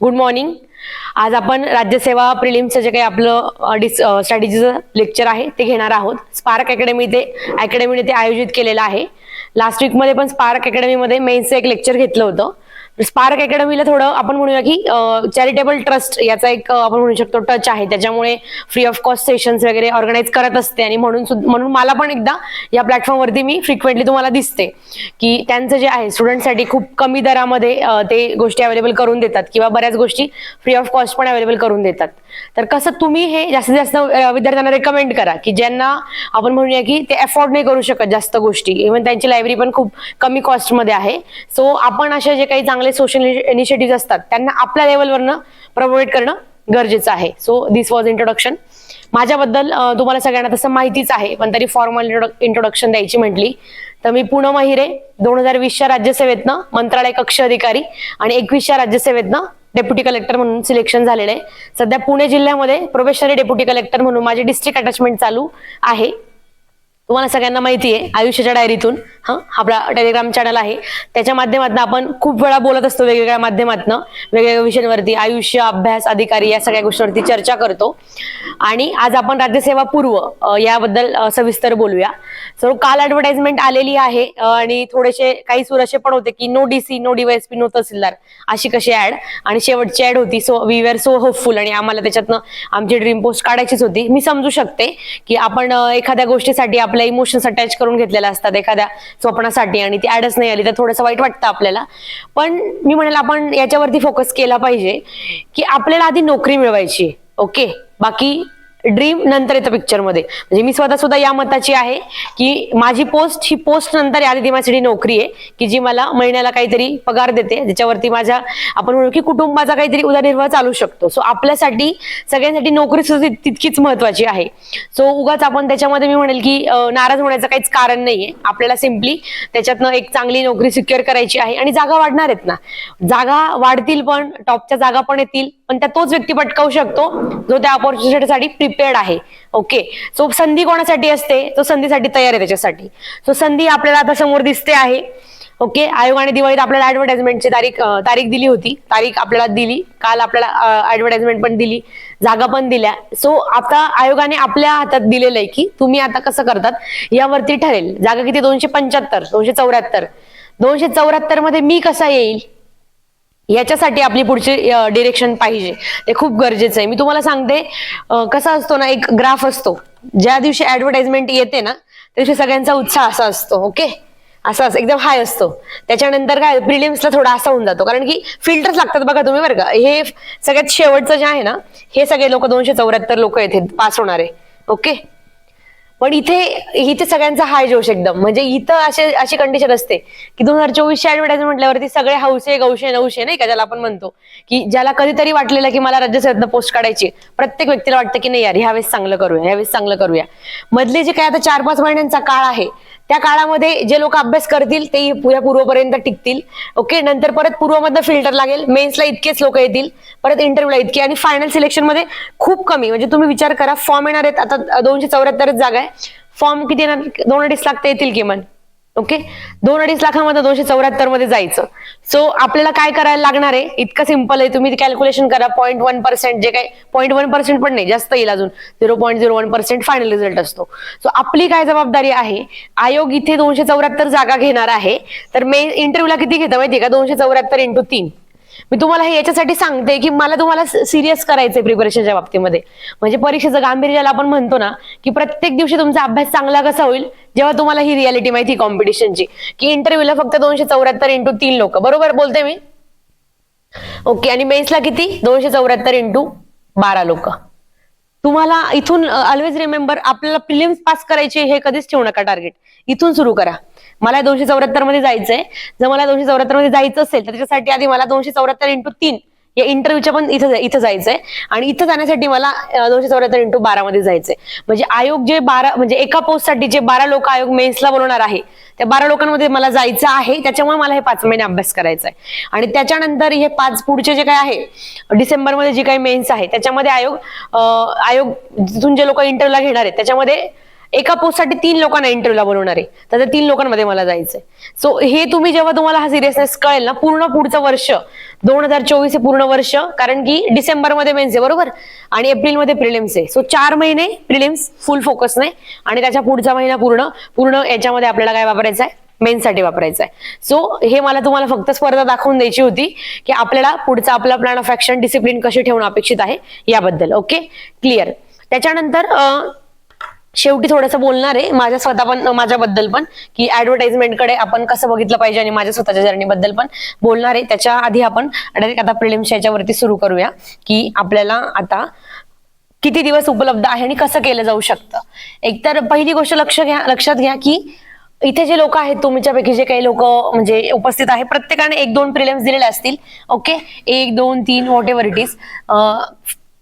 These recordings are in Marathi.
Good morning. आज आपण राज्यसेवा प्रिलिम्सचं जे काही आपलं स्ट्रॅटेजीचं लेक्चर आहे ते घेणार आहोत. स्पार्क अकॅडमीने ते आयोजित केलेलं आहे. लास्ट वीकमध्ये पण स्पार्क अकॅडमीमध्ये मेन्सचं एक लेक्चर घेतलं होतं. स्पार्क अकॅडमीला थोडं आपण म्हणूया की चॅरिटेबल ट्रस्ट याचा एक आपण म्हणू शकतो टच आहे. त्याच्यामुळे फ्री ऑफ कॉस्ट सेशन्स वगैरे ऑर्गनाईज करत असते आणि म्हणून मला पण एकदा या प्लॅटफॉर्मवरती मी फ्रिक्वेंटली तुम्हाला दिसते की त्यांचं जे आहे स्टुडंटसाठी खूप कमी दरामध्ये ते गोष्टी अवेलेबल करून देतात किंवा बऱ्याच गोष्टी फ्री ऑफ कॉस्ट पण अवेलेबल करून देतात. तर कसं तुम्ही हे जास्तीत जास्त विद्यार्थ्यांना रेकमेंड करा की ज्यांना आपण म्हणूया की ते अफोर्ड नाही करू शकत जास्त गोष्टी. इव्हन त्यांची लायब्ररी पण खूप कमी कॉस्टमध्ये आहे. सो आपण असे जे काही चांगले सोशल इनिशिएटिव्ह असतात त्यांना आपल्या लेवलवरनं प्रमोट करणं गरजेचं आहे. So this was introduction. माझ्याबद्दल तुम्हाला सगळ्यांना तसं माहितीच आहे, पण तरी फॉर्मल इंट्रोडक्शन द्यायची म्हटली तर मी पूनम अहिरे 2020च्या राज्यसेवेतनं मंत्रालय कक्ष अधिकारी आणि 21च्या राज्यसेवेतनं डेप्युटी कलेक्टर म्हणून सिलेक्शन झालेलं आहे. सध्या पुणे जिल्ह्यामध्ये प्रोबेशनरी डेप्युटी कलेक्टर म्हणून माझे डिस्ट्रिक्ट अटॅचमेंट चालू आहे. तुम्हाला सगळ्यांना माहिती आहे आयुष्याच्या डायरीतून आपला टेलिग्राम चॅनल आहे, त्याच्या माध्यमातून आपण खूप वेळा बोलत असतो वेगवेगळ्या माध्यमातून वेगवेगळ्या विषयांवरती, आयुष्य, अभ्यास, अधिकारी या सगळ्या गोष्टींवरती चर्चा करतो. आणि आज आपण राज्यसेवा पूर्व याबद्दल सविस्तर बोलूया. सो काल ऍडव्हर्टाइजमेंट आलेली आहे आणि थोडेसे काही सूर असे पण होते की no DC, no DYSP, no tehsildar अशी कशी ऍड, आणि शेवटची ऍड होती. So we were so hopeful आणि आम्हाला त्याच्यातनं आमची ड्रीम पोस्ट काढायचीच होती. मी समजू शकते की आपण एखाद्या गोष्टीसाठी आपल्या इमोशन्स अटॅच करून घेतलेल्या असतात एखाद्या स्वप्नासाठी आणि ती ऍडच नाही आली तर थोडंसं वाईट वाटतं आपल्याला. पण मी म्हणेल आपण याच्यावरती फोकस केला पाहिजे की आपल्याला आधी नोकरी मिळवायची. ओके, बाकी ड्रीम नंतर येतं पिक्चरमध्ये. म्हणजे मी स्वतः सुद्धा या मताची आहे की माझी पोस्ट ही पोस्ट नंतर आधी ती माझ्यासाठी नोकरी आहे की जी मला महिन्याला काहीतरी पगार देते, ज्याच्यावरती माझ्या आपण म्हणू की कुटुंबाचा काहीतरी उदरनिर्वाह चालू शकतो. सो आपल्यासाठी सगळ्यांसाठी नोकरी सुद्धा तितकीच महत्वाची आहे. सो उगाच आपण त्याच्यामध्ये मी म्हणेल की नाराज होण्याचं काहीच कारण नाहीये. आपल्याला सिम्पली त्याच्यातनं एक चांगली नोकरी सिक्युअर करायची आहे आणि जागा वाढणार आहेत ना, जागा वाढतील पण टॉपच्या जागा पण येतील, पण त्या तोच व्यक्ती पटकावू शकतो जो त्या ऑपॉर्च्युनिटीसाठी प्रिपेअर्ड आहे. ओके, सो संधी कोणासाठी असते, तो संधीसाठी तयार आहे त्याच्यासाठी. सो संधी आपल्याला आता समोर दिसते आहे. ओके, आयोगाने दिवाळीत आपल्याला ऍडव्हर्टाइजमेंटची तारीख दिली होती, तारीख आपल्याला दिली काल, आपल्याला ऍडव्हर्टाइजमेंट पण दिली, जागा पण दिल्या. सो आता आयोगाने आपल्या हातात दिलेलं आहे की तुम्ही आता कसं करतात यावरती ठरेल. जागा किती? 275, 274. 274 मध्ये मी कसा येईल याच्यासाठी आपली पुढची डिरेक्शन पाहिजे, ते खूप गरजेचं आहे. मी तुम्हाला सांगते कसा असतो ना, एक ग्राफ असतो. ज्या दिवशी ऍडव्हर्टाइजमेंट येते ना त्या दिवशी सगळ्यांचा उत्साह असा असतो. ओके, असा एकदम हाय असतो. त्याच्यानंतर काय प्रिलिम्सला थोडा असा होऊन जातो, कारण की फिल्टर्स लागतात बघा तुम्ही बरं का. हे सगळ्यात शेवटचं जे आहे ना, हे सगळे लोक 274 लोक येथे पास होणारे. ओके, पण इथे सगळ्यांचा हाय जोश एकदम. म्हणजे इथं अशी कंडिशन असते की 2024ची ऍडव्हर्टाइजमेंट म्हटल्यावरती सगळे हौसे गौशे नऊशे नाही का, ज्याला आपण म्हणतो की ज्याला कधीतरी वाटलेलं की मला राज्यसेवेतनं पोस्ट काढायची, प्रत्येक व्यक्तीला वाटतं की नाही यार ह्यावेळेस चांगलं करूया, ह्यावेळेस चांगलं करूया. मधले जे काय आता 4-5 महिन्यांचा काळ आहे त्या काळामध्ये जे लोक अभ्यास करतील ते पुऱ्या पूर्वपर्यंत टिकतील. ओके, नंतर परत पूर्वमधनं फिल्टर लागेल, मेन्सला इतकेच लोक येतील, परत इंटरव्ह्यूला इतके, आणि फायनल सिलेक्शन मध्ये खूप कमी. म्हणजे तुम्ही विचार करा, फॉर्म येणार आहेत आता 274 जागा आहे, फॉर्म किती येणार? 2-2.5 लाख ते येतील किमान. ओके, 2-2.5 लाखामध्ये 274 मध्ये जायचं. सो आपल्याला काय करायला लागणार आहे? इतकं सिंपल आहे, तुम्ही कॅल्क्युलेशन करा. 0.1%, जे काही 0.1% पण नाही, जास्त येईल अजून, 0.01% फायनल रिझल्ट असतो. सो आपली काय जबाबदारी आहे? आयोग इथे 274 जागा घेणार आहे, तर मेन इंटरव्ह्यूला किती घेतं माहितीये का? 274 × 3. मी तुम्हाला हे याच्यासाठी सांगते की मला तुम्हाला सिरियस करायचंय प्रिपरेशनच्या बाबतीमध्ये. म्हणजे परीक्षेचं गांभीर्य ज्याला आपण म्हणतो ना, की प्रत्येक दिवशी तुमचा अभ्यास चांगला कसा होईल जेव्हा तुम्हाला ही रियालिटी माहिती कॉम्पिटिशनची, की इंटरव्ह्यूला फक्त 274 × 3 लोक. बरोबर बोलते मी? ओके, आणि मेन्सला किती? 274 × 12 लोक. तुम्हाला इथून ऑलवेज रिमेंबर, आपल्याला प्रिलिम्स पास करायचे हे कधीच ठेवू नका टार्गेट. इथून सुरू करा. मला 274 मध्ये जायचंय. जर मला 274 मध्ये जायचं असेल तर त्याच्यासाठी आधी मला 274 × 3 या इंटरव्ह्यूच्या पण इथं जायचंय, आणि इथं जाण्यासाठी मला 274 × 12 मध्ये जायचंय. म्हणजे आयोग जे 12, म्हणजे एका पोस्टसाठी जे 12 लोक आयोग मेन्सला बोलवणार आहे त्या 12 लोकांमध्ये मला जायचं आहे. त्याच्यामुळे मला हे 5 महिने अभ्यास करायचा आहे. आणि त्याच्यानंतर हे 5 पुढचे जे काय आहे डिसेंबरमध्ये जी काही मेन्स आहे त्याच्यामध्ये आयोग जिथून जे लोक इंटरव्ह्यूला घेणार आहेत त्याच्यामध्ये एका पोस्टसाठी 3 लोकांना इंटरव्ह्यूला बोलवणार आहे, तर 3 लोकांमध्ये मला जायचंय. सो हे तुम्ही जेव्हा तुम्हाला हा सिरियसनेस कळेल ना, पूर्ण पुढचं वर्ष 2024 हे पूर्ण वर्ष, कारण की डिसेंबरमध्ये मेन्स आहे बरोबर, आणि एप्रिलमध्ये प्रिलिम्स आहे. सो 4 महिने प्रिलिम्स फुल फोकस नाही, आणि त्याच्या पुढचा महिना पूर्ण याच्यामध्ये आपल्याला काय वापरायचं आहे, मेन्ससाठी वापरायचं आहे. सो हे मला तुम्हाला फक्त स्पर्धा दाखवून द्यायची होती की आपल्याला पुढचा आपला प्लॅन ऑफ ऍक्शन, डिसिप्लिन कशी ठेवणं अपेक्षित आहे याबद्दल. Okay, clear. त्याच्यानंतर शेवटी थोडंसं बोलणार आहे माझ्याबद्दल पण, की ऍडव्हर्टाइजमेंटकडे आपण कसं बघितलं पाहिजे आणि माझ्या स्वतःच्या जर्नीबद्दल पण बोलणार आहे. त्याच्या आधी आपण डायरेक्ट आता प्रिलिम्स याच्यावरती सुरू करूया, की आपल्याला आता किती दिवस उपलब्ध आहे आणि कसं केलं जाऊ शकतं. एकतर पहिली गोष्ट लक्षात घ्या की इथे जे लोक आहेत, तुमच्यापैकी जे काही लोक म्हणजे उपस्थित आहे, प्रत्येकाने 1-2 प्रिलिम्स दिलेले असतील. Okay, 1, 2, 3 what ever it is.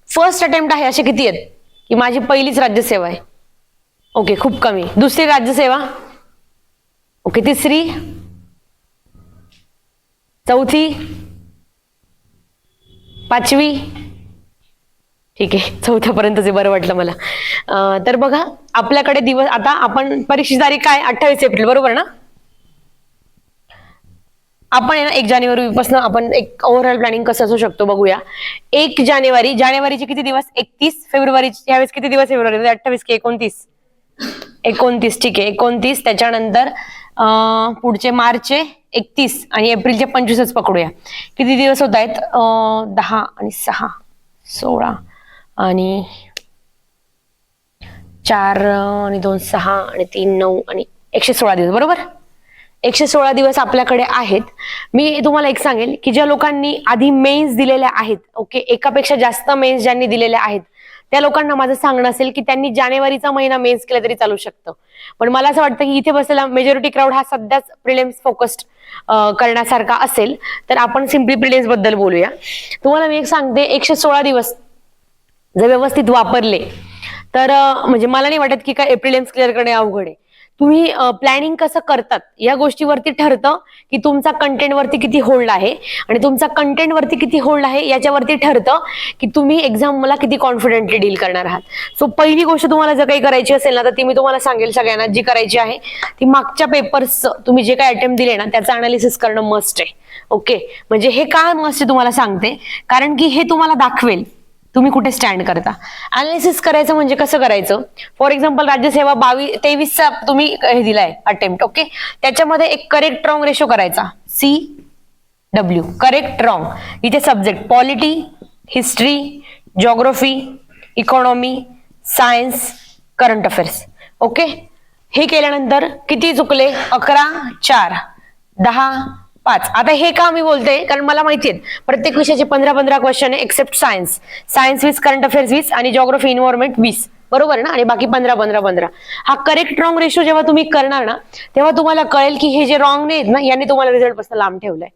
First attempt आहे असे किती आहेत, की माझी पहिलीच राज्यसेवा आहे. ओके, खूप कमी. दुसरी राज्यसेवा, ओके, तिसरी, चौथी, पाचवी, ठीक आहे, चौथ्यापर्यंतच बरं वाटलं मला. तर बघा आपल्याकडे दिवस, आता आपण परीक्षेची तारीख काय, 28 एप्रिल बरोबर ना. आपण 1 जानेवारीपासून आपण एक ओव्हरऑल प्लॅनिंग कसं असू शकतो बघूया. 1 जानेवारीचे किती दिवस, 31. फेब्रुवारीचे यावेळेस किती दिवस, फेब्रुवारी 28 की 29, 29, ठीक आहे, 29. त्याच्यानंतर पुढचे मार्चचे 31 आणि एप्रिलचे 25च पकडूया. किती दिवस होत आहेत, 10 आणि 6 16 आणि 4 आणि 2 6 आणि 3 9 आणि 116 दिवस बरोबर. 116 दिवस आपल्याकडे आहेत. मी तुम्हाला एक सांगेल की ज्या लोकांनी आधी मेन्स दिलेल्या आहेत, ओके, एकापेक्षा जास्त मेन्स ज्यांनी दिलेल्या आहेत, त्या लोकांना माझं सांगणं असेल की त्यांनी जानेवारीचा महिना मेन्स केला तरी चालू शकतं. पण मला असं वाटतं की इथे बसलेला मेजॉरिटी क्राऊड हा सध्याच प्रिलिम्स फोकस्ड करण्यासारखा असेल, तर आपण सिम्पली प्रिलिम्स बद्दल बोलूया. तुम्हाला मी एक सांगते, 116 दिवस जर व्यवस्थित वापरले तर म्हणजे मला नाही वाटत की काय प्रिलिम्स क्लिअर करणे अवघड आहे. तुम्ही प्लॅनिंग कसं करतात या गोष्टीवरती ठरतं की तुमचा कंटेंटवरती किती होल्ड आहे, आणि तुमचा कंटेंटवरती किती होल्ड आहे याच्यावरती ठरतं की तुम्ही एक्झामला किती कॉन्फिडेंटली डील करणार आहात. सो पहिली गोष्ट तुम्हाला जर काही करायची असेल ना, तर ती मी तुम्हाला सांगेल सगळ्यांना जी करायची आहे ती मागच्या पेपर्सचं तुम्ही जे काही अटेम्प्ट दिले ना त्याचं अनालिसिस करणं मस्ट आहे. ओके, म्हणजे हे का मस्ट आहे तुम्हाला सांगते, कारण की हे तुम्हाला दाखवेल तुम्ही कुठे स्टँड करता. अनालिसिस करायचं म्हणजे कसं करायचं, फॉर एक्झाम्पल राज्यसेवा 23चा तुम्ही हे दिलाय अटेम्प्ट, ओके, त्याच्यामध्ये एक करेक्ट रॉंग रेशो करायचा, CW, करेक्ट रॉंग. इथे subject polity, history, geography, economy, science, current affairs. Okay, हे केल्यानंतर किती चुकले, 11, 4, 10, 5. आता हे का मी बोलते, कारण मला माहिती आहे प्रत्येक विषयाचे 15-15 क्वेश्चन आहे, एक्सेप्ट सायन्स 20, करंट अफेअर्स 20 आणि जिओग्राफी इन्व्हायरमेंट 20 बरोबर ना, आणि बाकी 15-15-15. हा करेक्ट रॉंग रेशो जेव्हा तुम्ही करणार ना, तेव्हा तुम्हाला कळेल की हे जे रॉंग नाहीत ना, यांनी तुम्हाला रिझल्ट पासून लांब ठेवलंय.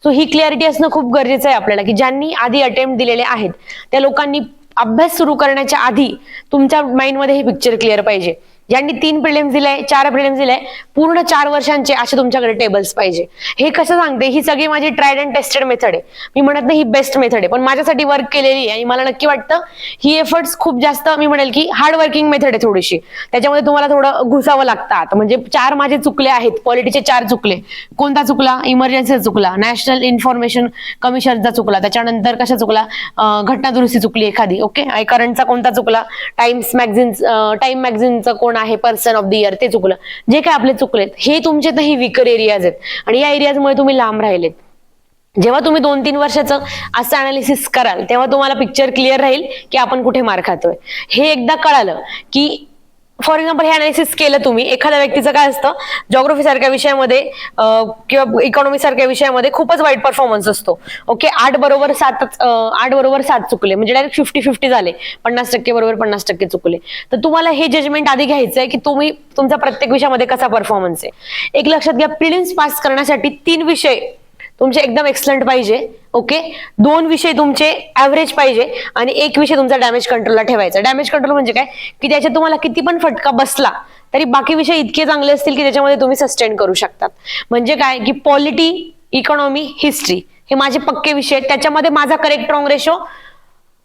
सो ही क्लॅरिटी असणं खूप गरजेचं आहे आपल्याला, की ज्यांनी आधी अटेम्प्ट दिलेले आहेत त्या लोकांनी अभ्यास सुरू करण्याच्या आधी तुमच्या माइंडमध्ये हे पिक्चर क्लिअर पाहिजे. ज्यांनी 3 प्रिलिम्स दिले, 4 प्रिलिम्स दिले, पूर्ण 4 वर्षांचे असे तुमच्याकडे टेबल्स पाहिजे. हे कसं सांगते, ही सगळी माझी ट्रायड अँड टेस्टेड मेथड आहे. मी म्हणत नाही ही बेस्ट मेथड आहे, पण माझ्यासाठी वर्क केलेली आहे आणि मला नक्की वाटतं ही एफर्ट्स खूप जास्त, मी म्हणेल की हार्ड वर्किंग मेथड आहे थोडीशी. त्याच्यामध्ये तुम्हाला थोडं घुसावं लागतात. म्हणजे 4 माझे चुकले आहेत, पॉलिटीचे 4 चुकले. कोणता चुकला, इमर्जन्सीचा चुकला, नॅशनल इन्फॉर्मेशन कमिशनचा चुकला, त्याच्यानंतर कशा चुकला, घटना दुरुस्ती चुकली एखादी, ओके, करंटचा कोणता चुकला, टाइम मॅगझिनचं कोण आहे पर्सन ऑफ द इयर ते चुकलं. जे काय आपले चुकलेत हे तुमचे तर ही विकर एरियाज आहेत आणि या एरियाजमुळे तुम्ही लांब राहिलेत. जेव्हा तुम्ही 2-3 वर्षाचं असं अनालिसिस कराल तेव्हा तुम्हाला पिक्चर क्लिअर राहील की आपण कुठे मार खातोय. हे एकदा कळालं की फॉर एक्झाम्पल हे अनालिसिस केलं तुम्ही, एखाद्या व्यक्तीचं काय असतं, जिओग्राफी सारख्या विषयामध्ये किंवा इकॉनॉमी सारख्या विषयामध्ये खूपच वाईट परफॉर्मन्स असतो. ओके, 8 बरोबर 7 चुकले, म्हणजे डायरेक्ट 50-50 झाले, 50% बरोबर 50% चुकले. तर तुम्हाला हे जजमेंट आधी घ्यायचं आहे की तुम्ही तुमचा प्रत्येक विषयामध्ये कसा परफॉर्मन्स आहे. एक लक्षात घ्या, प्रिलिम्स पास करण्यासाठी 3 विषय तुमचे एकदम एक्सलंट पाहिजे, ओके, 2 विषय तुमचे ऍव्हरेज पाहिजे आणि 1 विषय तुमचा डॅमेज कंट्रोलला ठेवायचा. डॅमेज कंट्रोल म्हणजे काय, की त्याच्यात तुम्हाला किती पण फटका बसला तरी बाकी विषय इतके चांगले असतील की त्याच्यामध्ये तुम्ही सस्टेन करू शकतात. म्हणजे काय, की पॉलिटी, इकॉनॉमी, हिस्ट्री हे माझे पक्के विषय आहेत. त्याच्यामध्ये माझा करेक्ट रॉंग रेशो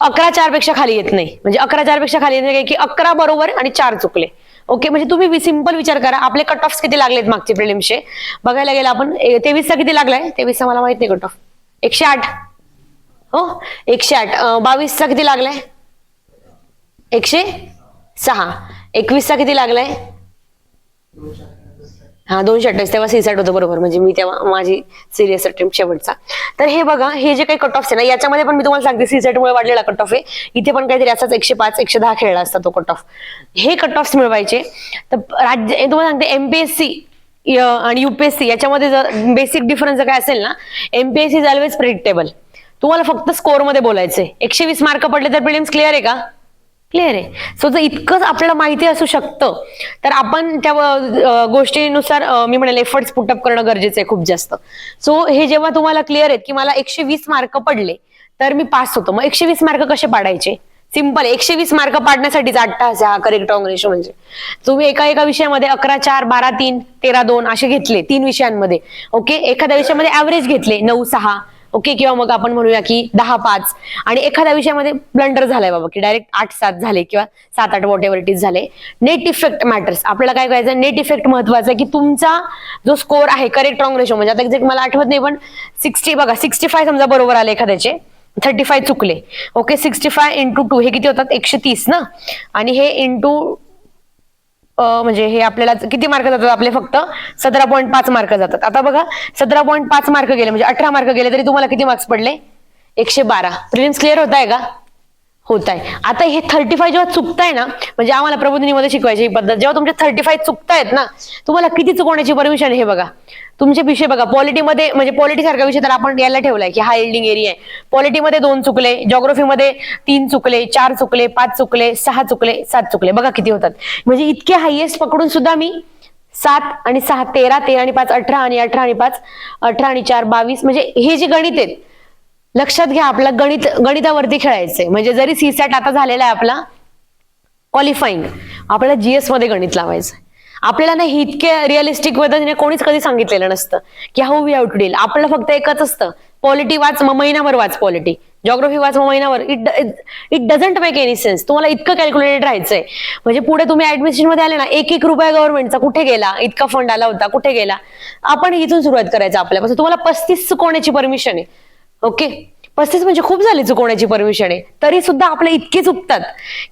11-4 पेक्षा खाली येत नाही. म्हणजे 11-4 पेक्षा खाली येत नाही की 11 बरोबर आणि 4 चुकले. ओके, म्हणजे तुम्ही सिंपल विचार करा, आपले कट ऑफ किती लागलेत मागचे प्रिलिम्सचे बघायला गेलं आपण. 23चा किती लागलाय, 23चा मला माहित नाही कट ऑफ, 108. हो 108. 22चा किती लागलाय? 106. 21चा किती लागलाय? हा 228. तेव्हा सीसॅट होतं बरोबर, म्हणजे मी तेव्हा माझी सिरियस अटेम्प्ट शेवटचा. तर हे बघा, हे जे काही कट ऑफ आहे ना, याच्यामध्ये पण मी तुम्हाला सांगते सीसॅट मुळे वाढलेला कट ऑफ आहे. इथे पण काहीतरी असाच 105 110 खेळला असता तो कट ऑफ. हे कट ऑफ मिळवायचे तर राज्य तुम्हाला सांगते एमपीएससी आणि युपीएससी याच्यामध्ये जर बेसिक डिफरन्स काय असेल ना, एमपीएससी इज ऑलवेज प्रेडिक्टेबल. तुम्हाला फक्त स्कोर मध्ये बोलायचंय. 120 मार्क पडले तर प्रिलिम्स क्लिअर आहे का? क्लिअर आहे. सो जर इतकंच आपल्याला माहिती असू शकतं तर आपण त्या गोष्टीनुसार मी म्हणेल एफर्ट्स पुटअप करणं गरजेचं आहे खूप जास्त. सो हे जेव्हा तुम्हाला क्लिअर आहेत की मला 120 मार्क पडले तर मी पास होतो, मग 120 मार्क कसे पाडायचे? सिंपल. 120 मार्क पाडण्यासाठीच 8 तास हा करेक्ट रॉंग रेशो. म्हणजे तुम्ही एका विषयामध्ये 11-4 12-3 13-2 असे घेतले 3 विषयांमध्ये. ओके. एखाद्या विषयामध्ये ऍव्हरेज घेतले 9-6. ओके. किंवा मग आपण म्हणूया की 10-5. आणि एखाद्या विषयामध्ये ब्लंडर झालाय बाबा की डायरेक्ट 8-7 झाले किंवा 7-8 वॉट एव्हर इट इज झाले. Net effect matters. आपल्याला काय करायचं? नेट इफेक्ट महत्वाचा आहे की तुमचा जो स्कोर आहे करेक्ट रॉंग रेशो, म्हणजे आता एक्झॅक्ट मला आठवत नाही पण 60 बघा 65 समजा बरोबर आले एखाद्याचे, 35 चुकले. ओके. 65 इंटू 2 हे किती होतात? 130 ना. आणि हे इंटू म्हणजे हे आपल्याला किती मार्क जातात? आपले फक्त 17.5 मार्क जातात. आता बघा 17.5 मार्क गेले म्हणजे 18 मार्क गेले तरी तुम्हाला किती मार्क्स पडले? 112. प्रिलिम्स क्लिअर होत आहे का? होत आहे. आता हे 35 जेव्हा चुकताय ना, म्हणजे आम्हाला प्रबोधिनीमध्ये शिकवायची ही पद्धत, जेव्हा तुमचे 35 चुकतायत ना, तुम्हाला किती चुकवण्याची परमिशन आहे हे बघा. तुमचे विषय बघा, पॉलिटीमध्ये म्हणजे पॉलिटी सारखा विषय तर आपण याला ठेवलाय की हा यील्डिंग एरिया आहे. पॉलिटीमध्ये 2 चुकले, जिओग्राफीमध्ये 3 चुकले, 4 चुकले, 5 चुकले, 6 चुकले, 7 चुकले. बघा किती होतात. म्हणजे इतके हायएस्ट पकडून सुद्धा मी 7 आणि 6 13, 13 आणि 5 18 आणि 18 आणि 5 18 आणि 4 22. म्हणजे हे जे गणित आहेत लक्षात घ्या, आपला गणितावरती खेळायचंय. म्हणजे जरी सीसॅट आता झालेला आहे आपला क्वालिफाईंग, आपल्याला जीएस मध्ये गणित लावायचं. आपल्याला ना इतके रिअलिस्टिक पद्धतीने कोणीच कधी सांगितलेलं नसतं की how we have to deal. आपल्याला फक्त एकच असतं, पॉलिटी वाच मग महिनाभर वाच, पॉलिटी जिओग्राफी वाच मग महिनाभर. It doesn't make any sense. तुम्हाला इतकं कॅल्क्युलेटेड राहायचंय. म्हणजे पुढे तुम्ही ऍडमिशन मध्ये आले ना, 1-1 रुपया गव्हर्नमेंटचा कुठे गेला? इतका फंड आला होता कुठे गेला? आपण इथून सुरुवात करायचं आपल्यापासून. तुम्हाला 35 चुकवण्याची परमिशन आहे. ओके. 35 म्हणजे खूप झाली चुकवण्याची परमिशन आहे. तरी सुद्धा आपले इतके चुकतात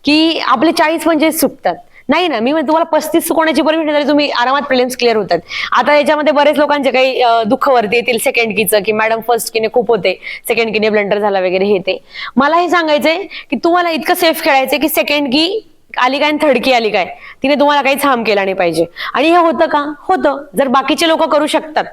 की आपले 40-45 चुकतात. नाही ना, मी तुम्हाला 35 चुकवण्याची परमिशन तरी तुम्ही आरामात प्रिलिम्स क्लिअर होतात. आता याच्यामध्ये बरेच लोकांचे काही दुःख वरती येतील सेकंड कीचं की मॅडम फर्स्ट कीने खूप होते, सेकंड कीने ब्लंडर झाला वगैरे हे ते. मला हे सांगायचंय की तुम्हाला इतकं सेफ खेळायचंय की सेकंड की आली काय आणि थर्ड की आली काय, तिने तुम्हाला काहीच हार्म केला नाही पाहिजे. आणि हे होतं का? होतं. जर बाकीचे लोक करू शकतात,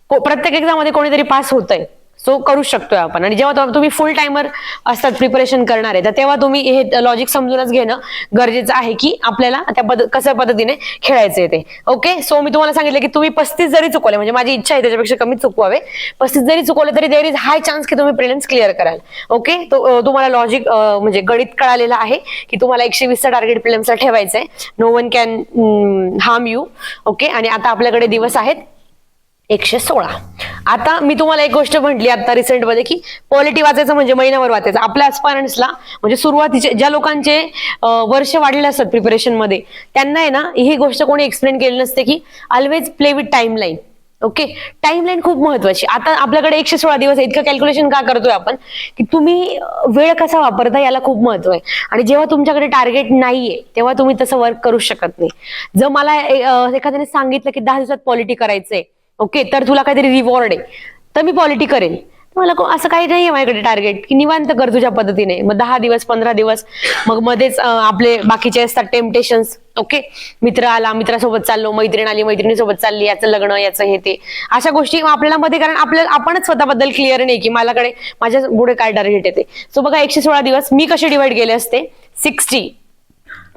प्रत्येक एक्झाम मध्ये कोणीतरी पास होतंय, सो करू शकतोय आपण. आणि जेव्हा तुम्ही फुल टाइमर असतात प्रिपरेशन करणार आहे तर तेव्हा तुम्ही हे लॉजिक समजूनच घेणं गरजेचं आहे की आपल्याला त्या कशा पद्धतीने खेळायचं ते. ओके. सो मी तुम्हाला सांगितलं की तुम्ही 35 जरी चुकवले, म्हणजे माझी इच्छा आहे त्याच्यापेक्षा कमी चुकवावे, 35 जरी चुकवले तरी देयर इज हाय चान्स की तुम्ही प्रिलिम्स क्लिअर कराल. ओके. तुम्हाला लॉजिक म्हणजे गणित कळालेलं आहे की तुम्हाला 120चा टार्गेट प्रिलिम्सला ठेवायचंय. No one can harm you. Okay. आणि आता आपल्याकडे दिवस आहेत 116. आता मी तुम्हाला एक गोष्ट म्हटली आता रिसेंट मध्ये की पॉलिटी वाचायचं म्हणजे महिनाभर वाचायचं. आपल्या ऍस्पायरंट्सला म्हणजे सुरुवातीचे ज्या लोकांचे वर्ष वाढलेले असतात प्रिपरेशन मध्ये, त्यांना आहे ना ही गोष्ट कोणी एक्सप्लेन केली नसते की always play with timeline. Okay. Timeline खूप महत्वाची. आता आपल्याकडे 116 दिवस आहे. इतकं कॅल्क्युलेशन का करतोय आपण की तुम्ही वेळ कसा वापरता याला खूप महत्व आहे. आणि जेव्हा तुमच्याकडे टार्गेट नाहीये तेव्हा तुम्ही तसं वर्क करू शकत नाही. जर मला एखाद्याने सांगितलं की 10 दिवसात पॉलिटी करायचंय, ओके, तर तुला काहीतरी रिवॉर्ड आहे तर मी पॉलिटी करेन. मला असं काही नाहीये माझ्याकडे टार्गेट की निवांत कर तुझ्या पद्धतीने. मग 10 दिवस 15 दिवस मग मध्येच आपले बाकीचे असतात टेम्पटेशन्स. ओके. मित्र आला, मित्रासोबत चाललो, मैत्रीण आली, मैत्रिणीसोबत चालली, याचं लग्न, याचं हे ते, अशा गोष्टी आपल्याला मध्ये, कारण आपणच स्वतःबद्दल क्लिअर नाही की माझ्याकडे माझ्या पुढे काय टार्गेट येते. सो बघा 116 दिवस मी कसे डिवाइड केले असते? 60.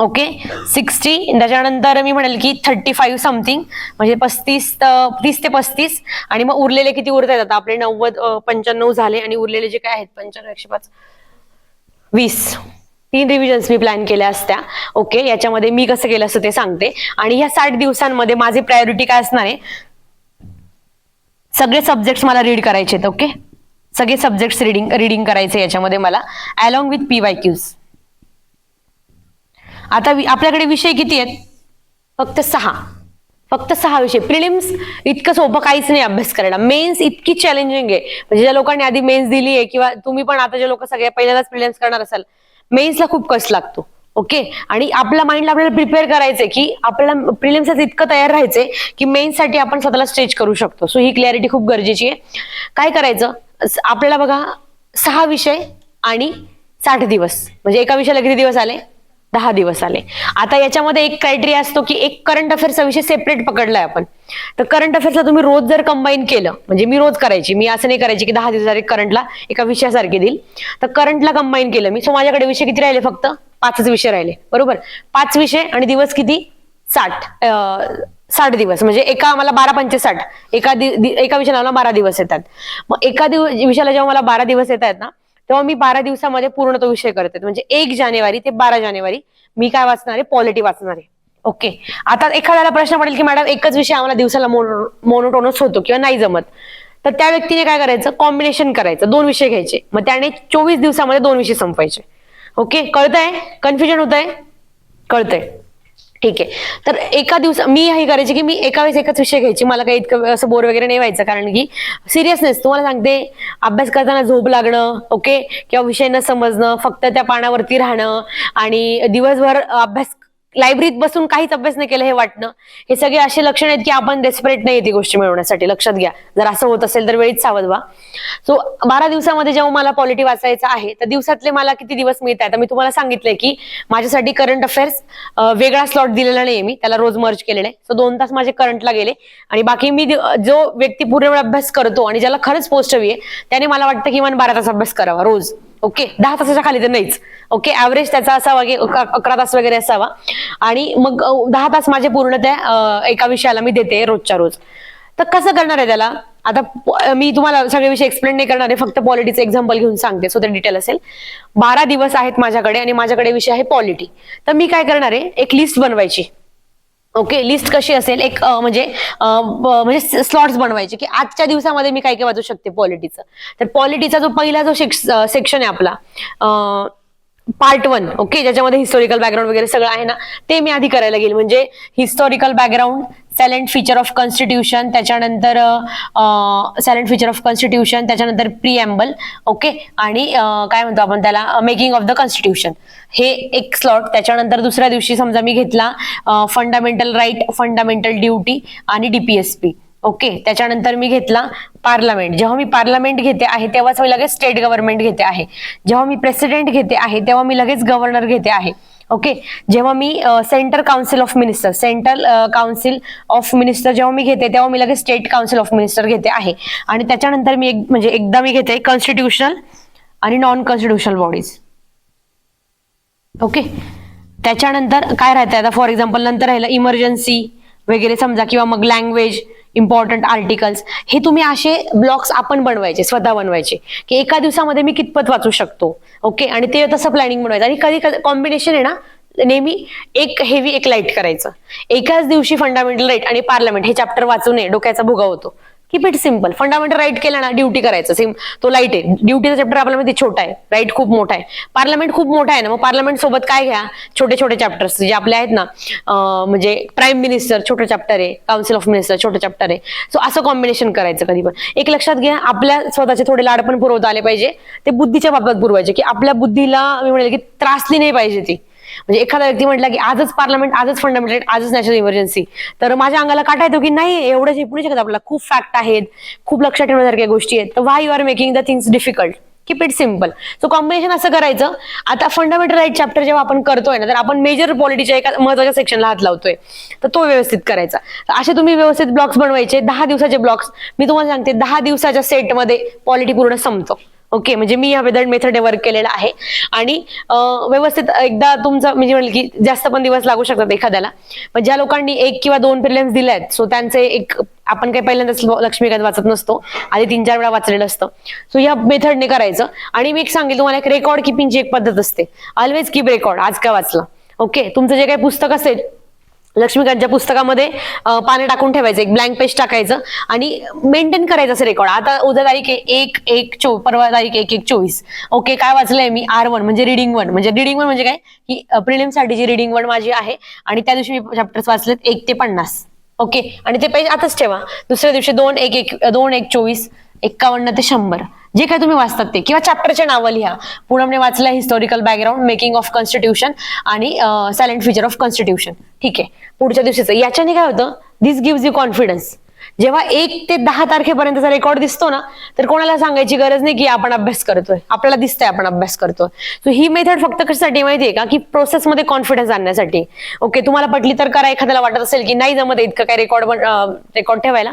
ओके. 60. त्याच्यानंतर मी म्हणेल की 35 समथिंग म्हणजे 30 ते 35. आणि मग उरलेले किती उरत आहेत आता आपले? 90 95 झाले आणि उरलेले जे काय आहेत 95 105 20. 3 रिव्हिजन्स मी प्लॅन केल्या असत्या. ओके. याच्यामध्ये मी कसं केलं असतं ते सांगते. आणि ह्या 60 दिवसांमध्ये माझी प्रायोरिटी काय असणार आहे? सगळे सब्जेक्ट्स मला रीड करायचे आहेत. ओके. सगळे सब्जेक्ट्स रिडिंग करायचे याच्यामध्ये मला अलॉंग विथ PYQs. आता आपल्याकडे विषय किती आहेत? फक्त 6. फक्त 6 विषय. प्रिलिम्स इतकं सोपं काहीच नाही अभ्यास करायला. मेन्स इतकी चॅलेंजिंग आहे, म्हणजे ज्या लोकांनी आधी मेन्स दिली आहे किंवा तुम्ही पण आता जे लोक सगळे पहिल्यांदाच प्रिलिम्स करणार असाल, मेन्सला खूप कष्ट लागतो. ओके, आणि आपल्या माइंडला आपल्याला प्रिपेअर करायचंय की आपल्याला प्रिलिम्ससाठी इतकं तयार राहायचंय की मेन्ससाठी आपण स्वतःला स्ट्रेच करू शकतो. सो ही क्लॅरिटी खूप गरजेची आहे. काय करायचं आपल्याला बघा, 6 विषय आणि 60 दिवस, म्हणजे एका विषयाला किती दिवस आले? 10 दिवस आले. आता याच्यामध्ये एक क्रायटेरिया असतो की एक करंट अफेअर्सचा विषय सेपरेट पकडलाय आपण. तर करंट अफेअर्सला तुम्ही रोज जर कंबाईन केलं, म्हणजे मी रोज करायची, मी असं नाही करायची की 10 दिवसात करंटला एका विषयासारखे देईल. तर करंटला कंबाईन केलं मी, सो माझ्याकडे विषय किती राहिले? फक्त 5च विषय राहिले, बरोबर. 5 विषय आणि दिवस किती? 60 दिवस, म्हणजे एका मला 12×5 = 60. एका विषयाला मला 12 दिवस येतात. मग एका विषयाला जेव्हा मला 12 दिवस येत आहेत ना, तेव्हा मी 12 दिवसामध्ये पूर्ण तो विषय करते. म्हणजे 1 जानेवारी ते 12 जानेवारी मी काय वाचणार आहे? पॉलिटी वाचणार आहे. ओके, आता एखाद्याला प्रश्न पडेल की मॅडम एकच विषय आम्हाला दिवसाला मोनोटोनस होतो किंवा नाही जमत, तर त्या व्यक्तीने काय करायचं? कॉम्बिनेशन करायचं, 2 विषय घ्यायचे, मग त्याने 24 दिवसामध्ये 2 विषय संपवायचे. ओके, कळतंय? कन्फ्युजन होत आहे? कळतंय? ठीक आहे. तर एका मी हे करायचे की मी एका वेळेस एकच विषय घ्यायची. मला काही इतकं असं बोर वगैरे नाही व्हायचं, कारण की सिरियसनेस तुम्हाला सांगते, अभ्यास करताना झोप लागणं, ओके, किंवा विषय न समजणं, फक्त त्या पानावरती राहणं आणि दिवसभर अभ्यास लायब्ररीत बसून काहीच अभ्यास नाही केला हे वाटणं, हे सगळे असे लक्षण आहेत की आपण डेस्परेट नाही ती गोष्ट मिळवण्यासाठी. लक्षात घ्या, जर असं होत असेल तर वेळीच सावध व्हा. सो 12 दिवसामध्ये जेव्हा मला पॉलिटी वाचायचं आहे, तर दिवसातले मला किती दिवस मिळत आहेत? मी तुम्हाला सांगितलंय की माझ्यासाठी करंट अफेअर्स वेगळा स्लॉट दिलेला नाहीये, मी त्याला रोज मर्ज केलेला आहे. सो 2 तास माझे करंटला गेले आणि बाकी मी जो व्यक्ती पूर्ण वेळ अभ्यास करतो आणि ज्याला खरंच पोस्ट हवी आहे, त्याने मला वाटतं किमान 12 तास अभ्यास करावा रोज. ओके, 10 तासाच्या खाली तर नाहीच. ओके, ऍव्हरेज त्याचा असावा की 11 तास वगैरे असावा. आणि मग 10 तास माझे पूर्ण त्या एका विषयाला मी देते रोजच्या रोज. तर कसं करणार आहे त्याला? आता मी तुम्हाला सगळे विषय एक्सप्लेन नाही करणार आहे, फक्त पॉलिटीचं एक्झाम्पल घेऊन सांगते, सो ते डिटेल असेल. 12 दिवस आहेत माझ्याकडे आणि माझ्याकडे विषय आहे पॉलिटी. तर मी काय करणार आहे? एक लिस्ट बनवायची. ओके, लिस्ट कशी असेल? एक म्हणजे स्लॉट्स बनवायचे की आजच्या दिवसामध्ये मी काय काय वाचू शकते पॉलिटीचं. तर पॉलिटीचा जो पहिला जो सेक्शन आहे आपला, पार्ट 1, ओके, ज्याच्यामध्ये हिस्टॉरिकल बॅकग्राऊंड वगैरे सगळं आहे ना, ते मी आधी करायला गेले. म्हणजे historical background, silent feature of constitution, त्याच्यानंतर त्याच्यानंतर प्रिएम्बल, ओके, आणि काय म्हणतो आपण त्याला, मेकिंग ऑफ द कॉन्स्टिट्यूशन, हे एक स्लॉट. त्याच्यानंतर दुसऱ्या दिवशी समजा मी घेतला फंडामेंटल राईट, फंडामेंटल ड्युटी आणि DPSP. ओके, त्याच्यानंतर मी घेतला पार्लमेंट. जेव्हा मी पार्लमेंट घेते आहे तेव्हाच मी लगेच स्टेट गव्हर्नमेंट घेते आहे. जेव्हा मी प्रेसिडेंट घेते आहे तेव्हा मी लगेच गव्हर्नर घेते आहे. ओके, जेव्हा मी सेंट्रल काउन्सिल ऑफ मिनिस्टर जेव्हा मी घेते तेव्हा मी लगेच स्टेट काउन्सिल ऑफ मिनिस्टर घेते आहे. आणि त्याच्यानंतर मी एकदा मी घेते कॉन्स्टिट्यूशनल आणि नॉन कॉन्स्टिट्यूशनल बॉडीज. ओके, त्याच्यानंतर काय राहतं आता, फॉर एक्झाम्पल नंतर राहिलं इमर्जन्सी वगैरे समजा, किंवा मग लँग्वेज, इम्पॉर्टंट आर्टिकल्स. हे तुम्ही असे ब्लॉक्स आपण बनवायचे, स्वतः बनवायचे की एका दिवसामध्ये मी कितपत वाचू शकतो. ओके, आणि ते तसं प्लॅनिंग बनवायचं. आणि कधी कॉम्बिनेशन आहे ना, नेहमी एक हेवी एक लाईट करायचं. एकाच दिवशी फंडामेंटल राईट आणि पार्लमेंट हे चॅप्टर वाचू नये, डोक्याचा भुगा होतो. Keep it simple. Fundamental right केला ना, ड्युटी करायचं, सेम तो लाईट आहे. ड्युटीचा चॅप्टर आपल्यामध्ये छोटा आहे, राईट खूप मोठा आहे, पार्लमेंट खूप मोठा आहे ना, मग पार्लमेंट सोबत काय घ्या, छोटे छोटे चॅप्टर्स जे आपले आहेत ना, म्हणजे प्राईम मिनिस्टर छोटं चॅप्टर आहे, काउन्सिल ऑफ मिनिस्टर छोटं चॅप्टर आहे. सो असं कॉम्बिनेशन करायचं. कधी पण एक लक्षात घ्या, आपल्या स्वतःचे थोडे लाड पण पुरवता आले पाहिजे. ते बुद्धीच्या बाबत पुरवायचे की आपल्या बुद्धीला मी म्हणेल की त्रासली नाही पाहिजे ती. म्हणजे एखादा व्यक्ती म्हटला की आजच पार्लमेंट, आजच फंडामेंटल, आजच नॅशनल इमर्जन्सी, तर माझ्या अंगाला काटा येतो की नाही, एवढं झेपू शकत आपल्याला, खूप फॅक्ट आहेत, खूप लक्षात ठेवण्यासारख्या गोष्टी आहेत. तर why you are making the things difficult? Keep it simple. So combination असं करायचं. आता फंडामेंटल राईट चॅप्टर जेव्हा आपण करतोय ना, तर आपण मेजर पॉलिटीच्या एका महत्वाच्या सेक्शनला हात लावतोय, तर तो व्यवस्थित करायचा. असे तुम्ही व्यवस्थित ब्लॉक्स बनवायचे. 10 दिवसाचे ब्लॉक्स. मी तुम्हाला सांगते 10 दिवसाच्या सेटमध्ये पॉलिटी पूर्ण संपतो. ओके, म्हणजे मी या मेथड वर्क केलेला आहे. आणि व्यवस्थित एकदा तुमचं म्हणजे म्हणलं की जास्त पण दिवस लागू शकतात एखाद्याला. पण ज्या लोकांनी 1 किंवा 2 प्रिलिम्स दिले आहेत, सो त्यांचे आपण काही पहिल्यांदाच लक्ष्मीकांत वाचत नसतो, आधी 3-4 वेळा वाचलेलं असतं. सो या मेथडने करायचं. आणि मी एक सांगेल तुम्हाला, एक रेकॉर्ड किपिंगची एक पद्धत असते. ऑलवेज कीप रेकॉर्ड, आज काय वाचलं. ओके, तुमचं जे काही पुस्तक असेल, लक्ष्मीकांतच्या पुस्तकामध्ये पाने टाकून ठेवायचं, एक ब्लँक पेज टाकायचं आणि मेंटेन करायचं असं रेकॉर्ड. आता उद्या तारीख आहे 1/1/24, परवा तारीख 1/1/24. ओके, काय वाचलंय मी? R1 म्हणजे रिडिंग 1. म्हणजे रिडिंग 1 म्हणजे काय की प्रिलिम्स साठीची रिडिंग 1 माझी आहे. आणि त्या दिवशी मी चॅप्टर्स वाचलेत 1 ते 50. ओके, आणि ते पेज आताच ठेवा. दुसऱ्या दिवशी 2-1-24 51 ते 100 जे काही तुम्ही वाचतात ते, किंवा चॅप्टरचे नावं लिहा. पूनमने वाचलं historical background, making of constitution आणि सायलेंट फीचर ऑफ कॉन्स्टिट्यूशन. ठीक आहे, पुढच्या दिवशीचं. याच्याने काय होतं, दिस गिव्स यू कॉन्फिडन्स. जेव्हा 1 ते 10 तारखेपर्यंतचा रेकॉर्ड दिसतो ना, तर कोणाला सांगायची गरज नाही की आपण अभ्यास करतोय, आपल्याला दिसतंय आपण अभ्यास करतोय. सो ही मेथड फक्त कशासाठी माहितीये का, की प्रोसेसमध्ये कॉन्फिडन्स आणण्यासाठी. ओके, तुम्हाला पटली तर करा. एखाद्याला वाटत असेल की नाही जमत इतकं काय रेकॉर्ड ठेवायला,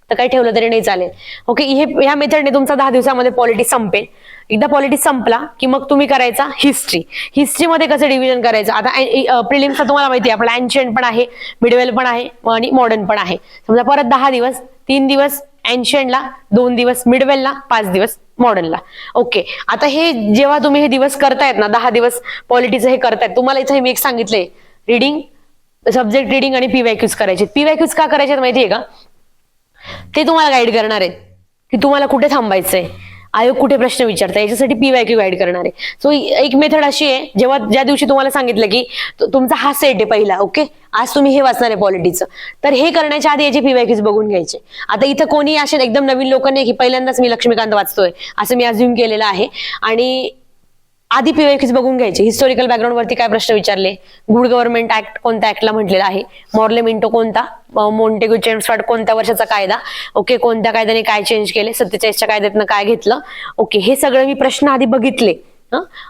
तर काही ठेवलं तरी नाही चालेल. ओके, ह्या मेथडने तुमचा 10 दिवसामध्ये पॉलिटी संपेल. एकदा पॉलिटी संपला की मग तुम्ही करायचा हिस्ट्रीमध्ये कसं डिव्हिजन करायचं. आता प्रिलिम्सचा तुम्हाला माहिती आहे, आपला एन्शियंट पण आहे, मिडवेल पण आहे आणि मॉडर्न पण आहे. समजा परत 10 दिवस, 3 दिवस एन्शियंटला, 2 दिवस मिडवेलला, 5 दिवस मॉडर्नला. ओके, आता हे जेव्हा तुम्ही हे दिवस करतायत ना, 10 दिवस पॉलिटीचं हे करतायत, तुम्हाला इथे मी एक सांगितलंय, रिडिंग, सब्जेक्ट रिडिंग आणि पीवायक्यूज करायचे. पीवायक्यूज का करायचे माहितीये का, ते तुम्हाला गाईड करणार आहेत की तुम्हाला कुठे थांबायचंय, आयोग कुठे प्रश्न विचारता, याच्यासाठी पीवायक्यू गाईड करणार आहे. सो एक मेथड अशी आहे, ज्या दिवशी तुम्हाला सांगितलं की तुमचा हा सेट आहे पहिला, ओके, आज तुम्ही हे वाचणार आहे पॉलिटीचं, तर हे करण्याच्या आधी याचे पीवायक्यूज बघून घ्यायचे. आता इथं कोणी असे एकदम नवीन लोक नाही की पहिल्यांदाच मी लक्ष्मीकांत वाचतोय असं मी अज्युम केलेलं आहे, आणि आधी पीवायक्यूज बघून घ्यायचे. हिस्टॉरिकल बॅकग्राऊंड वरती काय प्रश्न विचारले, गुड गव्हर्नमेंट ऍक्ट कोणत्या ऍक्टला म्हटलेला आहे, मॉर्ले मिंटो कोणता, मोंटेग्यू चेम्स्फोर्ड कोणत्या वर्षाचा कायदा, ओके, कोणत्या कायद्याने काय चेंज केले, 47च्या कायद्यातनं काय घेतलं. ओके, हे सगळं मी प्रश्न आधी बघितले.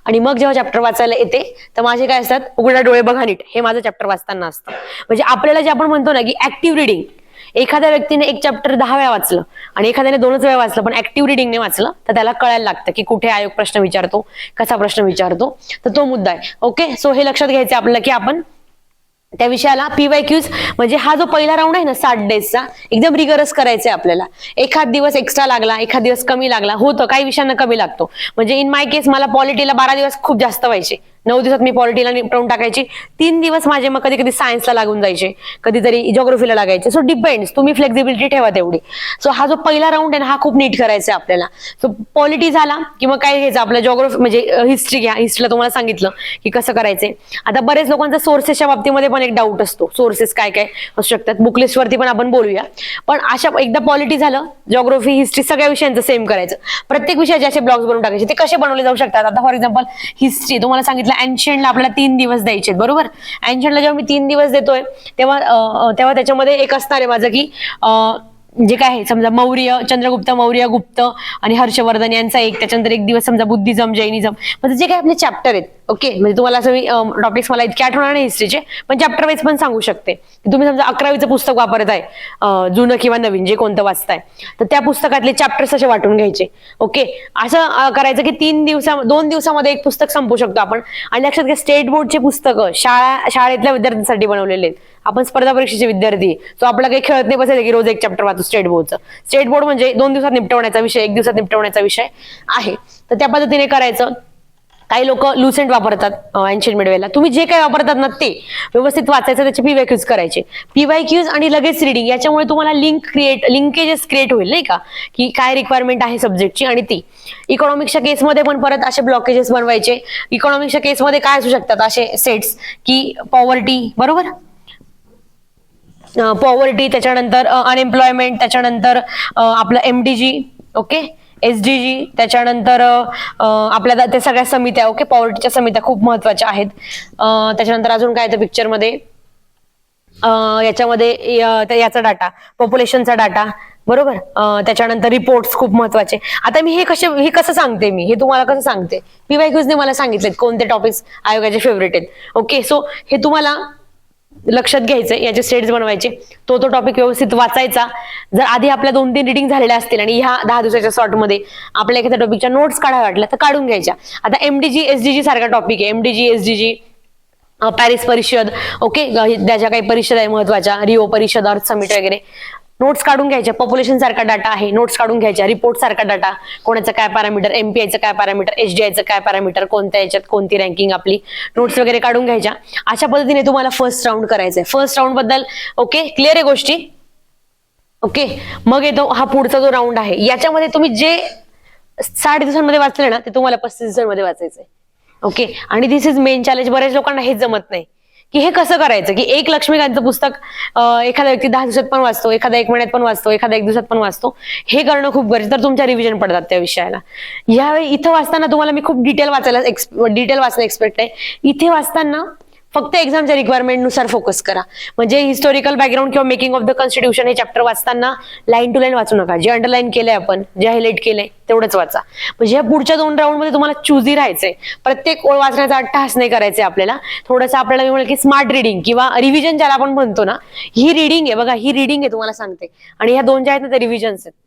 आणि मग जेव्हा चॅप्टर वाचायला येते तर माझे काय असतात, उघडा डोळे बघा नीट, हे माझं चॅप्टर वाचताना असतं. म्हणजे आपल्याला जे आपण म्हणतो ना की ऍक्टिव्ह रिडिंग, एखाद्या व्यक्तीने एक चॅप्टर 10 वेळा वाचलं आणि एखाद्याने 2च वेळा वाचलं पण ऍक्टिव्ह रिडिंगने वाचलं, तर त्याला कळायला लागतं की कुठे आयोग प्रश्न विचारतो, कसा प्रश्न विचारतो. तर तो मुद्दा आहे. ओके, सो हे लक्षात घ्यायचं आपल्याला की आपण त्या विषयाला पीवायक्यूज, म्हणजे हा जो पहिला राऊंड आहे ना 60 डेजचा, एकदम रिगरस करायचा आहे आपल्याला. एखाद दिवस एक्स्ट्रा लागला, एखाद दिवस कमी लागला, होतं काही विषयांना कमी लागतो. म्हणजे इन माय केस मला पॉलिटीला 12 दिवस खूप जास्त व्हायचे, 9 दिवसात मी पॉलिटीला निपटवून टाकायची. 3 दिवस माझे मग कधी कधी सायन्सला लागून जायचे, कधीतरी जिओग्राफीला लागायचे. सो डिपेंड्स, तुम्ही फ्लेक्झिबिलिटी ठेवा तेवढी. सो हा जो पहिला राऊंड आहे ना, हा खूप नीट करायचा आहे आपल्याला. सो पॉलिटी झाला की मग काय घ्यायचं, आपलं जिओग्राफी म्हणजे हिस्ट्री घ्या. हिस्ट्रीला तुम्हाला सांगितलं की कसं करायचंय. आता बरेच लोकांचा सोर्सेसच्या बाबतीमध्ये पण एक डाऊट असतो, सोर्सेस काय काय असू शकतात, बुकलिस्ट वरती पण आपण बोलूया. पण अशा एकदा पॉलिटी झालं, जिओग्राफी, हिस्ट्री सगळ्या विषयांचं सेम करायचं. प्रत्येक विषयाचे असे ब्लॉग्स बनवून टाकायचे. ते कसे बनवले जाऊ शकतात, आता फॉर एक्झाम्पल हिस्ट्री तुम्हाला सांगितलं एन्शियंटला आपल्याला 3 दिवस द्यायचे, बरोबर. एन्शियंटला जेव्हा मी 3 दिवस देतोय तेव्हा त्याच्यामध्ये एक असणार आहे माझं की जे काय आहे, समजा मौर्य, चंद्रगुप्त मौर्य, गुप्त आणि हर्षवर्धन यांचा एक, त्याच्यानंतर एक दिवस समजा बुद्धिझम, जैनिझम, म्हणजे जे काही आपले चॅप्टर आहेत. ओके, म्हणजे तुम्हाला असं टॉपिक्स मला इतके आठवणार नाही हिस्ट्रीचे, पण चॅप्टर वाईज पण सांगू शकते. तुम्ही समजा 11वीचं पुस्तक वापरत आहे, जुनं किंवा नवीन जे कोणतं वाचताय, तर त्या पुस्तकातले चॅप्टर्स असे वाटून घ्यायचे. ओके, असं करायचं की 2 दिवसामध्ये एक पुस्तक संपू शकतो आपण. आणि लक्षात घ्या, स्टेट बोर्डचे पुस्तकं शाळेतल्या विद्यार्थ्यांसाठी बनवलेले आहेत. आपण स्पर्धा परीक्षेचे विद्यार्थी, सो आपला काही खेळत नाही बसायचं की रोज एक चॅप्टर वाचू स्टेट बोर्डचं. स्टेट बोर्ड म्हणजे 2 दिवसात निपटवण्याचा विषय, 1 दिवसात निपटवण्याचा विषय आहे. तर त्या पद्धतीने करायचं. काही लोक लुसेंट वापरतात एन्शियंट मिडवेलला, तुम्ही जे काही वापरतात ना ते व्यवस्थित वाचायचं, त्याचे पीवायक्यूज करायचे. पीवायक्यूज आणि लगेच रिडिंग, याच्यामुळे तुम्हाला लिंकेजेस क्रिएट होईल, नाही का, की काय रिक्वायरमेंट आहे सब्जेक्टची आणि ती. इकॉनॉमिक्सच्या केसमध्ये पण परत असे ब्लॉकेजेस बनवायचे. इकॉनॉमिक्सच्या केसमध्ये काय असू शकतात असे सेट्स, की पॉवर्टी, बरोबर, पॉवर्टी, त्याच्यानंतर अनएम्प्लॉयमेंट, त्याच्यानंतर आपलं MDG, ओके, SDG, त्याच्यानंतर आपल्या त्या सगळ्या समित्या, ओके, पॉवर्टीच्या समित्या खूप महत्वाच्या आहेत. त्याच्यानंतर अजून काय तर पिक्चरमध्ये याच्यामध्ये याचा डाटा, पॉप्युलेशनचा डाटा, बरोबर. त्याच्यानंतर रिपोर्ट्स खूप महत्वाचे. आता मी हे कसं सांगते, मी हे तुम्हाला कसं सांगते, पीवायक्यूजने मला सांगितलेत कोणते टॉपिक्स आयोगाचे फेवरेट आहेत. ओके, सो हे तुम्हाला लक्षात घ्यायचं, याचे स्टेट्स बनवायचे, तो टॉपिक व्यवस्थित वाचायचा. जर आधी आपल्या 2-3 रिडिंग झालेल्या असतील आणि ह्या 10 दिवसाच्या शॉर्टमध्ये आपल्या एखाद्या टॉपिकच्या नोट्स काढायला वाटल्या तर काढून घ्यायच्या. आता MDG SDG सारखा टॉपिक आहे, MDG SDG, पॅरिस परिषद, ओके, त्याच्या काही परिषद आहे महत्वाच्या, रिओ परिषद, अर्थ समिट वगैरे, नोट्स काढून घ्यायच्या. पॉप्युलेशन सारखा डाटा आहे, नोट्स काढून घ्यायच्या. रिपोर्ट सारखा डाटा, कोणाचं काय पॅरामीटर, MPIचं काय पॅरामीटर, SDIचं काय पॅरामीटर, कोणत्या याच्यात कोणती रँकिंग आपली, नोट्स वगैरे काढून घ्यायच्या. अशा पद्धतीने तुम्हाला फर्स्ट राऊंड करायचंय. फर्स्ट राऊंड बद्दल ओके, क्लिअर आहे गोष्टी. ओके, मग येतो हा पुढचा जो राऊंड आहे, याच्यामध्ये तुम्ही जे 60 दिवसांमध्ये वाचले ना, ते तुम्हाला 35 दिवसांमध्ये वाचायचंय. ओके, आणि दिस इज मेन चॅलेंज. बऱ्याच लोकांना हेच जमत नाही की हे कसं करायचं, की एक लक्ष्मीकांतचं पुस्तक एखादा व्यक्ती 10 दिवसात पण वाचतो, एखादा 1 महिन्यात पण वाचतो, एखादा 1 दिवसात पण वाचतो. हे करणं खूप गरजेचं, तर तुमच्या रिव्हिजन पडतात त्या विषयाला. यावेळी इथं वाचताना तुम्हाला मी खूप डिटेल वाचणं एक्सपेक्ट आहे. इथे वाचताना फक्त एक्झामच्या रिक्वायरमेंटनुसार फोकस करा. म्हणजे हिस्टॉरिकल बॅकग्राऊंड किंवा मेकिंग ऑफ द कॉन्स्टिट्यूशन हे चॅप्टर वाचताना लाईन टू लाईन वाचू नका. जे अंडरलाईन केलंय आपण, जे हायलाइट केलंय तेवढंच वाचा. म्हणजे ह्या पुढच्या 2 राऊंड मध्ये तुम्हाला चुजी राहायचंय. प्रत्येक ओळ वाचण्याचा अट्टहास नाही करायचंय आपल्याला. थोडंसं आपल्याला मी म्हणेल की स्मार्ट रिडिंग किंवा रिव्हिजन ज्याला आपण म्हणतो ना, ही रिडिंग आहे बघा, ही रिडिंग आहे तुम्हाला सांगते. आणि ह्या 2 ज्या आहेत ना ते रिव्हिजन्स आहेत.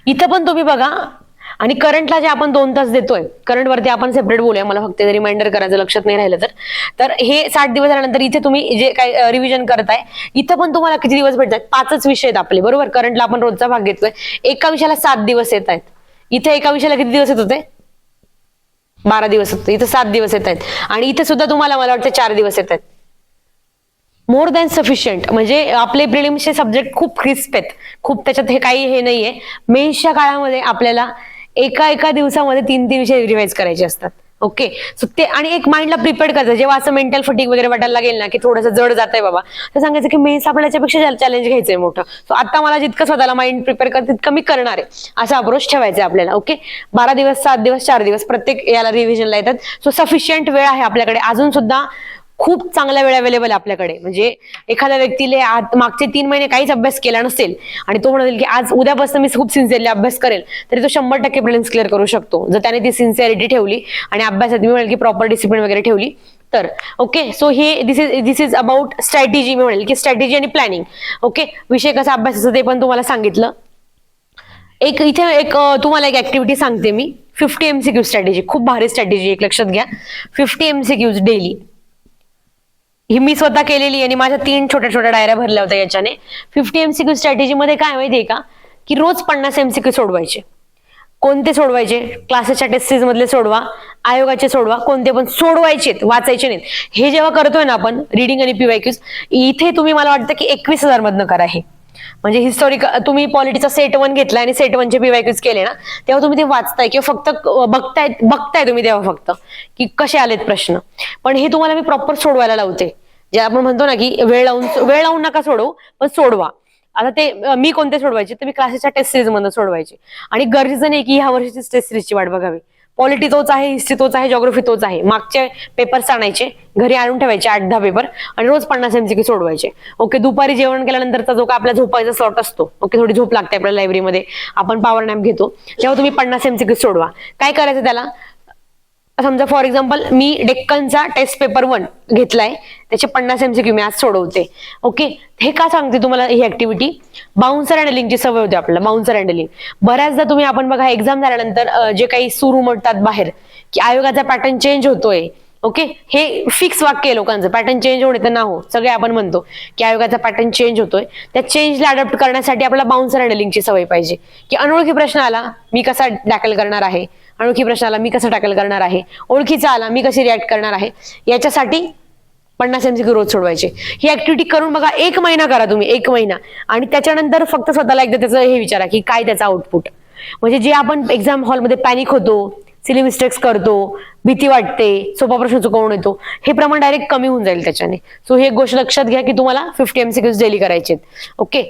इथं पण तुम्ही बघा. आणि करंटला जे आपण 2 तास देतोय, करंट वरती आपण सेपरेट बोलूया, मला फक्त रिमाइंडर करायचं लक्षात नाही राहिलं तर हे 60 दिवस झाल्यानंतर इथे तुम्ही जे काही रिव्हिजन करताय, इथं पण तुम्हाला किती दिवस भेटतात? 5च विषय आहेत आपले, बरोबर. करंटला आपण रोजचा भाग घेतोय. एका विषयाला 7 दिवस येत आहेत. इथे एका विषयाला किती दिवस येत होते? 12 दिवस होते. इथे 7 दिवस येत आहेत. आणि इथे सुद्धा तुम्हाला मला वाटतं 4 दिवस येत आहेत. More than sufficient. म्हणजे आपले प्रिलिम्सचे सब्जेक्ट खूप क्रिस्प आहेत, खूप त्याच्यात हे काही हे नाहीये. मेन्सच्या काळामध्ये आपल्याला एका दिवसामध्ये 3 विषय रिवाइज करायचे असतात. ओके, सो ते आणि एक माइंडला प्रिपेअर करायचं. जेव्हा असं मेंटल फटिक वगैरे वाटायला लागेल ना, की थोडंसं जड जात आहे बाबा, तर सांगायचं की मेन्स आपल्याला याच्यापेक्षा चॅलेंज घ्यायचंय मोठं. सो आता मला जितकं स्वतःला माइंड प्रिपेअर करते तितकं मी करणार आहे, असा अप्रोच ठेवायचा आहे आपल्याला. ओके, 12 दिवस, 7 दिवस, 4 दिवस प्रत्येक याला रिव्हिजनला येतात. सो सफिशियंट वेळ आहे आपल्याकडे. अजून सुद्धा खूप चांगला वेळ अवेलेबल आहे आपल्याकडे. म्हणजे एखाद्या व्यक्तीला मागचे 3 महिने काहीच अभ्यास केला नसेल आणि तो म्हणेल की आज उद्यापासून मी खूप सिन्सिअरली अभ्यास करेल, तरी तो 100% प्रिलिम्स क्लिअर करू शकतो, जर त्याने ती सिन्सिअरिटी ठेवली आणि अभ्यासात मी म्हणेल की प्रॉपर डिसिप्लिन वगैरे ठेवली तर. ओके, सो हे दिस इज अबाउट स्ट्रॅटेजी. मी म्हणेल की स्ट्रॅटेजी आणि प्लॅनिंग. ओके, विषय कसा अभ्यासाचा ते पण तुम्हाला सांगितलं. इथे तुम्हाला एक ऍक्टिव्हिटी सांगते मी. 50 MCQ स्ट्रॅटेजी, खूप भारी स्ट्रॅटेजी, एक लक्षात घ्या. 50 MCQs डेली. ही मी स्वतः केलेली आणि माझ्या 3 छोट्या डायऱ्या भरल्या होत्या याच्याने. 50 MCQ स्ट्रॅटेजी मध्ये काय माहितीये का, की रोज 50 MCQ सोडवायचे. कोणते सोडवायचे? क्लासेसच्या टेस्ट सिरीज मधले सोडवा, आयोगाचे सोडवा, कोणते पण सोडवायचेत, वाचायचे नाहीत. हे जेव्हा करतोय ना आपण रिडिंग आणि PYQs, इथे तुम्ही मला वाटतं की 21,000 मधनं करा हे. म्हणजे हिस्टॉरिकल तुम्ही पॉलिटीचा सेट 1 घेतला आणि सेट 1चे PYQs केले ना, तेव्हा तुम्ही ते वाचताय किंवा फक्त बघताय तुम्ही तेव्हा फक्त की कसे आलेत प्रश्न. पण हे तुम्हाला मी प्रॉपर सोडवायला लावते. जे आपण म्हणतो ना की वेळ लावून नका सोडवू, पण सोडवा. आता ते मी कोणते सोडवायचे, तर मी क्लासेसच्या टेस्ट सिरीज मधून सोडवायचे. आणि गरजेचं नाही की ह्या वर्षीची टेस्ट सिरीजची वाट बघावी. पॉलिटी तोच आहे, हिस्ट्री तोच आहे, जॉग्राफी तोच आहे. मागचे पेपर्स आणायचे, घरी आणून ठेवायचे 8-10 पेपर आणि रोज 50 MCQ सोडवायचे. ओके, दुपारी जेवण केल्यानंतरचा जो का आपला झोपायचा स्लॉट असतो, ओके, थोडी झोप लागते आपल्याला लायब्ररीमध्ये, आपण पॉवर नॅप घेतो, तेव्हा तुम्ही 50 MCQ सोडवा. काय करायचं त्याला? समजा फॉर एक्झाम्पल मी डेक्कनचा टेस्ट पेपर 1 घेतलाय, त्याचे 50 MCQ मी आज सोडवते. ओके, हे का सांगते तुम्हाला ही ऍक्टिव्हिटी? बाउन्सर हँडलिंगची सवय होती आपल्याला. बाउन्सर हँडलिंग बऱ्याचदा तुम्ही आपण बघा एक्झाम झाल्यानंतर जे काही सुरू म्हणतात बाहेर की आयोगाचा पॅटर्न चेंज होतोय. ओके, हे फिक्स वाक्य आहे लोकांचं, पॅटर्न चेंज होणे तर ना हो, सगळे आपण म्हणतो की आयोगाचा पॅटर्न चेंज होतोय. त्या चेंजला अडॉप्ट करण्यासाठी आपल्याला बाउन्सर हँडलिंगची सवय पाहिजे. की अनोळखी प्रश्न आला मी कसा टॅकल करणार आहे, अनोळखी प्रश्नाला मी कसं टॅकल करणार आहे, ओळखीचा आला मी कशी रिॲक्ट करणार आहे. याच्यासाठी 50 MCQ रोज सोडवायचे. ही ऍक्टिव्हिटी करून बघा, 1 महिना करा तुम्ही, 1 महिना. आणि त्याच्यानंतर फक्त स्वतःला एकदा त्याचं हे विचारा की काय त्याचा आउटपुट. म्हणजे जे आपण एक्झाम हॉलमध्ये पॅनिक होतो, सिली मिस्टेक्स करतो, भीती वाटते, सोपा प्रश्न चुकवून येतो, हे प्रमाण डायरेक्ट कमी होऊन जाईल त्याच्याने. सो ही एक गोष्ट लक्षात घ्या की तुम्हाला 50 MCQs डेली करायचे. ओके,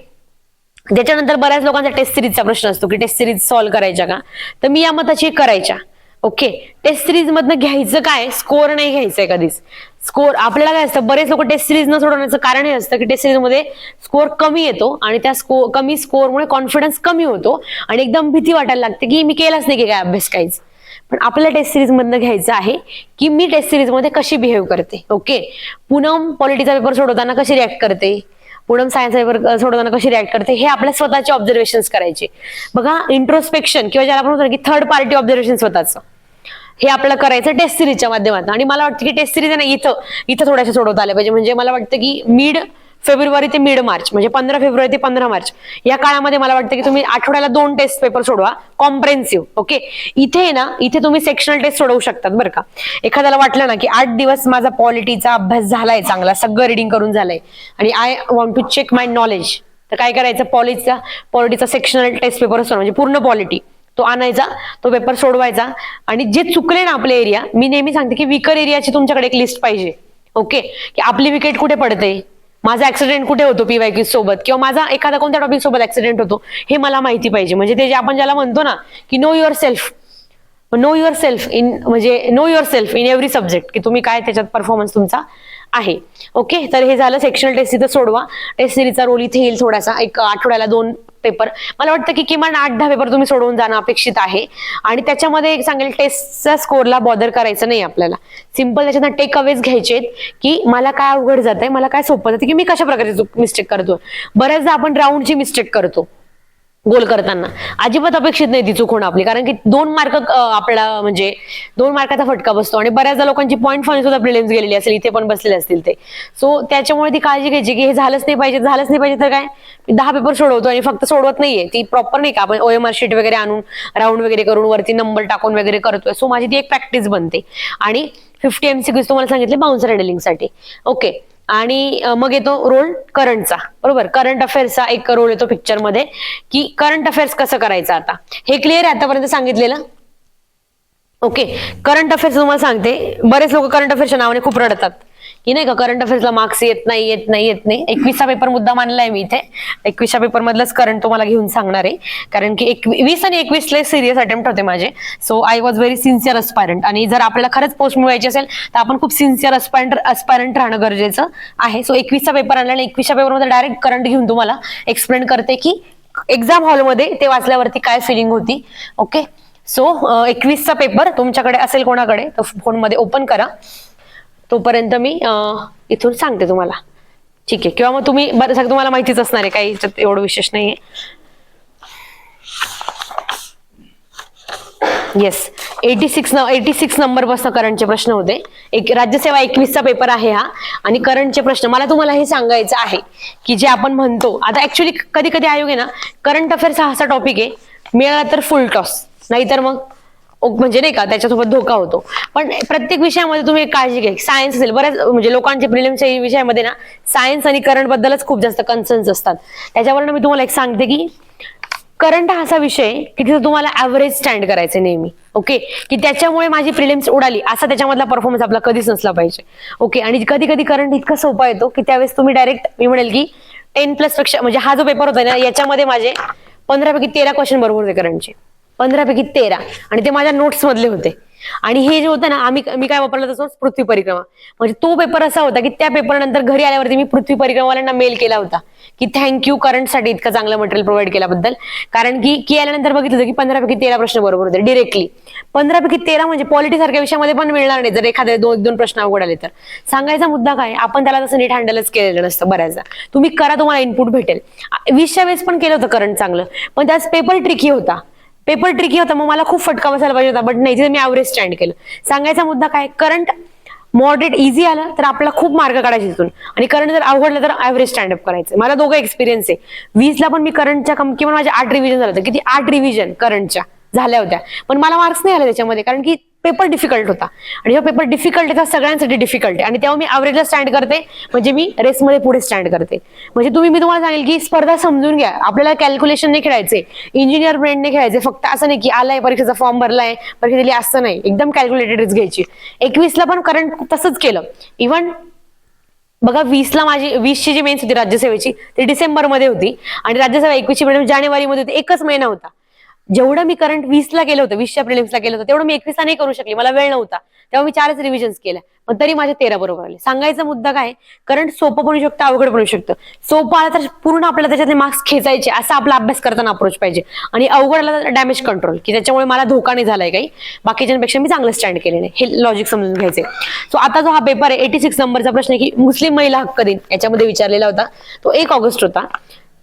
त्याच्यानंतर बऱ्याच लोकांचा टेस्ट सिरीजचा प्रश्न असतो की टेस्ट सिरीज सॉल्व्ह करायच्या का, तर मी या मताची करायच्या. ओके, टेस्ट सिरीज मधनं घ्यायचं काय, स्कोर नाही घ्यायचंय कधीच. स्कोर आपल्याला काय असतं, बरेच लोक टेस्ट सिरीज न सोडवण्याचं कारण हे असतं की टेस्ट सिरीज मध्ये स्कोर कमी येतो आणि त्या कमी स्कोरमुळे कॉन्फिडन्स कमी होतो आणि एकदम भीती वाटायला लागते की मी केलाच नाही की काय अभ्यास काहीच. पण आपल्याला टेस्ट सिरीज मधनं घ्यायचं आहे की मी टेस्ट सिरीज मध्ये कशी बिहेव करते. ओके, पूनम पॉलिटीचा पेपर सोडवताना कशी रिॲक्ट करते, पूनम सायन्स पेपर सोडवताना कशी रिॲक्ट करते, हे आपल्या स्वतःचे ऑब्झर्वेशन्स करायचे. बघा, इंट्रोस्पेक्शन किंवा ज्याला आपण म्हणतो की थर्ड पार्टी ऑब्झर्वेशन स्वतःचं, हे आपल्याला करायचं टेस्ट सिरीजच्या माध्यमातून. आणि मला वाटतं की टेस्ट सिरीज आहे ना इथं थोड्याशा सोडवता आल्या पाहिजे. म्हणजे मला वाटतं की मिड फेब्रुवारी ते मिड मार्च, म्हणजे 15 फेब्रुवारी ते 15 मार्च या काळामध्ये मला वाटतं की तुम्ही आठवड्याला 2 टेस्ट पेपर सोडवा कॉम्प्रेहेन्सिव्ह. ओके, इथे तुम्ही सेक्शनल टेस्ट सोडवू शकतात बरं का. एखाद्याला वाटलं ना की 8 दिवस माझा पॉलिटीचा अभ्यास झालाय चांगला, सगळं रिडिंग करून झालंय आणि I want to check my knowledge, तर काय करायचं, पॉलिटीचा सेक्शनल टेस्ट पेपर असतो म्हणजे पूर्ण पॉलिटी तो आणायचा, तो पेपर सोडवायचा. आणि जे चुकले ना आपले एरिया, मी नेहमी सांगते की वीकर एरियाची तुमच्याकडे एक लिस्ट पाहिजे. ओके, की आपली विकेट कुठे पडते, माझा ऍक्सिडेंट कुठे होतो PYQ सोबत, किंवा माझा एखादा कोणत्या टॉपिक सोबत ऍक्सिडेंट होतो हे मला माहिती पाहिजे. म्हणजे ते जे आपण ज्याला म्हणतो ना की know yourself in every subject, की तुम्ही काय त्याच्यात परफॉर्मन्स तुमचा आहे. ओके, तर हे झालं सेक्शनल टेस्ट इथं सोडवा. टेस्ट सिरीजचा रोल इथे येईल थोडासा, एक आठवड्याला 2 पेपर. मला वाटतं की किमान 8-10 पेपर तुम्ही सोडवून जाणं अपेक्षित आहे. आणि त्याच्यामध्ये एक सांगेल, टेस्टच्या स्कोरला बॉदर करायचं नाही आपल्याला. सिंपल त्याच्यात टेक अवेज घ्यायचे की मला काय अवघड जात आहे, मला काय सोपं जातं, की मी कशा प्रकारे मिस्टेक करतो. बऱ्याचदा आपण राऊंडची मिस्टेक करतो गोल करताना, अजिबात अपेक्षित नाही ती चूक होणं आपली, कारण की 2 मार्क आपला म्हणजे 2 मार्काचा फटका बसतो. आणि बऱ्याचदा लोकांची पॉईंट फाईन सुद्धा प्रिलिम्स गेलेली असेल, इथे पण बसलेले असतील ते. सो त्याच्यामुळे ती काळजी घ्यायची की हे झालंच नाही पाहिजे तर काय 10 पेपर सोडवतो आणि फक्त सोडवत नाहीये ती प्रॉपर, नाही का आपण OMR शीट वगैरे आणून राऊंड वगैरे करून वरती नंबर टाकून वगैरे करतोय. सो माझी ती एक प्रॅक्टिस बनते. आणि 50 MCQs तुम्हाला सांगितले बाउन्सर हँडलिंग साठी. ओके, आणि मग येतो रोल करंटचा. बरोबर, करंट अफेअर्सचा एक रोल येतो पिक्चर मध्ये, की करंट अफेअर्स कसं करायचं. आता हे क्लिअर आहे आतापर्यंत सांगितलेलं. ओके, करंट अफेअर्स तुम्हाला सांगते, बरेच लोक करंट अफेअर्सच्या नावाने खूप रडतात की नाही का करंट अफेअर्सला मार्क्स येत नाही. 21चा पेपर मुद्दा मानलाय मी इथे. 21च्या पेपर मधलंच करंट तुम्हाला घेऊन सांगणार आहे, कारण की 20 आणि 21 सिरियस अटेम्प्ट होते माझे. So I was very sincere aspirant. आणि जर आपल्याला खरंच पोस्ट मिळवायची असेल तर आपण खूप सिन्सिअर अस्पायरंट राहणं गरजेचं आहे. सो 21चा पेपर आणला आणि 21च्या पेपरमध्ये डायरेक्ट करंट घेऊन तुम्हाला एक्सप्लेन करते की एक्झाम हॉलमध्ये ते वाचल्यावरती काय फिलिंग होती. ओके, सो 21चा पेपर तुमच्याकडे असेल कोणाकडे तर फोनमध्ये ओपन करा. तोपर्यंत मी इथून सांगते तुम्हाला, ठीक आहे. किंवा मग तुम्ही बरं तुम्हाला माहितीच असणार आहे, काही एवढं विशेष नाहीये. येस, 86 नंबर पासून करंटचे प्रश्न होते. एक राज्यसेवा 21चा पेपर आहे हा. आणि करंटचे प्रश्न मला तुम्हाला हे सांगायचं आहे की जे आपण म्हणतो आता ऍक्च्युली कधी कधी आयोग आहे ना, करंट अफेअर्स हा असा टॉपिक आहे, मिळाला तर फुल टॉस, नाहीतर मग म्हणजे नाही का त्याच्यासोबत धोका होतो. पण प्रत्येक विषयामध्ये तुम्ही एक काळजी घ्या. सायन्स असेल, बऱ्याच म्हणजे लोकांचे प्रिलिम्सच्या विषयामध्ये ना सायन्स आणि करंट बद्दलच खूप जास्त कन्सर्न्स असतात. त्याच्यावरनं मी तुम्हाला एक सांगते की करंट हा असा विषय की तिथं तुम्हाला ऍव्हरेज स्टँड करायचं नेहमी. ओके, की त्याच्यामुळे माझी प्रिलिम्स उडाली असा त्याच्यामधला परफॉर्मन्स आपला कधीच नसला पाहिजे. ओके, आणि कधी कधी करंट इतका सोपा येतो की त्यावेळेस तुम्ही डायरेक्ट मी म्हणेल की 10+ पेक्षा, म्हणजे हा जो पेपर होता ना याच्यामध्ये माझे 15 पैकी 13 क्वेश्चन बरोबर होते करंटचे, 15 पैकी 13, आणि ते माझ्या नोट्स मधले होते. आणि हे जे होतं ना मी काय वापरलं तसं पृथ्वी परिक्रमा. म्हणजे तो पेपर असा होता की त्या पेपर नंतर घरी आल्यावरती मी पृथ्वी परिक्रमावाल्यांना मेल केला होता की थँक्यू करंटसाठी इतकं चांगलं मटेरियल प्रोव्हाइड केल्याबद्दल. कारण की आल्यानंतर बघितलं की 15 पैकी 13 प्रश्न बरोबर होते डिरेक्टली. 15 पैकी 13 म्हणजे पॉलिटी सारख्या विषयामध्ये पण मिळणार नाही जर एखाद्या 2 प्रश्न अवघड आले तर. सांगायचा मुद्दा काय, आपण त्याला तसं नीट हँडलच केलेलं नसतं बऱ्याचदा. तुम्ही करा, तुम्हाला इनपुट भेटेल. 20च्या वेळेस पण केलं होतं करंट चांगलं, पण त्याच पेपर ट्रिकी होता. मग मला खूप फटका बसायला पाहिजे होता, बट नाही, तिथे मी ऍव्हरेज स्टँड केलं. सांगायचा मुद्दा काय, करंट मॉडरेट इझी आलं तर आपल्याला खूप मार्क काढायचे तिथून, आणि करंट जर अवघडलं तर ऍव्हरेज स्टँडअप करायचं. मला दोघं एक्सपिरियन्स आहे. 20ला पण मी करंटच्या किंवा माझ्या 8 रिव्हिजन झालं होतं. किती 8 रिव्हिजन करंटच्या झाल्या होत्या, पण मला मार्क्स नाही आले त्याच्यामध्ये, कारण की पेपर डिफिकल्ट होता. आणि हा पेपर डिफिकल्ट आहे, सगळ्यांसाठी डिफिकल्ट आहे. आणि तेव्हा मी ऍव्हरेजला स्टँड करते, म्हणजे मी रेसमध्ये पुढे स्टँड करते. म्हणजे मी तुम्हाला सांगेल की स्पर्धा समजून घ्या. आपल्याला कॅल्क्युलेशन नाही खेळायचे, इंजिनियर ब्रेनने खेळायचे. फक्त असं नाही की आलाय परीक्षेचा फॉर्म भरलाय परीक्षा दिली असं नाही, एकदम कॅल्क्युलेटेडच घ्यायची. 21ला पण करंट तसंच केलं. इव्हन बघा 20ला माझी 20ची जी मेन्स होती राज्यसेवेची ती डिसेंबरमध्ये होती, आणि राज्यसेवा 21ची जानेवारीमध्ये होती. एकच महिना होता. जेवढं मी करंट 20ला केलं होतं, 20च्या प्रिलिम्सला केलं होतं, तेवढं मी 21ला नाही करू शकले, मला वेळ नव्हता. तेव्हा मी 4च रिव्हिजन्स केल्या, पण तरी माझे 13 बरोबर आले. सांगायचा मुद्दा काय, करंट सोपं बनू शकतं, अवघड बनू शकतं. सोपं आलं तर पूर्ण आपल्याला त्याच्यातले मार्क्स खेचायचे, असा आपला अभ्यास करताना अप्रोच पाहिजे. आणि अवघड आला तर डॅमेज कंट्रोल, की त्याच्यामुळे मला धोका नाही झालाय काही, बाकीच्यांपेक्षा मी चांगलं स्टँड केलेलं आहे, हे लॉजिक समजून घ्यायचे. सो आता जो हा पेपर आहे 86 नंबरचा प्रश्न आहे की मुस्लिम महिला हक्क दिन याच्यामध्ये विचारलेला होता. तो 1 ऑगस्ट होता.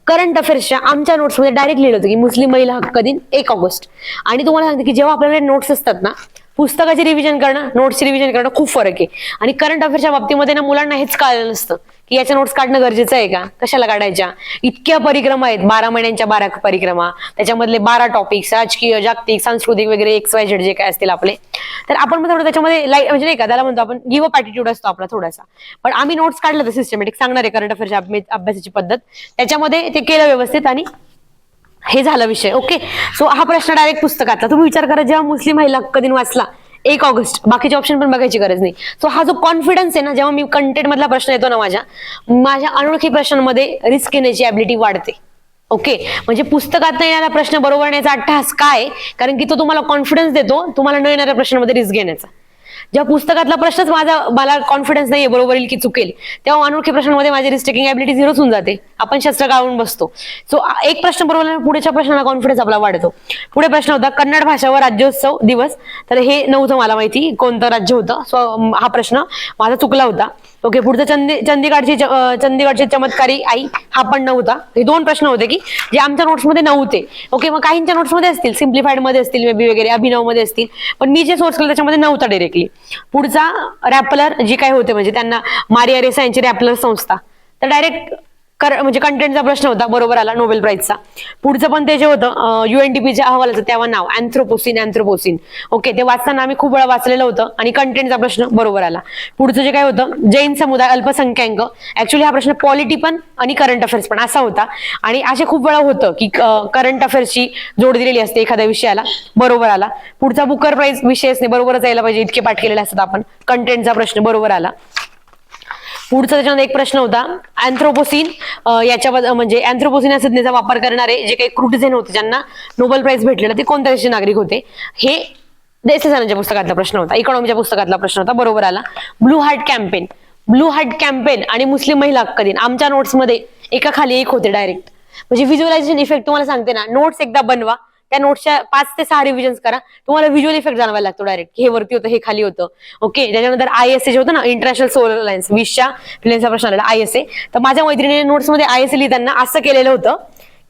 करंट अफेअर्सच्या आमच्या नोट्समध्ये डायरेक्ट लिहिलं होतं की मुस्लिम महिला हक्क दिन 1 ऑगस्ट. आणि तुम्हाला सांगते की जेव्हा आपल्याकडे नोट्स असतात ना, पुस्तकाची रिव्हिजन करणं, नोट्सची रिव्हिजन करणं खूप फरक आहे. आणि करंट अफेअर्सच्या बाबतीमध्ये ना मुलांना हेच कळलं नसतं की याच्या नोट्स काढणं गरजेचं आहे का, कशाला काढायच्या. इतक्या परिक्रमा आहेत, 12 महिन्यांच्या 12 परिक्रमा, त्याच्यामधले 12 टॉपिक्स, राजकीय, जागतिक, सांस्कृतिक वगैरे XYZ जे काय असतील आपले. तर आपण मग थोडं त्याच्यामध्ये लाईट, म्हणजे नाही का त्याला म्हणतो आपण गिव्ह अप ॲटिट्यूड असतो आपला थोडासा. पण आम्ही नोट्स काढलं तर सिस्टमॅटिक सांगणार आहे करंट अफेअर्सच्या अभ्यासाची पद्धत, त्याच्यामध्ये ते केलं व्यवस्थित आणि हे झाला विषय. ओके, सो हा प्रश्न डायरेक्ट पुस्तकातला. तुम्ही विचार करा, जेव्हा मुस्लिम महिला हक्क दिन वाचला 1 ऑगस्ट, बाकीचे ऑप्शन पण बघायची गरज नाही. सो हा जो कॉन्फिडन्स आहे ना, जेव्हा मी कंटेंट मधला प्रश्न येतो ना, माझ्या अनोळखी प्रश्नांमध्ये रिस्क घेण्याची ॲबिलिटी वाढते. ओके, म्हणजे पुस्तकात न येणारा प्रश्न बरोबर येण्याचा अट्टहास काय, कारण की तो तुम्हाला कॉन्फिडन्स देतो तुम्हाला न येणाऱ्या प्रश्नामध्ये रिस्क घेण्याचा. जेव्हा पुस्तकातला प्रश्नच मला कॉन्फिडन्स नाहीये बरोबर येईल की चुकेल, तेव्हा अनोळखी प्रश्नांमध्ये माझी रिस्क टेकिंग ॲबिलिटी झिरोच होऊन जाते. आपण शस्त्र गाळून बसतो. सो एक प्रश्न बरोबर पुढच्या प्रश्नाला कॉन्फिडन्स आपला वाढतो. पुढे प्रश्न होता कन्नड भाषा व राज्योत्सव दिवस. तर हे नव्हतं मला माहिती कोणतं राज्य होतं. सो हा प्रश्न माझा चुकला होता. ओके, पुढचं चंदीगडची चमत्कारी आई, हा पण नव्हता. हे 2 प्रश्न होते की जे आमच्या नोट्समध्ये नव्हते. ओके, मग काहींच्या नोट्समध्ये असतील, सिम्प्लिफाईड मध्ये असतील मे बी वगैरे, अभिनव मध्ये असतील, पण मी जे सोर्स केलं त्याच्यामध्ये नव्हता डायरेक्टली. पुढचा रॅपलर जे काही होते म्हणजे त्यांना मारिया रेसा यांची रॅपलर संस्था, तर डायरेक्ट म्हणजे कंटेंटचा प्रश्न होता, बरोबर आला नोबेल प्राइजचा. पुढचं पण ते जे होतं UNDPच्या अहवालाचं तेव्हा नाव अँथ्रोपोसिन. ओके, ते वाचताना आम्ही खूप वेळा वाचलेलं होतं आणि कंटेंटचा प्रश्न बरोबर आला. पुढचं जे काय होतं जैन समुदाय अल्पसंख्याक, ऍक्च्युली हा प्रश्न पॉलिटी पण आणि करंट अफेअर्स पण असा होता. आणि असे खूप वेळा होतं की करंट अफेअर्सची जोड दिलेली असते एखाद्या विषयाला, बरोबर आला. पुढचा बुकर प्राइज विषयच नाही, बरोबरच यायला पाहिजे, इतके पाठ केलेले असतात आपण. कंटेंटचा प्रश्न बरोबर आला. पुढचा त्याच्यामध्ये एक प्रश्न होता अँथ्रोपोसिन, याच्याबद्दल म्हणजे अँथ्रोपोसिन या संज्ञेचा वापर करणारे जे काही क्रुटिझेन होते ज्यांना नोबेल प्राइज भेटलेला, ते कोणत्या देशाचे नागरिक होते. हे देशस्थानाच्या पुस्तकातला प्रश्न होता, इकॉनॉमीच्या पुस्तकातला प्रश्न होता, बरोबर आला. ब्लू हार्ट कॅम्पेन आणि मुस्लिम महिला हक्क दिन आमच्या नोट्समध्ये एका खाली एक होते डायरेक्ट. म्हणजे व्हिज्युअलायझेशन इफेक्ट तुम्हाला सांगते ना, नोट्स एकदा बनवा, त्या नोट्सच्या 5 ते 6 रिव्हिजन करा, तुम्हाला व्हिज्युअल इफेक्ट जाणवायला लागतो डायरेक्ट. हे वरती होतं, हे खाली होतं. ओके, त्याच्यानंतर ISA जे होतं ना, इंटरनॅशनल सोलर अलायन्स, 20च्या प्रिलिम्सचा प्रश्न आलेला ISA. तर माझ्या मैत्रिणीने नोट्समध्ये ISA लिहिताना असं केलेलं होतं,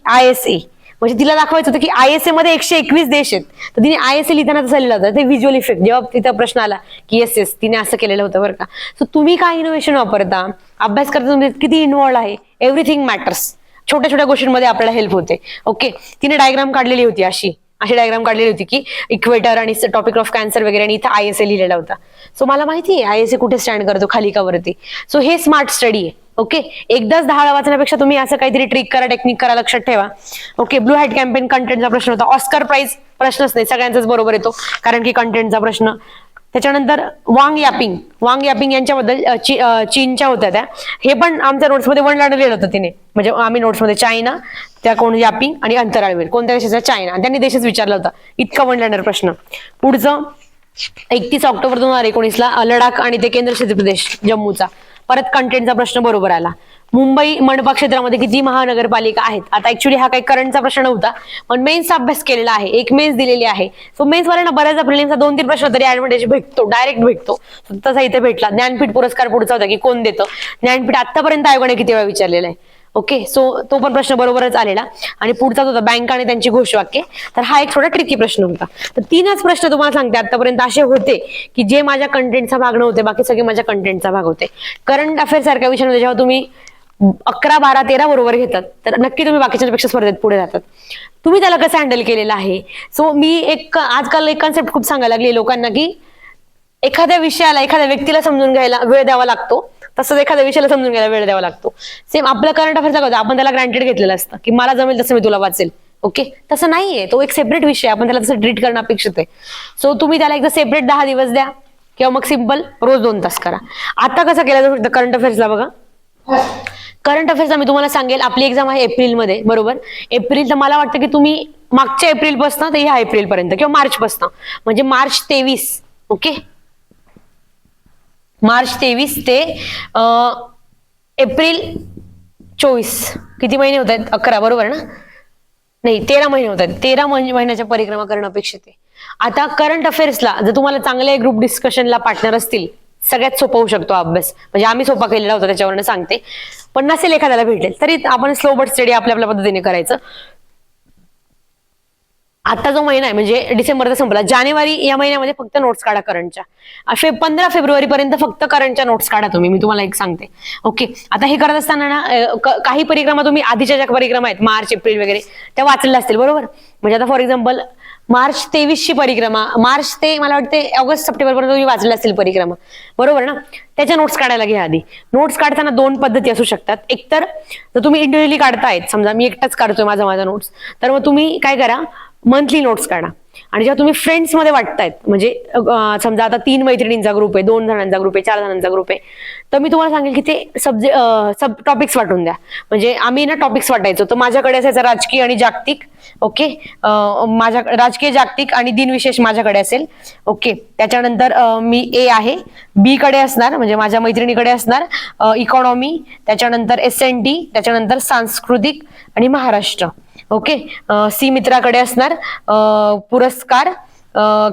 ISA म्हणजे तिला दाखवायचं होतं की ISA मध्ये 121 देश आहेत, तर तिने ISA लिहिताना तसं लिहिलं होतं. ते व्हिज्युअल इफेक्ट जेव्हा तिथं प्रश्न आला की येस तिने असं केलेलं होतं बरं का. सो तुम्ही काय इनोव्हेशन वापरता, अभ्यास करता, तुम्ही किती इन्व्हॉल्व आहे, एव्हरीथिंग मॅटर्स. छोट्या छोट्या गोष्टींमध्ये आपल्याला हेल्प होते. ओके, तिने डायग्राम काढलेली होती, अशी डायग्राम काढलेली होती की इक्वेटर आणि टॉपिक ऑफ कॅन्सर वगैरे, आणि इथं ISA लिहिलेला होता. सो मला माहिती आहे ISA कुठे स्टँड करतो, खाली का वरती. सो हे स्मार्ट स्टडी आहे. ओके, एकदाच 10 वेळा वाचण्यापेक्षा तुम्ही असं काहीतरी ट्रिक करा, टेक्निक करा, लक्षात ठेवा. ओके, ब्लू हार्ट कॅम्पेन कंटेंटचा प्रश्न होता. ऑस्कर प्राइज प्रश्नच नाही, सगळ्यांचाच बरोबर येतो कारण की कंटेंटचा प्रश्न. त्याच्यानंतर वांग यापिंग यांच्याबद्दल चीनच्या होत्या त्या, हे पण आमच्या नोट्समध्ये वन लाईनर लिहिलं होतं तिने. म्हणजे आम्ही नोट्समध्ये चायना, त्या कोण यापिंग आणि अंतराळवीर कोणत्या देशाचा, चायना, त्यांनी देशच विचारला होता, इतका वन लाईनर प्रश्न. पुढचं 31 ऑक्टोबर 2019ला लडाख आणि ते केंद्रशासित प्रदेश जम्मूचा, परत कंटेंटचा प्रश्न बरोबर आला. मुंबई मनपा क्षेत्रामध्ये किती महानगरपालिका आहेत. आता ऍक्च्युली हा काही करंटचा प्रश्न नव्हता, पण मेन्सचा अभ्यास केलेला आहे, एक मेन्स दिलेली आहे. सो मेन्स वाल्यांना बऱ्याचदा प्रिलिम्सचा 2-3 प्रश्न तरी ऍडव्हान्टेज भेटतो, डायरेक्ट भेटतो. तसा इथे भेटला. ज्ञानपीठ पुरस्कार पुढचा होता की कोण देतं, ज्ञानपीठ आतापर्यंत आयोगाने किती वेळा विचारलेला आहे. ओके, सो तो पण प्रश्न बरोबरच आलेला. आणि पुढचा होता बँक आणि त्यांची घोषवाक्य, तर हा एक थोडा ट्रिकी प्रश्न होता. तर 3च प्रश्न तुम्हाला सांगते आतापर्यंत असे होते की जे माझ्या कंटेंटचा भाग नव्हते, बाकी सगळे माझ्या कंटेंटचा भाग होते. करंट अफेअर सारख्या विषयामध्ये जेव्हा तुम्ही 11, 12, 13 बरोबर घेतात तर नक्की तुम्ही बाकीच्यापेक्षा स्पर्धेत पुढे जातात. तुम्ही त्याला कसं हँडल केलेलं आहे. सो मी आजकाल एक कन्सेप्ट खूप सांगायला लागली लोकांना की एखाद्या विषयाला, एखाद्या व्यक्तीला समजून घ्यायला वेळ द्यावा लागतो, तसंच एखाद्या विषयाला समजून घ्यायला वेळ द्यावा लागतो. सेम आपलं करंट अफेअरचा होतं, आपण त्याला ग्रँटेड घेतलेलं असतं की मला जमेल तसं मी तुला वाचेल. ओके, तसं नाहीये, तो एक सेपरेट विषय, आपण त्याला तसं ट्रीट करणं अपेक्षित आहे. सो तुम्ही त्याला एकदा सेपरेट 10 दिवस द्या किंवा मग सिंपल रोज 2 तास करा. आता कसं केलं जाऊ शकतं करंट अफेअर्सला बघा. करंट अफेअर्सला मी तुम्हाला सांगेल, आपली एक्झाम आहे एप्रिलमध्ये, बरोबर. एप्रिल, तर मला वाटतं की तुम्ही मागच्या एप्रिल पासून ते ह्या एप्रिल पर्यंत किंवा मार्च पासून, म्हणजे मार्च 23, ओके, मार्च 23 ते एप्रिल 24, किती महिने होत आहेत, 11 बरोबर ना, नाही 13 महिने होत आहेत. 13 महिन्याच्या परिक्रमा करणं अपेक्षित आहे. आता करंट अफेअर्सला जर तुम्हाला चांगले ग्रुप डिस्कशनला पार्टनर असतील, सगळ्यात सोपा होऊ शकतो अभ्यास. म्हणजे आम्ही सोपा केलेला होता त्याच्यावरनं सांगते, पण नसेल एखाद्याला भेटेल तरी आपण स्लो बट स्टडी आपल्या आपल्या पद्धतीने करायचं. आता जो महिना आहे म्हणजे डिसेंबरचा संपला, जानेवारी या महिन्यामध्ये फक्त नोट्स काढा करंटच्या. 15 फेब्रुवारी पर्यंत फक्त करंटच्या नोट्स काढा तुम्ही, मी तुम्हाला एक सांगते. ओके, आता हे करत असताना ना काही परिक्रमा तुम्ही आधीच्या ज्या परिक्रमा आहेत मार्च एप्रिल वगैरे त्या वाचलेल्या असतील, बरोबर. म्हणजे आता फॉर एक्झाम्पल मार्च 23ची परिक्रमा, मार्च ते मला वाटते ऑगस्ट सप्टेंबर पर्यंत तुम्ही वाचलेल्या असतील परिक्रमा, बरोबर ना. त्याच्या नोट्स काढायला घ्या आधी. नोट्स काढताना 2 पद्धती असू शकतात. एक तर तुम्ही इंडिव्हिज्युअली काढतायत, समजा मी एकटाच काढतोय माझा नोट्स, तर मग तुम्ही काय करा, मंथली नोट्स काढा. आणि जेव्हा तुम्ही फ्रेंड्समध्ये वाटतायत, म्हणजे समजा आता 3 मैत्रिणींचा ग्रुप आहे, 2 जणांचा ग्रुप आहे, 4 जणांचा ग्रुप आहे, तर मी तुम्हाला सांगेल की ते सब टॉपिक्स वाटून द्या. म्हणजे आम्ही ना टॉपिक्स वाटायचो. तर माझ्याकडे असायचं राजकीय आणि जागतिक. ओके, माझ्या राजकीय, जागतिक आणि दिनविशेष माझ्याकडे असेल. ओके, त्याच्यानंतर मी ए आहे, बी कडे असणार म्हणजे माझ्या मैत्रिणीकडे असणार इकॉनॉमी, त्याच्यानंतर SNT, त्याच्यानंतर सांस्कृतिक आणि महाराष्ट्र. ओके, सी मित्राकडे असणार पुरस्कार,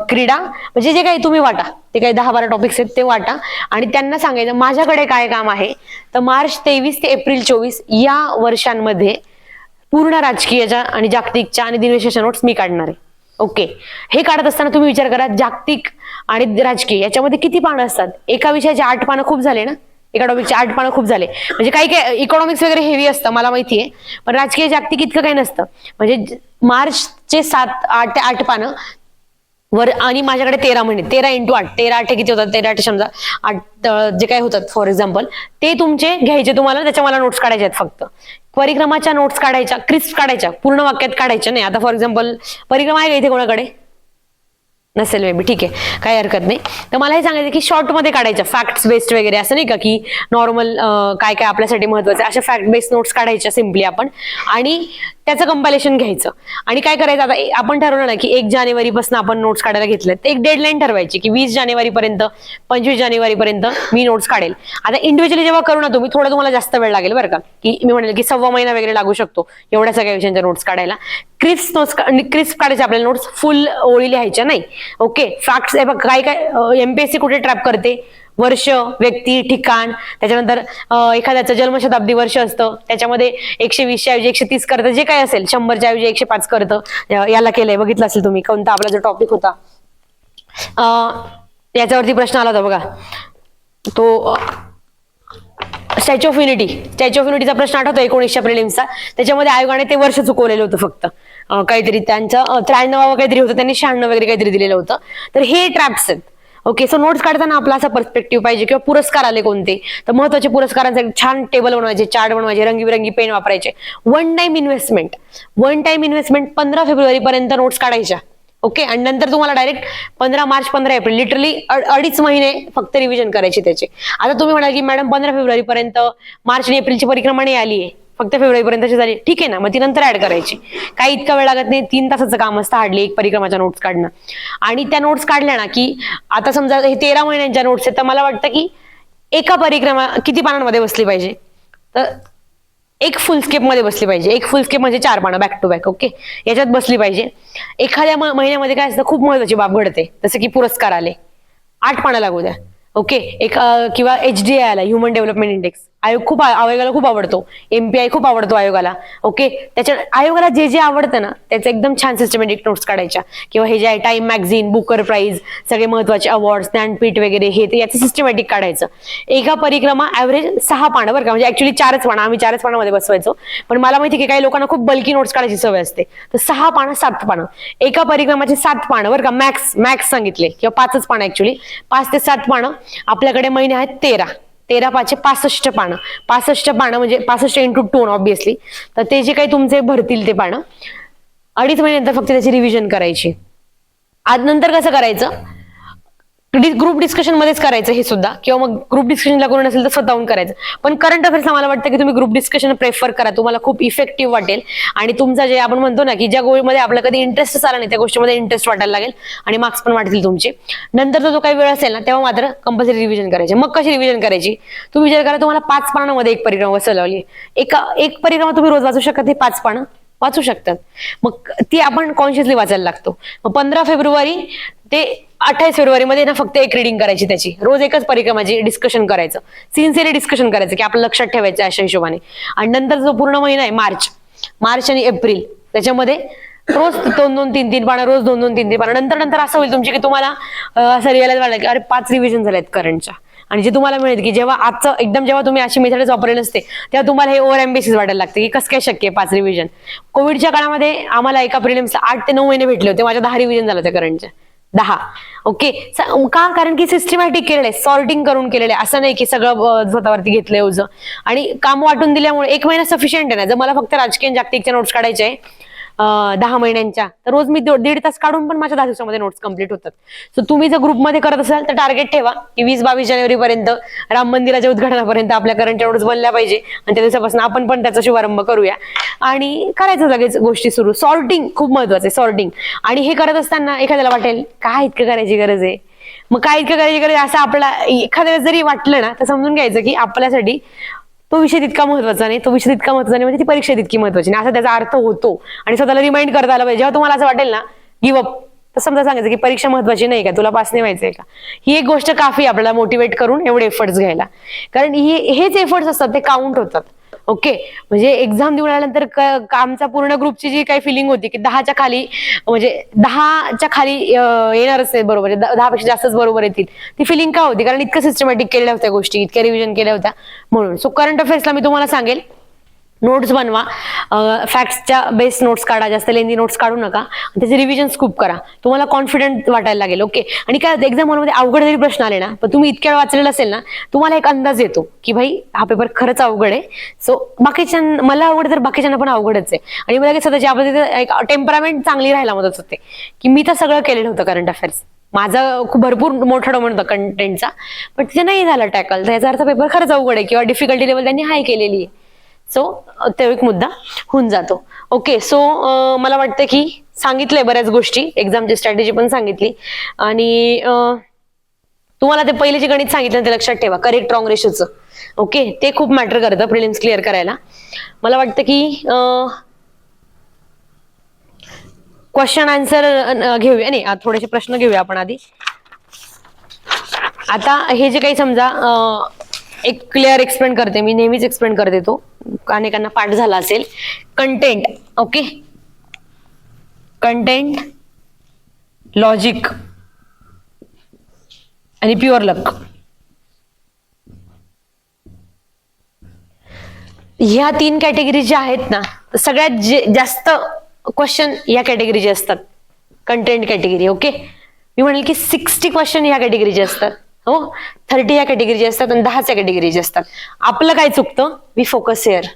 क्रीडा. म्हणजे जे काही तुम्ही वाटा, ते काही 10-12 टॉपिक्स आहेत ते वाटा आणि त्यांना सांगायचं माझ्याकडे काय काम आहे. तर मार्च 23 ते एप्रिल 24 या वर्षांमध्ये पूर्ण राजकीयच्या आणि जागतिकच्या आणि दिनविशेषच्या नोट्स मी काढणार आहे. ओके, हे काढत असताना तुम्ही विचार करा, जागतिक आणि राजकीय याच्यामध्ये किती पानं असतात? एका विषयाची 8 पानं खूप झाले ना, एका टॉपिकचे 8 पानं खूप झाले. म्हणजे काही काही इकॉनॉमिक्स वगैरे हेवी असतं मला माहितीये, पण राजकीय जागतिक इतकं काही नसतं. म्हणजे मार्चचे 8 ते 8 पानं वर आणि माझ्याकडे 13 महिने, 13 × 8, 13 किती होतात, 13 समजा 8 जे काही होतात फॉर एक्झाम्पल, ते तुमचे घ्यायचे तुम्हाला. त्याच्या मला नोट्स काढायच्या आहेत फक्त. परिक्रमाच्या नोट्स काढायच्या, क्रिस्प काढायच्या, पूर्ण वाक्यात काढायच्या नाही. आता फॉर एक्झाम्पल परिक्रमा आहे का इथे कोणाकडे? नसेल मे बी, ठीक आहे, काही हरकत नाही. तर मला हे सांगायचं की शॉर्ट मध्ये काढायच्या, फॅक्ट्स बेस्ड वगैरे, असं नाही का की नॉर्मल काय काय आपल्यासाठी महत्वाचं, अशा फॅक्ट बेस्ड नोट्स काढायच्या सिम्पली आपण आणि त्याचं कंपायलेशन घ्यायचं. आणि काय करायचं, आता आपण ठरवलं ना की 1 जानेवारीपासून आपण नोट्स काढायला घेतले, तर एक डेडलाईन ठरवायची की 20 जानेवारीपर्यंत 25 जानेवारीपर्यंत मी नोट्स काढेल. आता इंडिव्हिज्युअली जेव्हा करू ना तुम्ही, थोडं तुम्हाला जास्त वेळ लागेल बरं का, की मी म्हणेल की 1.25 महिना वगैरे लागू शकतो एवढ्या सगळ्या विषयांच्या नोट्स काढायला. क्रिस्प काढायचे आपल्याला नोट्स, फुल ओळी लिहायच्या नाही. ओके, फॅक्ट्स काय काय MPSC कुठे ट्रॅप करते, वर्ष, व्यक्ती, ठिकाण, त्याच्यानंतर एखाद्याचं जन्मशताब्दी वर्ष असतं, त्याच्यामध्ये 120च्या ऐवजी 130 करतं, जे काय असेल 100च्या ऐवजी 105 करतं. याला केलंय, बघितलं असेल तुम्ही, कोणता आपला जो टॉपिक होता याच्यावरती प्रश्न आला होता बघा, तो स्टॅच्यू ऑफ युनिटीचा प्रश्न आठवतो 1900 प्रिलिम्सचा. त्याच्यामध्ये आयोगाने ते वर्ष चुकवलेलं होतं फक्त, काहीतरी त्यांचं 93 काहीतरी होतं, त्यांनी 96 वगैरे काहीतरी दिलेलं होतं. तर हे ट्रॅप्स आहेत. ओके, सो नोट्स काढताना आपला असा पर्स्पेक्टिव्ह पाहिजे, किंवा पुरस्कार आले कोणते, तर महत्वाचे पुरस्कारांचे छान टेबल बनवायचे, चार्ट बनवायचे, रंगीबिरंगी पेन वापरायचे. वन टाइम इन्व्हेस्टमेंट 15 फेब्रुवारी पर्यंत नोट्स काढायच्या. ओके, आणि नंतर तुम्हाला डायरेक्ट 15 मार्च 15 एप्रिल लिटरली 2.5 महिने फक्त रिव्हिजन करायची त्याचे. आता तुम्ही म्हणाल की मॅडम 15 फेब्रुवारी पर्यंत मार्च आणि एप्रिलची परिक्रमा नाही आली आहे, फक्त फेब्रुवारी पर्यंतची झाली, ठीक आहे ना, मग ती नंतर ऍड करायची. काही इतका वेळ लागत नाही, 3 तासाचं काम असतं हार्डली एक परिक्रमाच्या नोट्स काढणं. आणि त्या नोट्स काढल्या ना की आता समजा हे 13 महिन्यांच्या नोट्स आहेत, तर मला वाटतं की एका परिक्रमा किती पानांमध्ये बसली पाहिजे, तर एक फुल स्केप मध्ये बसली पाहिजे. एक फुल स्केप म्हणजे 4 पानं बॅक टू बॅक. ओके, याच्यात बसली पाहिजे. एखाद्या महिन्यामध्ये काय असतं, खूप महत्वाची बाब घडते, जसं की पुरस्कार आले, 8 पानं लागू द्या. ओके, एक किंवा HDI आला, ह्युमन डेव्हलपमेंट इंडेक्स, आयोग आयोगाला खूप आवडतो, MPI खूप आवडतो आयोगाला. ओके, त्याच्या आयोगाला जे जे आवडतं ना त्याचं एकदम छान सिस्टमॅटिक नोट्स काढायच्या. किंवा हे जे आहे टाइम मॅगझिन, बुकर प्राइज, सगळे महत्वाचे अवॉर्ड, ज्ञानपीठ वगैरे, हे ते याचं सिस्टमॅटिक काढायचं. एका परिक्रमा ऍव्हरेज 6 पानं बरं का, म्हणजे ऍक्च्युली 4च पानं, आम्ही 4च पानामध्ये बसवायचो, पण मला माहिती की काही लोकांना खूप बल्की नोट्स काढायची सवय असते. तर 6 पानं 7 पानं, एका परिक्रमाचे 7 पानं बरं का, मॅक्स सांगितले, किंवा 5च पानं ऍक्च्युली, 5 ते 7 पानं. आपल्याकडे महिने आहेत 13 5 65 पानं. 65 पानं म्हणजे 65 × 2 ऑब्विसली. तर ते जे काही तुमचे भरतील ते पानं 2.5 महिन्यानंतर फक्त त्याची रिव्हिजन करायची. आज नंतर कसं करायचं, ग्रुप डिस्कशन मध्येच करायचं हे सुद्धा, किंवा मग ग्रुप डिस्कशनला करून असेल तर स्वतःहून करायचं. पण करंट अफेअर्स मला वाटतं की तुम्ही ग्रुप डिस्कशन प्रेफर करा, तुम्हाला खूप इफेक्टिव्ह वाटेल. आणि तुमचा जे आपण म्हणतो ना की ज्या गोष्टीमध्ये आपला कधी इंटरेस्ट आला नाही त्या गोष्टीमध्ये इंटरेस्ट वाटायला लागेल आणि मार्क्स पण वाढतील तुमचे. नंतर जो काही वेळ असेल ना तेव्हा मात्र कंपल्सरी रिव्हिजन करायचे. मग कशी रिव्हिजन करायची, तुम्ही विचार करा, तुम्हाला 5 पानांमध्ये एक परिक्रमा बसवली, एक परिक्रमा तुम्ही रोज वाचू शकता, हे 5 पानं वाचू शकतात. मग ती आपण कॉन्शियसली वाचायला लागतो. मग 15 फेब्रुवारी ते 28 फेब्रुवारी मध्ये ना फक्त एक रीडिंग करायची त्याची, रोज एकच परिक्रमाची डिस्कशन करायचं, सिन्सिअरली डिस्कशन करायचं की आपलं लक्षात ठेवायचं अशा हिशोबाने. आणि नंतर जो पूर्ण महिना आहे मार्च आणि एप्रिल, त्याच्यामध्ये रोज 2-2, 3-3 पानं, रोज 2-2, 3-3 पानं. नंतर असं होईल तुमची की तुम्हाला असं रिअलाइज व्हायला की अरे 5 रिव्हिजन झालेत करंटच्या. आणि जे तुम्हाला मिळेल की जेव्हा आजचं एकदम जेव्हा तुम्ही अशी मेथडच वापरलेली असते तेव्हा तुम्हाला हे ओव्हर एम्बिशियस वाटायला लागते की कसं काय शक्य आहे 5 रिव्हिजन. कोविडच्या काळामध्ये आम्हाला एका प्रिलिम्सला 8 ते 9 महिने भेटले होते, माझ्या 10 रिव्हिजन झालं त्या करंटच्या 10. ओके, का, कारण की सिस्टमॅटिक केलेलं आहे, सॉर्टिंग करून केलेलं आहे. असं नाही की सगळं स्वतःवरती घेतलंय आणि काम वाटून दिल्यामुळे 1 महिना सफिशियंट आहे ना. जर मला फक्त राजकीय जागतिकच्या नोट्स काढायचे आहे 10 महिन्यांच्या, तर रोज मी 1.5 तास काढून पण माझ्या 10 दिवसामध्ये नोट्स कम्प्लीट होतात. सो तुम्ही जर ग्रुपमध्ये करत असाल तर टार्गेट ठेवा की 20-22 जानेवारीपर्यंत राम मंदिराच्या उद्घाटनापर्यंत आपल्या करंट नोट्स बनल्या पाहिजे, आणि त्या दिवसापासून आपण पण त्याचा शुभारंभ करूया आणि करायचं लगेच गोष्टी सुरू. सॉर्टिंग खूप महत्वाचं आहे, सॉर्टिंग. आणि हे करत असताना एखाद्याला वाटेल काय इतकं करायची गरज आहे, मग काय इतकं करायची गरज आहे असं आपला एखाद्या जरी वाटलं ना, तर समजून घ्यायचं की आपल्यासाठी तो विषय तितका महत्वाचा नाही, तो विषय तितका महत्वाचा नाही म्हणजे ती परीक्षा तितकी महत्वाची नाही, असा त्याचा अर्थ होतो. आणि स्वतःला रिमाइंड करता आलं पाहिजे. जेव्हा तुम्हाला असं वाटेल ना गिव्ह अप, तर समजा सांगायचं की परीक्षा महत्वाची नाही का, तुला पास नाही व्हायचंय का, ही एक गोष्ट काफी आपल्याला मोटिवेट करून एवढे एफर्ट्स घ्यायला. कारण हेच एफर्ट्स असतात ते काउंट होतात. ओके, म्हणजे एक्झाम देऊन आल्यानंतर आमचा पूर्ण ग्रुपची जी काही फिलिंग होती की 10च्या खाली, म्हणजे 10च्या खाली येणारच नाही बरोबर, 10पेक्षा जास्तच बरोबर येतील, ती फिलिंग का होती, कारण इतकं सिस्टमॅटिक केलेल्या होत्या गोष्टी, इतक्या रिव्हिजन केल्या होत्या म्हणून. सो करंट अफेअर्सला मी तुम्हाला सांगेल नोट्स बनवा, फॅक्ट्सच्या बेस्ट नोट्स काढा, जास्त लेंदी नोट्स काढू नका, त्याचे रिव्हिजन खूप करा, तुम्हाला कॉन्फिडंट वाटायला लागेल. ओके, आणि काय एक्झाम हॉलमध्ये अवघड जरी प्रश्न आले ना, पण तुम्ही इतक्या वेळ वाचलेला असेल ना, तुम्हाला एक अंदाज येतो की भाई हा पेपर खरंच अवघड आहे. सो बाकीच्या मला अवघड तर बाकीच्यांना पण अवघडच आहे. आणि मला लगेच स्वतःची आपल्या एक टेम्परामेंट चांगली राहायला मदत होते की मी तर सगळं केलेलं होतं करंट अफेअर्स, माझा खूप भरपूर मोठा डोमेन होता कंटेंटचा, पण तिथे नाही झालं टॅकल, तर याचा अर्थ पेपर खरंच अवघड आहे किंवा डिफिकल्टी लेवल त्यांनी हाय केलेली आहे. सो तो एक मुद्दा होऊन जातो. ओके, सो मला वाटतं की सांगितलंय बऱ्याच गोष्टी, एक्झामची स्ट्रॅटेजी पण सांगितली, आणि तुम्हाला ते पहिले जे गणित सांगितलं ते लक्षात ठेवा, करेक्ट रॉंग रेशोचं. ओके, ते खूप मॅटर करतं प्रिलिम्स क्लिअर करायला. मला वाटतं की क्वेश्चन आन्सर घेऊया, नाही थोडेसे प्रश्न घेऊया आपण आधी. आता हे जे काही समजा एक क्लिअर एक्सप्लेन करते, मी नेहमीच एक्सप्लेन करते, तो अनेकांना पाठ झाला असेल. कंटेंट, ओके, कंटेंट, लॉजिक आणि प्युअर लक, ह्या 3 कॅटेगरी ज्या आहेत ना, सगळ्यात जास्त क्वेश्चन या कॅटेगरीचे असतात, कंटेंट कॅटेगरी. ओके, मी म्हणेल की 60 क्वेश्चन ह्या कॅटेगरीचे असतात, हो, 30 ह्या कॅटेगरीचे असतात आणि 10 कॅटेगरीचे असतात. आपलं काय चुकतं, वी फोकस हिअर.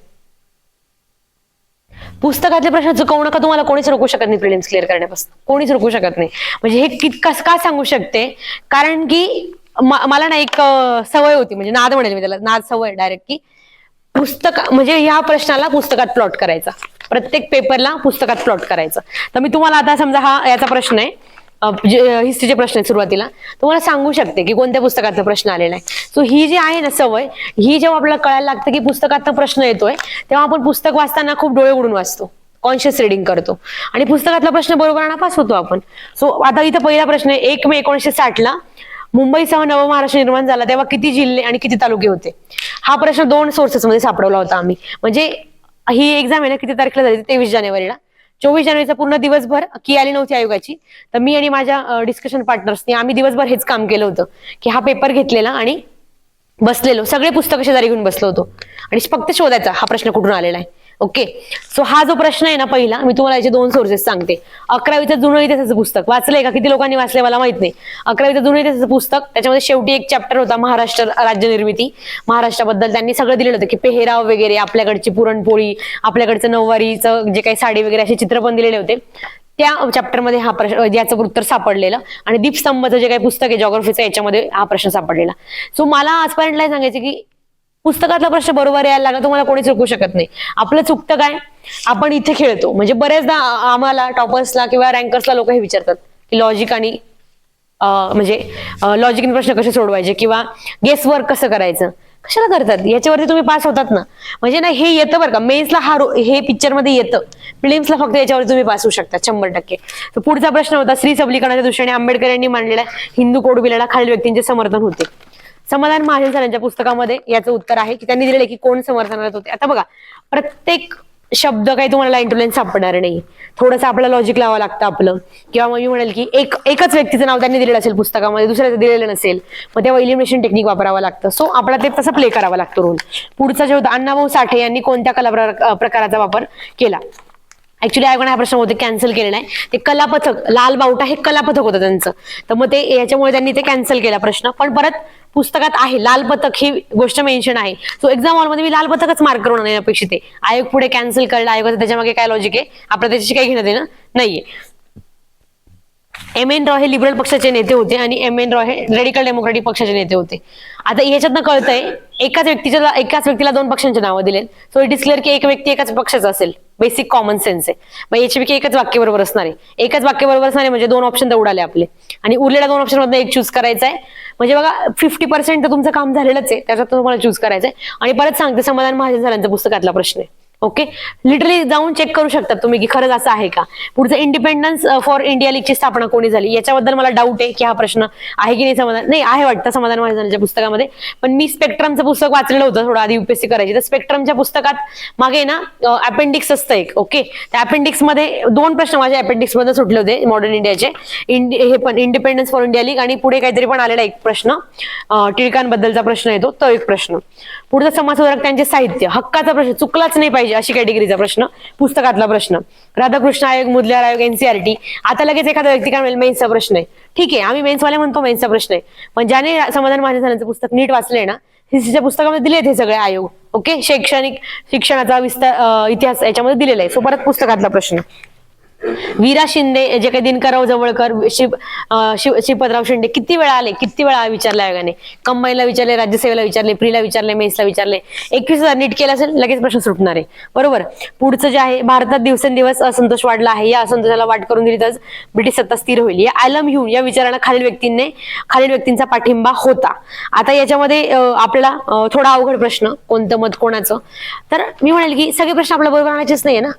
पुस्तकातले प्रश्न चुकवू नका, तुम्हाला कोणीच रोखू शकत नाही प्रिलिम्स क्लिअर करण्यापासून, कोणीच रोखू शकत नाही. म्हणजे हे का सांगू शकते, कारण की मला ना एक सवय होती, म्हणजे नाद म्हणेल मी त्याला, नाद सवय डायरेक्ट, की पुस्तक म्हणजे ह्या प्रश्नाला पुस्तकात प्लॉट करायचा, प्रत्येक पेपरला पुस्तकात प्लॉट करायचं. तर मी तुम्हाला आता समजा हा याचा प्रश्न आहे, हिस्ट्रीचे प्रश्न आहे, सुरुवातीला तुम्हाला सांगू शकते की कोणत्या पुस्तकातला प्रश्न आलेला आहे. सो ही जी आहे ना सवय, ही जेव्हा आपल्याला कळायला लागतं की पुस्तकातला प्रश्न येतोय, तेव्हा आपण पुस्तक वाचताना खूप डोळे उघडून वाचतो, कॉन्शियस रिडिंग करतो, आणि पुस्तकातला प्रश्न बरोबर नापास होतो आपण. सो आता इथं पहिला प्रश्न आहे, 1 मे 1960 मुंबईसह नवमहाराष्ट्र निर्माण झाला तेव्हा किती जिल्हे आणि किती तालुके होते. हा प्रश्न 2 सोर्सेस मध्ये सापडवला होता आम्ही. म्हणजे ही एक्झाम आहे ना किती तारखेला झाली, 23 जानेवारीला. 24 जानेवारीचा पूर्ण दिवसभर की आली नव्हती आयोगाची, तर मी आणि माझ्या डिस्कशन पार्टनर्सनी आम्ही दिवसभर हेच काम केलं होतं की हा पेपर घेतलेला आणि बसलेलो, सगळे पुस्तकं शेजारी घेऊन बसलो होतो आणि फक्त शोधायचा हा प्रश्न कुठून आलेला आहे. ओके, सो हा जो प्रश्न आहे ना पहिला, मी तुम्हाला याचे 2 सोर्सेस सांगते. 11वीचं जुनं इतिहासाचं पुस्तक वाचलंय का, किती लोकांनी वाचलंय मला माहित नाही. 11वीचं जुनं इतिहासाचं पुस्तक, त्याच्यामध्ये शेवटी एक चॅप्टर होता महाराष्ट्र राज्य निर्मिती, महाराष्ट्राबद्दल त्यांनी सगळं दिलेलं होतं की पेहराव वगैरे, आपल्याकडची पुरणपोळी, आपल्याकडचं नऊवारीचं जे काही साडी वगैरे असे चित्र पण दिलेले होते. त्या चॅप्टरमध्ये हा प्रश्न, याचं उत्तर सापडलेलं, आणि दीपस्तंभचं जे काही पुस्तक आहे जॉग्राफीचं, याच्यामध्ये हा प्रश्न सापडलेला. सो मला आजपर्यंत सांगायचं की पुस्तकातला प्रश्न बरोबर यायला लागला, तुम्हाला कोणी चुकू शकत नाही. आपलं चुकतं काय, आपण इथे खेळतो. म्हणजे बऱ्याचदा आम्हाला टॉपर्सला किंवा रँकर्सला लोक हे विचारतात की लॉजिक आणि म्हणजे लॉजिकने प्रश्न कसे सोडवायचे किंवा गेस वर्क कसं करायचं, कशाला करतात, याच्यावरती तुम्ही पास होतात ना. म्हणजे ना हे येतं बरं का, मेन्सला हे पिक्चर मध्ये येतं, प्रिलिम्सला फक्त याच्यावर तुम्ही पास होऊ शकता 100%. तर पुढचा प्रश्न होता, स्त्री सबलीकरणाच्या दृष्टीने आंबेडकर यांनी मांडलेल्या हिंदू कोड बिलाला खालील व्यक्तींचे समर्थन होते. समाधान महाजन सर यांच्या पुस्तकामध्ये याचं उत्तर आहे की त्यांनी दिलेले की कोण समर्थनात होते. आता बघा, प्रत्येक शब्द काही तुम्हाला लाईन टू लाईन सापडणार नाही, थोडंसं आपल्याला लॉजिक लावावं लागतं आपलं, किंवा मग मी म्हणेल की एकच व्यक्तीचं नाव त्यांनी दिलेलं असेल पुस्तकामध्ये, दुसऱ्याचं दिलेलं नसेल, मग तेव्हा इलिमिनेशन टेक्निक वापरावं लागतं. सो आपल्याला ते तसं प्ले करावं लागतं रोल. पुढचा जे होता, अण्णाभाऊ साठे यांनी कोणत्या कला प्रकाराचा वापर केला. ऍक्च्युली आयोगाने हा प्रश्न होते कॅन्सल केलेला आहे. ते कलापथक, लाल बावटा हे कलापथक होतं त्यांचं, तर मग ते याच्यामुळे त्यांनी ते कॅन्सल केला प्रश्न. पण परत पुस्तकात आहे लाल पथक ही गोष्ट मेन्शन आहे. सो एक्झाम हॉलमध्ये मी लाल पथकच मार्क करून नाही अपेक्षित आहे. आयोग पुढे कॅन्सल करला आयोगाचं त्याच्या मागे काय लॉजिक आहे आपलं त्याच्याशी काही घेणं देणं नाहीये. एम.एन. रॉय हे लिबरल पक्षाचे नेते होते आणि एम.एन. रॉय हे रेडिकल डेमोक्रेटिक पक्षाचे नेते होते. आता ह्याच्यातनं कळतंय एकाच व्यक्तीला दोन पक्षांची नावं दिलेत. सो इट इज क्लिअर की एक व्यक्ती एकाच पक्षाचा असेल. बेसिक कॉमन सेन्स आहे. मग याच्यापैकी एकच वाक्य बरोबर असणार आहे. एकच वाक्य बरोबर असणार आहे म्हणजे दोन ऑप्शन तर उडाले आपले आणि उरलेल्या दोन ऑप्शन मधून एक चूज करायचा आहे. म्हणजे बघा 50% तर तुमचं काम झालेलंच आहे, त्याच्यात तुम्हाला चूज करायचंय. आणि परत सांगते समाधान महाजन सरांचा पुस्तकातला प्रश्न आहे. ओके, लिटरली जाऊन चेक करू शकतात तुम्ही की खरंच असं आहे का. पुढचं इंडिपेंडन्स फॉर इंडिया लीगची स्थापना कोणी झाली याच्याबद्दल मला डाऊट आहे की हा प्रश्न आहे की नाही. समाधान नाही आहे वाटतं समाधान महाजनाच्या पुस्तकामध्ये. पण मी स्पेक्ट्रमचं पुस्तक वाचलेलं होतं थोडं आधी UPSC करायची, तर स्पेक्ट्रमच्या पुस्तकात मागे ना अपेंडिक्स असतं एक. ओके, त्या अपेंडिक्स मध्ये दोन प्रश्न माझ्या अपेंडिक्स मध्ये सुटले होते मॉडर्न इंडियाचे. हे पण इंडिपेंडन्स फॉर इंडिया लीग आणि पुढे काहीतरी पण आलेला एक प्रश्न टिळकांबद्दलचा प्रश्न येतो तो एक प्रश्न. पुढचा समाजसुधारक त्यांचे साहित्य, हक्काचा प्रश्न चुकलाच नाही पाहिजे अशी कॅटेगरीचा प्रश्न पुस्तकातला प्रश्न. राधाकृष्ण आयोग, मुदलियार आयोग, NCERT. आता लगेच एखादा व्यक्ती काय म्हणेल मेन्सचा प्रश्न आहे. ठीक आहे, आम्ही मेन्सवाले म्हणतो मेन्सचा प्रश्न आहे, पण ज्याने समाधान महाजनांचं पुस्तक नीट वाचलंय ना हिस्ट्रीच्या पुस्तकामध्ये दिलेत हे सगळे आयोग. ओके, शैक्षणिक शिक्षणाचा विस्तार इतिहास याच्यामध्ये दिलेला आहे. सो परत पुस्तकातला प्रश्न. वीरा शिंदे जे काही दिनकरराव जवळकर, श्रीपतराव शिंदे किती वेळा आले, किती वेळा विचारले आयोगाने. कंबाईनला विचारले, राज्यसेवेला विचारले, प्रीला विचारले, मेन्सला विचारले. 21,000 नीट केलं असेल लगेच प्रश्न सुटणार आहे. बरोबर. पुढचं जे आहे, भारतात दिवसेंदिवस असंतोष वाढला आहे, या असंतोषाला वाट करून दिली तर ब्रिटिश सत्ता स्थिर होईल. या ॲलम ह्यूम या विचारांना खालील व्यक्तींचा पाठिंबा होता. आता याच्यामध्ये आपल्याला थोडा अवघड प्रश्न, कोणतं मत कोणाचं. तर मी म्हणेल की सगळे प्रश्न आपल्या बरोबर आणायचेच नाहीये ना.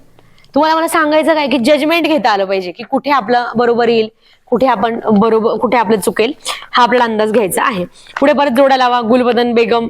तुम्हाला मला सांगायचं काय की जजमेंट घेता आलं पाहिजे की कुठे आपलं बरोबर येईल, कुठे आपण बरोबर, कुठे आपलं चुकेल, हा आपल्याला अंदाज घ्यायचा आहे. पुढे परत जोडा लावा. गुलबदन बेगम,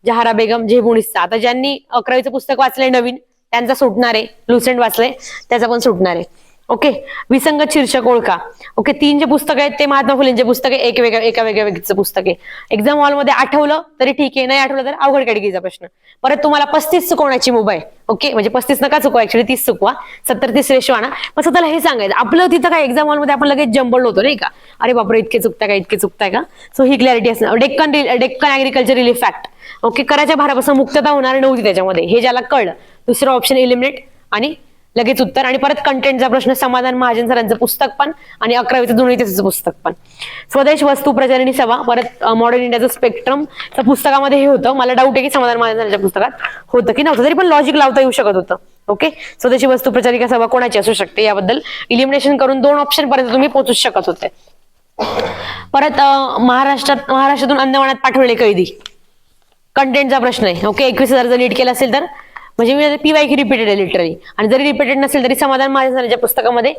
जहारा बेगम, झेबुनिसा. आता ज्यांनी 11वीचं पुस्तक वाचलंय नवीन त्यांचा सुटणार आहे. लुसेंट वाचलंय त्याचा पण सुटणार आहे. ओके, विसंगत शीर्षक ओळखा. ओके, 3 जे पुस्तक आहेत ते महात्मा फुलेंचे पुस्तक आहे, एका वेगळ्या व्यक्तीचं पुस्तक आहे. एक्झाम हॉलमध्ये आठवलं तरी ठीक आहे, नाही आठवलं तर अवघड कॅटेगरीचा प्रश्न. परत तुम्हाला 35 चुकवण्याची मुभा आहे. ओके, म्हणजे 35 नका चुकवा, ऍक्च्युली 30 चुकवा. 70-30 रेशो आणा. मग स्वतःला हे सांगायचं. आपलं तिथं काय एक्झाम हॉलमध्ये आपण लगेच जंबल होतो नाही का, अरे बापरे इतके चुकताय का, इतके चुकताय का. सो ही क्लॅरिटी असणार. Deccan agriculture relief fact. Okay, कराच्या भारापासून मुक्तता होणार नव्हती त्याच्यामध्ये, हे ज्याला कळलं. दुसरं ऑप्शन इलिमिनेट आणि लगेच उत्तर. आणि परत कंटेंटचा प्रश्न, समाधान महाजन सरांचं पुस्तक पण आणि 11वीचं जुनं इतिहासाचं पुस्तक पण. स्वदेश वस्तू प्रचारिणी सभा, परत मॉडर्न इंडियाचं स्पेक्ट्रम पुस्तकामध्ये हे होतं. मला डाऊट आहे की समाधान महाजन सरांच्या पुस्तकात होतं की नव्हतं, तरी पण लॉजिक लावता येऊ शकत होतं. ओके, स्वदेशी वस्तू प्रचारिका सभा कोणाची असू शकते याबद्दल इलिमिनेशन करून 2 ऑप्शन पर्यंत तुम्ही पोहोचू शकत होते. परत महाराष्ट्रातून अंदमानात पाठवलेले कैदी, कंटेंटचा प्रश्न आहे. ओके, 21,000 जर नीट केलं असेल तर म्हणजे PYQ रिपीटेड आहे लिटरली, आणि जरी रिपीटेड नसेल तरी समाधान महाजनाच्या पुस्तकामध्ये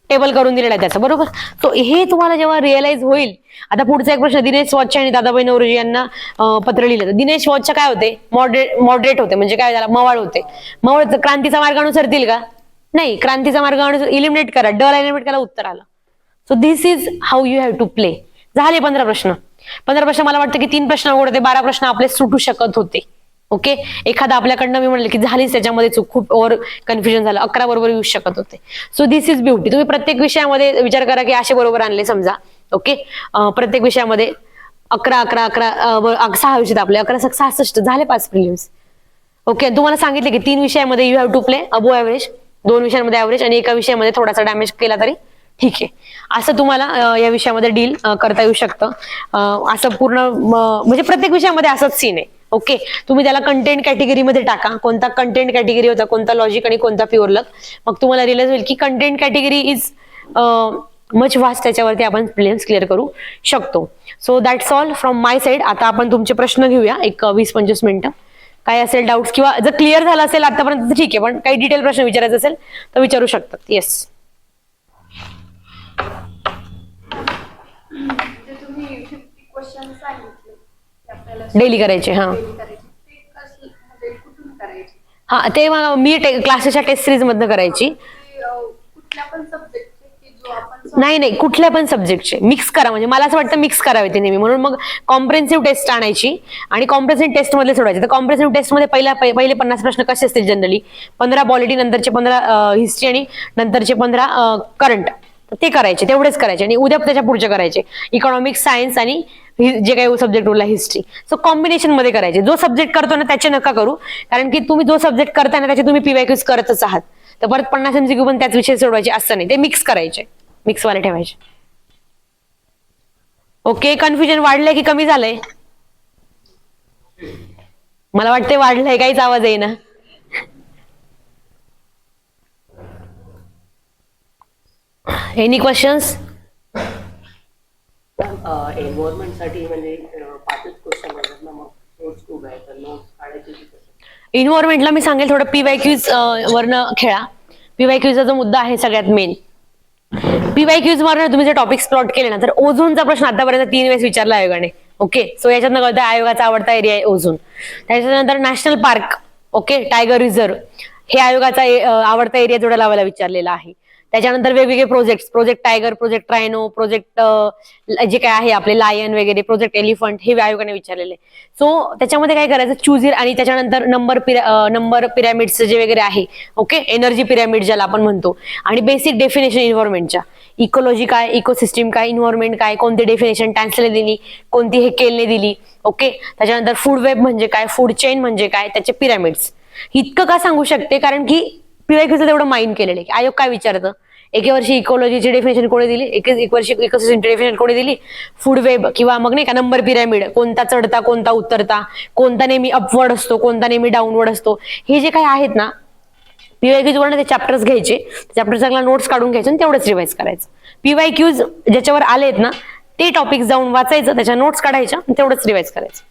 टेबल करून दिलेला आहे त्याचं. बरोबर. तो हे तुम्हाला जेव्हा रिअलाइज होईल. आता पुढचा एक प्रश्न, दिनेश वॉच आणि दादाबाई नौरोजी यांना पत्र लिहिलं. दिनेश वॉचच्या काय होते, मॉडरेट होते, म्हणजे काय झाला, मवाळ होते. मवाळ क्रांतीचा मार्ग अनुसरतील का, नाही. क्रांतीचा मार्ग अनुसार इलिमिनेट करा, ला इलिमिनेट करा, उत्तर आलं. So this is how you have to play. झाले 15 प्रश्न. 15 प्रश्न मला वाटतं की 3 प्रश्न अवघड होते, 12 प्रश्न आपले सुटू शकत होते. ओके, एखादा आपल्याकडनं मी म्हणले की झालीच त्याच्यामध्ये चूक, खूप ओव्हर कन्फ्युजन झालं, 11 बरोबर येऊ शकत होते. So this is beauty. तुम्ही प्रत्येक विषयामध्ये विचार करा की असे बरोबर आणले समजा. ओके, प्रत्येक विषयामध्ये 6 विषय आपले 11-66 झाले 5 प्रिलिम्स. ओके, तुम्हाला सांगितले की 3 विषयामध्ये you have to play above average, 2 विषयांमध्ये ऍव्हरेज आणि एका विषयामध्ये थोडासा डॅमेज केला तरी ठीक आहे. असं तुम्हाला या विषयामध्ये डील करता येऊ शकतं. असं पूर्ण म्हणजे प्रत्येक विषयामध्ये असंच सीन आहे. ओके, तुम्ही त्याला कंटेंट कॅटेगरीमध्ये टाका, कोणता कंटेंट कॅटेगरी होता, कोणता लॉजिक आणि कोणता प्युअर लक. मग तुम्हाला रिअलाइज होईल की content category is much vast, त्याच्यावरती आपण प्रिलिम्स क्लिअर करू शकतो. So that's all from my side. आता आपण तुमचे प्रश्न घेऊया एक 20-25 मिनिटं. काय असेल डाऊट्स किंवा जर क्लिअर झालं असेल आतापर्यंत ठीक आहे, पण काही डिटेल प्रश्न विचारायचे असेल तर विचारू शकतात. येस. डेली करायचे. हा ते मी क्लासेसच्या टेस्ट सिरीज मधनं करायची. नाही नाही, कुठल्या पण सब्जेक्टचे मिक्स करा. म्हणजे मला असं वाटतं मिक्स करावे ते नेहमी, म्हणून मग कॉम्प्रेहेन्सिव्ह टेस्ट आणायची आणि कॉम्प्रेहेन्सिव्ह टेस्ट मधले सोडायचे. तर कॉम्प्रेहेन्सिव्ह टेस्ट मध्ये पहिले 50 प्रश्न कसे असतील जनरली, 15 पॉलिटी, नंतरचे 15 हिस्ट्री आणि नंतरचे 15 करंट, ते करायचे, तेवढेच करायचे. आणि उद्या त्याच्या पुढचे करायचे इकॉनॉमिक्स, सायन्स आणि जे काही सब्जेक्ट उरला हिस्ट्री. सो कॉम्बिनेशन मध्ये करायचे. जो सब्जेक्ट करतो ना त्याचे नका करू, कारण की तुम्ही जो सब्जेक्ट करताय ना त्याचे तुम्ही पीवायक्यूज करतच आहात. तर परत 50 MCQ पण त्याच विषय सोडवायचे असं नाही, ते मिक्स करायचे, मिक्स वाले ठेवायचे. ओके, कन्फ्युजन वाढलंय की कमी झालंय? मला वाटतंय वाढलंय, काहीच आवाज येईना. Any questions? एन्व्हायरमेंट साठी म्हणजे 5च क्वेश्चन आहेत ना, मग नोट्स खूप आहे, तर नोट्स काढायचे की कसं? इन्व्हायरमेंटला मी सांगेल थोडं पीवायक्यूज वरनं खेळा. पीवायक्यूजचा जो मुद्दा आहे सगळ्यात मेन, पीवायक्यूज वरनं तुम्ही जे टॉपिक्स प्लॉट केले ना, तर ओझोनचा प्रश्न आतापर्यंत 3 वेळेस विचारला आयोगाने. ओके, सो याच्यातनं कळतं आयोगाचा आवडता एरिया आहे ओझोन. त्याच्यानंतर national park, okay, tiger reserve, हे आयोगाचा आवडता एरिया जोडा लावायला विचारलेला आहे. त्याच्यानंतर वेगवेगळे प्रोजेक्ट टायगर, प्रोजेक्ट रायनो, प्रोजेक्ट जे काय आहे आपले लायन वगैरे, प्रोजेक्ट एलिफंट, हे आयोगाने विचारलेले. सो त्याच्यामध्ये काय करायचं, चूज आणि त्याच्यानंतर नंबर पिरॅमिड्स जे वगैरे आहे, ओके, एनर्जी पिरॅमिड ज्याला आपण म्हणतो, आणि बेसिक डेफिनेशन इन्व्हायरमेंटच्या, इकोलॉजी काय, इकोसिस्टीम काय, इन्व्हायरमेंट काय, कोणती डेफिनेशन टॅन्सले दिली, कोणती हे केलने दिली. ओके, त्याच्यानंतर फूड वेब म्हणजे काय, फूड चेन म्हणजे काय, त्याचे पिरॅमिड्स. इतकं का सांगू शकते, कारण की पीवायक्यूचं तेवढं माइंड केलेलं आहे की आयोग काय विचारतं. एके वर्षी इकोलॉजीची डेफिनेशन कोणी दिली, एक वर्षी इकोसिस्टमची डेफिनेशन कोणी दिली, फूड वेब किंवा मग नाही का नंबर पिरॅमिड, कोणता चढता कोणता उतरता, कोणता नेहमी अपवर्ड असतो, कोणता नेहमी डाऊनवर्ड असतो, हे जे काही आहेत ना पीवायक्यूज वरनं ते चॅप्टर्स घ्यायचे, चॅप्टर चांगला नोट्स काढून घ्यायचे आणि तेवढंच रिवाइज करायचं. पीवायक्यूज ज्याच्यावर आलेत ना ते टॉपिक जाऊन वाचायचं, त्याच्या नोट्स काढायच्या आणि तेवढंच रिवाइज करायचं.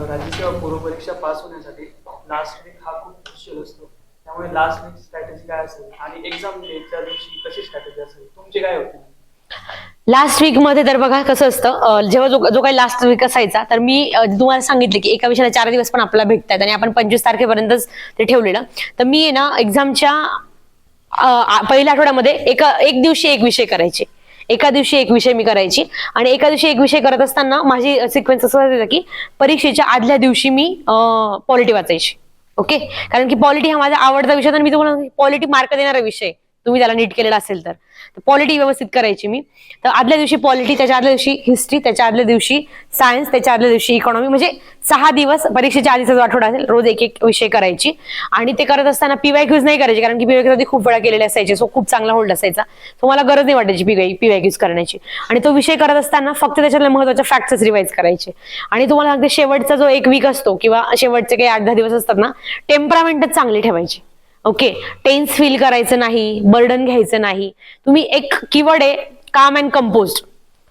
राज्यसेवा पूर्व परीक्षा पास होण्यासाठी लास्ट वीक हा खूप क्रुशियल असतो, त्यामुळे लास्ट वीक स्ट्रॅटेजी काय असेल आणि एक्झाम डेटच्या दिवशी कशी स्ट्रॅटेजी असेल, तुमची काय होती? लास्ट वीक मध्ये तर बघा कसं असतं, जेव्हा जो काही लास्ट वीक असायचा, तर मी तुम्हाला सांगितले की एका विषयाला 4 दिवस पण आपल्याला भेटतात आणि आपण 25 तारखेपर्यंतच ते ठेवलेलं. तर मी ना एक्झामच्या पहिल्या आठवड्यामध्ये एक दिवशी एक विषय करायचे, एका दिवशी एक विषय मी करायची. आणि एका दिवशी एक विषय करत असताना माझी सिक्वेन्स असं असायचं की परीक्षेच्या आदल्या दिवशी मी पॉलिटी वाचायची. ओके, कारण की पॉलिटी हा माझा आवडता विषय, तर मी तुम्हाला पॉलिटी मार्क देणारा विषय तुम्ही त्याला नीट केलेला असेल तर पॉलिटी व्यवस्थित करायची मी. तर आदल्या दिवशी पॉलिटी, त्याच्या आदल्या दिवशी हिस्ट्री, त्याच्या आदल्या दिवशी सायन्स, त्याच्या आदल्या दिवशी इकॉनॉमी, म्हणजे 6 दिवस परीक्षेच्या आधीचा जो आठवडा असेल रोज एक एक विषय करायची. आणि ते करत असताना पीवायक्यूज नाही करायची, कारण की पीवायक्यूज आधी खूप वेळा केलेले असायचे, सो खूप चांगला होल्ड असायचा, सो मला गरज नाही वाटायची पीवायक्यूज करण्याची. आणि तो विषय करत असताना फक्त त्याच्यातल्या महत्वाच्या फॅक्ट्स रिवाइज करायचे. आणि तुम्हाला सांगते शेवटचा जो एक वीक असतो किंवा शेवटचे काही 8-10 दिवस असतात ना, टेम्परामेंटच चांगली ठेवायची. ओके, टेन्स फील करायचं नाही, बर्डन घ्यायचं नाही. तुम्ही एक कीवर्ड आहे काम अँड कंपोज्ड,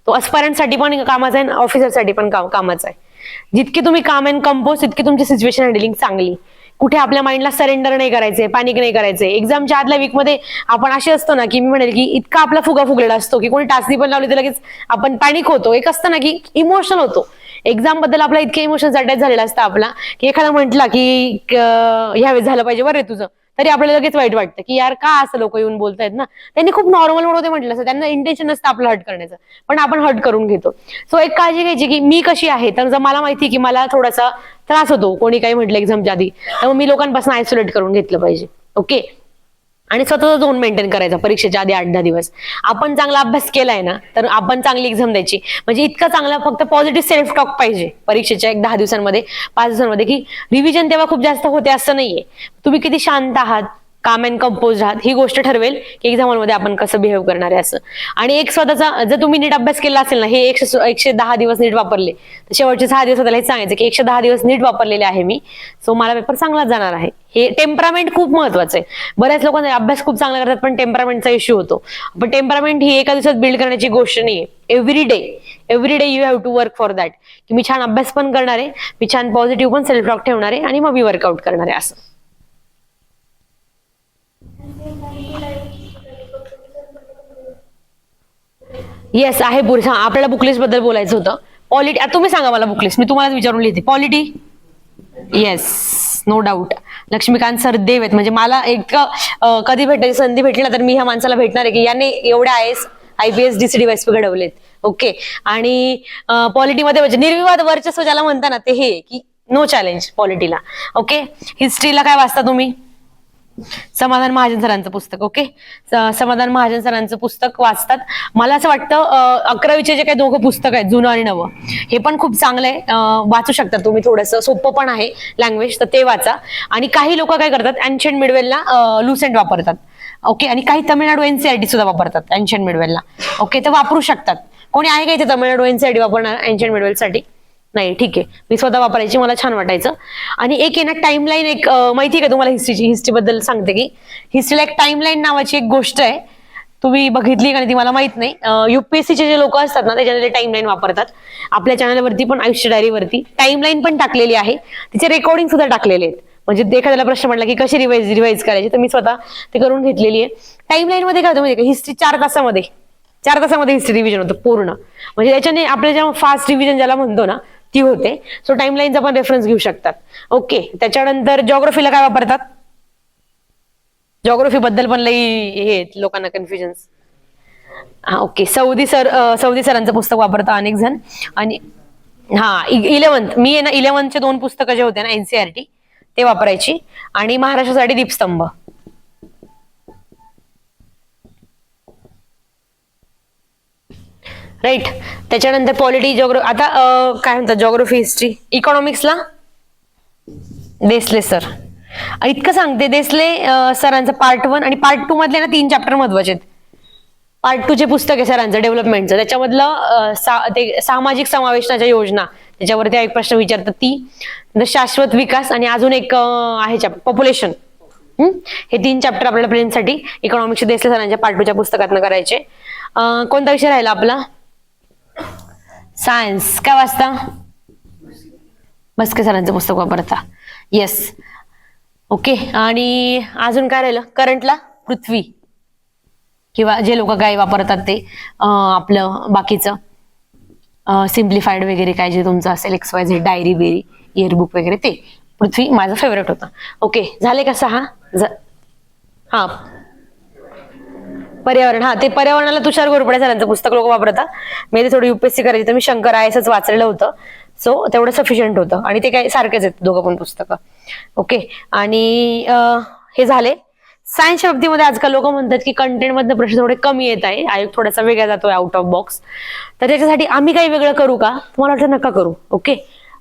तो अस्पायरंट साठी पण कामाचा आहे, ऑफिसर साठी पण कामाचा आहे. जितके तुम्ही काम अँड कंपोज तितके तुमची सिच्युएशन हँडलिंग चांगली. कुठे आपल्या माइंडला सरेंडर नाही करायचंय, पॅनिक नाही करायचंय. एक्झामच्या आदल्या वीक मध्ये आपण असे असतो ना की मी म्हणेल की इतका आपला फुगा फुगलेला असतो की कोणी टाचणी पण लावली तर लगेच आपण पॅनिक होतो. एक असतं ना की इमोशनल होतो. एक्झाम बद्दल आपला इतके इमोशन्स अटॅच झालेला असतं आपला की एखादा म्हटला की ह्यावेळेस झालं पाहिजे बरं तुझं, तरी आपल्याला लगेच वाईट वाटतं की यार का असं लोक येऊन बोलतायत ना. त्यांनी खूप नॉर्मल म्हणून म्हटलं असं, त्यांना इंटेन्शन नसतं आपलं हर्ट करण्याचं, पण आपण हर्ट करून घेतो. सो एक काळजी घ्यायची की मी कशी आहे, तर जर मला माहिती की मला थोडासा त्रास होतो कोणी काही म्हटलं एक्झामच्या आधी, त्यामुळे मी लोकांपासून आयसोलेट करून घेतलं पाहिजे. ओके, आणि स्वतःचा झोन मेंटेन करायचा परीक्षेच्या आधी 8-10 दिवस. आपण चांगला अभ्यास केलाय ना तर आपण चांगली एक्झाम द्यायची. म्हणजे इतका चांगला फक्त पॉझिटिव्ह सेल्फ टॉक पाहिजे परीक्षेच्या 10 दिवसांमध्ये 5 दिवसांमध्ये, की रिव्हिजन तेव्हा खूप जास्त होते असं नाहीये. तुम्ही किती शांत आहात, काम अँड कंपोज आहात, ही गोष्ट ठरवेल की एक्झाम हॉलमध्ये आपण कसं बिहेव करणार आहे असं. आणि एक स्वतःचा जर तुम्ही नीट अभ्यास केला असेल ना, हे 110 दिवस नीट वापरले तर शेवटचे 6 दिवस त्याला हेच सांगायचं की 110 दिवस नीट वापरलेले आहे मी, सो मला पेपर चांगलाच जाणार आहे. हे टेम्परामेंट खूप महत्वाचं आहे. बऱ्याच लोकांना अभ्यास खूप चांगला करतात पण टेम्परामेंटचा इश्यू होतो. पण टेम्परामेंट ही एका दिवसात बिल्ड करण्याची गोष्ट नाहीये. Every day you have to work for that, की मी छान अभ्यास पण करणार आहे, मी छान पॉझिटिव्ह पण सेल्फ टॉक ठेवणार आहे आणि मग मी वर्कआउट करणार आहे असं. येस आहे पुरेसा. आपल्याला बुकलिस्ट बद्दल बोलायचं होतं. पॉलिटी तुम्ही सांगा मला बुकलिस्ट, मी तुम्हाला विचारून लिहिते. Polity yes, no doubt. Laxmikant sir देव आहेत. म्हणजे मला एक कधी भेटायची संधी भेटली ना तर मी ह्या माणसाला भेटणार आहे की याने एवढ्या IPS DCD वायसपी घडवलेत. ओके. आणि पॉलिटीमध्ये म्हणजे निर्विवाद वर्चस्व ज्याला म्हणता ना ते हे की नो चॅलेंज पॉलिटीला. ओके. हिस्ट्रीला काय वाचता तुम्ही? समाधान महाजन सरांचं पुस्तक. ओके. समाधान महाजन सरांचं पुस्तक वाचतात. मला असं वाटतं 11वीचे जे काही दोघं पुस्तक आहेत जुनं आणि नवं हे पण खूप चांगलं आहे, वाचू शकता तुम्ही. थोडंसं सोपं पण आहे लँग्वेज, तर ते वाचा. आणि काही लोक काय करतात एन्शियंट मिडवेलला लुसेंट वापरतात. ओके. आणि काही तमिळनाडू NCERT सुद्धा वापरतात एन्शियंट मिडवेलला. ओके. तर वापरू शकतात. कोणी आहे का इथे तमिळनाडू NCERT वापरणार एन्शियंट मिडवेलसाठी? नाही. ठीक आहे. मी स्वतः वापरायची, मला छान वाटायचं. आणि एक आहे ना टाइमलाईन, एक माहिती आहे का तुम्हाला हिस्ट्रीची? हिस्ट्री बद्दल सांगते की हिस्ट्रीला एक टाइमलाईन नावाची एक गोष्ट आहे, तुम्ही बघितली का नाही ती मला माहित नाही. UPSCचे जे लोक असतात ना त्याच्यामध्ये टाइमलाईन वापरतात. आपल्या चॅनलवरती पण आयुष्य डायरीवरती टाइमलाईन पण टाकलेली आहे, तिचे रेकॉर्डिंग सुद्धा टाकलेले आहेत. म्हणजे एखाद्याला प्रश्न म्हटला की कशी रिवाइज करायची तर मी स्वतः ते करून घेतलेली आहे. टाइमलाईन मध्ये काय होतं म्हणजे हिस्ट्री 4 तासामध्ये हिस्ट्री रिव्हिजन होतं पूर्ण. म्हणजे त्याच्याने आपल्या जेव्हा फास्ट रिव्हिजन ज्याला म्हणतो ना ती होते. सो टाइमलाईनचा पण रेफरन्स घेऊ शकतात. ओके. त्याच्यानंतर जॉग्राफीला काय वापरतात? जॉग्राफी बद्दल पण लई हे लोकांना कन्फ्युजन्स. हा. ओके. सौदी सरांचं पुस्तक वापरतात अनेक जण. आणि 11th मी आहे ना 11th 2 पुस्तकं जे होते ना NCERT ते वापरायची. आणि महाराष्ट्रासाठी दीपस्तंभ. राईट. त्याच्यानंतर पॉलिटी आता काय म्हणतात जॉग्राफी हिस्ट्री. इकॉनॉमिक्सला देसले सर. इतकं सांगते देसले सरांचं पार्ट 1 आणि पार्ट 2 मधले ना 3 चॅप्टर महत्वाचे आहेत. पार्ट 2 चे पुस्तक आहे सरांचं डेव्हलपमेंटचं, त्याच्यामधलं ते सामाजिक समावेशनाच्या योजना त्याच्यावरती एक प्रश्न विचारतात ती शाश्वत विकास आणि अजून एक आहे पॉप्युलेशन. हे 3 चॅप्टर आपल्याला प्रिलिम्ससाठी इकॉनॉमिक्सचे देसले सरांच्या पार्ट 2 च्या पुस्तकातनं करायचे. कोणता विषय राहिला आपला? सायन्स. काय वाचता? मस्के सरांचं पुस्तक वापरता. येस. ओके. आणि अजून काय राहिलं? करंटला पृथ्वी किंवा जे लोक काय वापरतात ते आपलं बाकीचं सिम्प्लिफाईड वगैरे काय जे तुमचं असेल XYZ डायरी बेरी इयरबुक वगैरे ते पृथ्वी माझं फेवरेट होतं. ओके. झाले का 6? हा. पर्यावरण. ते पर्यावरणाला तुषार घोरपडे सरांचं पुस्तक लोक वापरतात. मी ते थोडं UPSC करायची तर मी शंकर IASच वाचलेलं होतं. सो तेवढं सफिशियंट होतं. आणि ते काय सारखेच आहेत दोघं पण पुस्तकं. ओके. आणि हे झाले. सायन्सच्या बाबतीमध्ये आजकाल लोक म्हणतात की कंटेंट मधनं प्रश्न थोडे कमी येत आहे, आयोग थोडासा वेगळा जातोय आउट ऑफ बॉक्स. तर त्याच्यासाठी आम्ही काही वेगळं करू का? तुम्हाला वाटतं नका करू. Okay.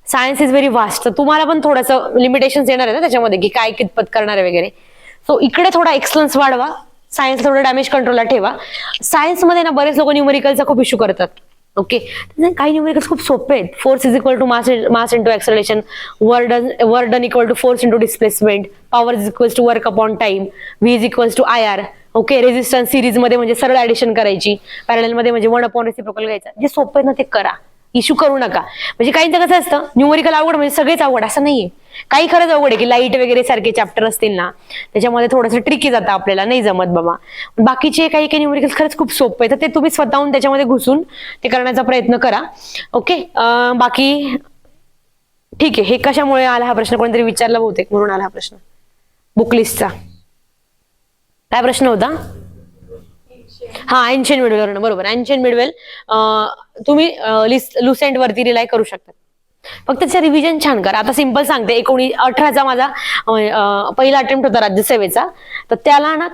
Science is very vast. तर तुम्हाला पण थोडंसं लिमिटेशन्स येणार आहे ना त्याच्यामध्ये की काय कितपत करणार आहे वगैरे. सो इकडे थोडा एक्सलन्स वाढवा, सायन्स थोडं डॅमेज कंट्रोलला ठेवा. सायन्समध्ये ना बरेच लोक न्यूमेरिकलचा खूप इश्यू करतात. ओके. काही न्यूमेरिकल्स खूप सोपे आहेत. Force is equal to mass into acceleration, work done equal to force into displacement, power is equal to work upon time, V is equal to IR. Okay. Resistance series मध्ये म्हणजे सरळ ऍडिशन करायची, पॅरलल मध्ये म्हणजे 1 अपॉन रेसिप्रोकल घ्यायचा. जे सोपं आहे ना ते करा, इश्यू करू नका. म्हणजे काहींचं कसं असतं न्यूमेरिकल अवघड म्हणजे सगळेच अवघड असं नाहीये. काही खरंच अवघड आहे की लाईट वगैरे सारखे चॅप्टर असतील ना त्याच्यामध्ये थोडंसं ट्रिकी जातं, आपल्याला नाही जमत बाबा. बाकीचे काही न्यूमेरिकल्स खरंच खूप सोपं आहे, तर ते तुम्ही स्वतःहून त्याच्यामध्ये घुसून ते करण्याचा प्रयत्न करा. ओके. बाकी ठीक आहे. हे कशामुळे आला हा प्रश्न? कोणतरी विचारला बहुतेक म्हणून आला हा प्रश्न. बुकलिस्टचा काय प्रश्न होता? Ancient Midvale. बरोबर. एन्शियंट मिडवेल तुम्ही लुसेंट वरती रिलाय करू शकता. फक्त त्याचं रिव्हिजन छान करा. आता सिंपल सांगते. 1918चा माझा पहिला अटेम्प्ट होता राज्यसेवेचा. तर त्याला ना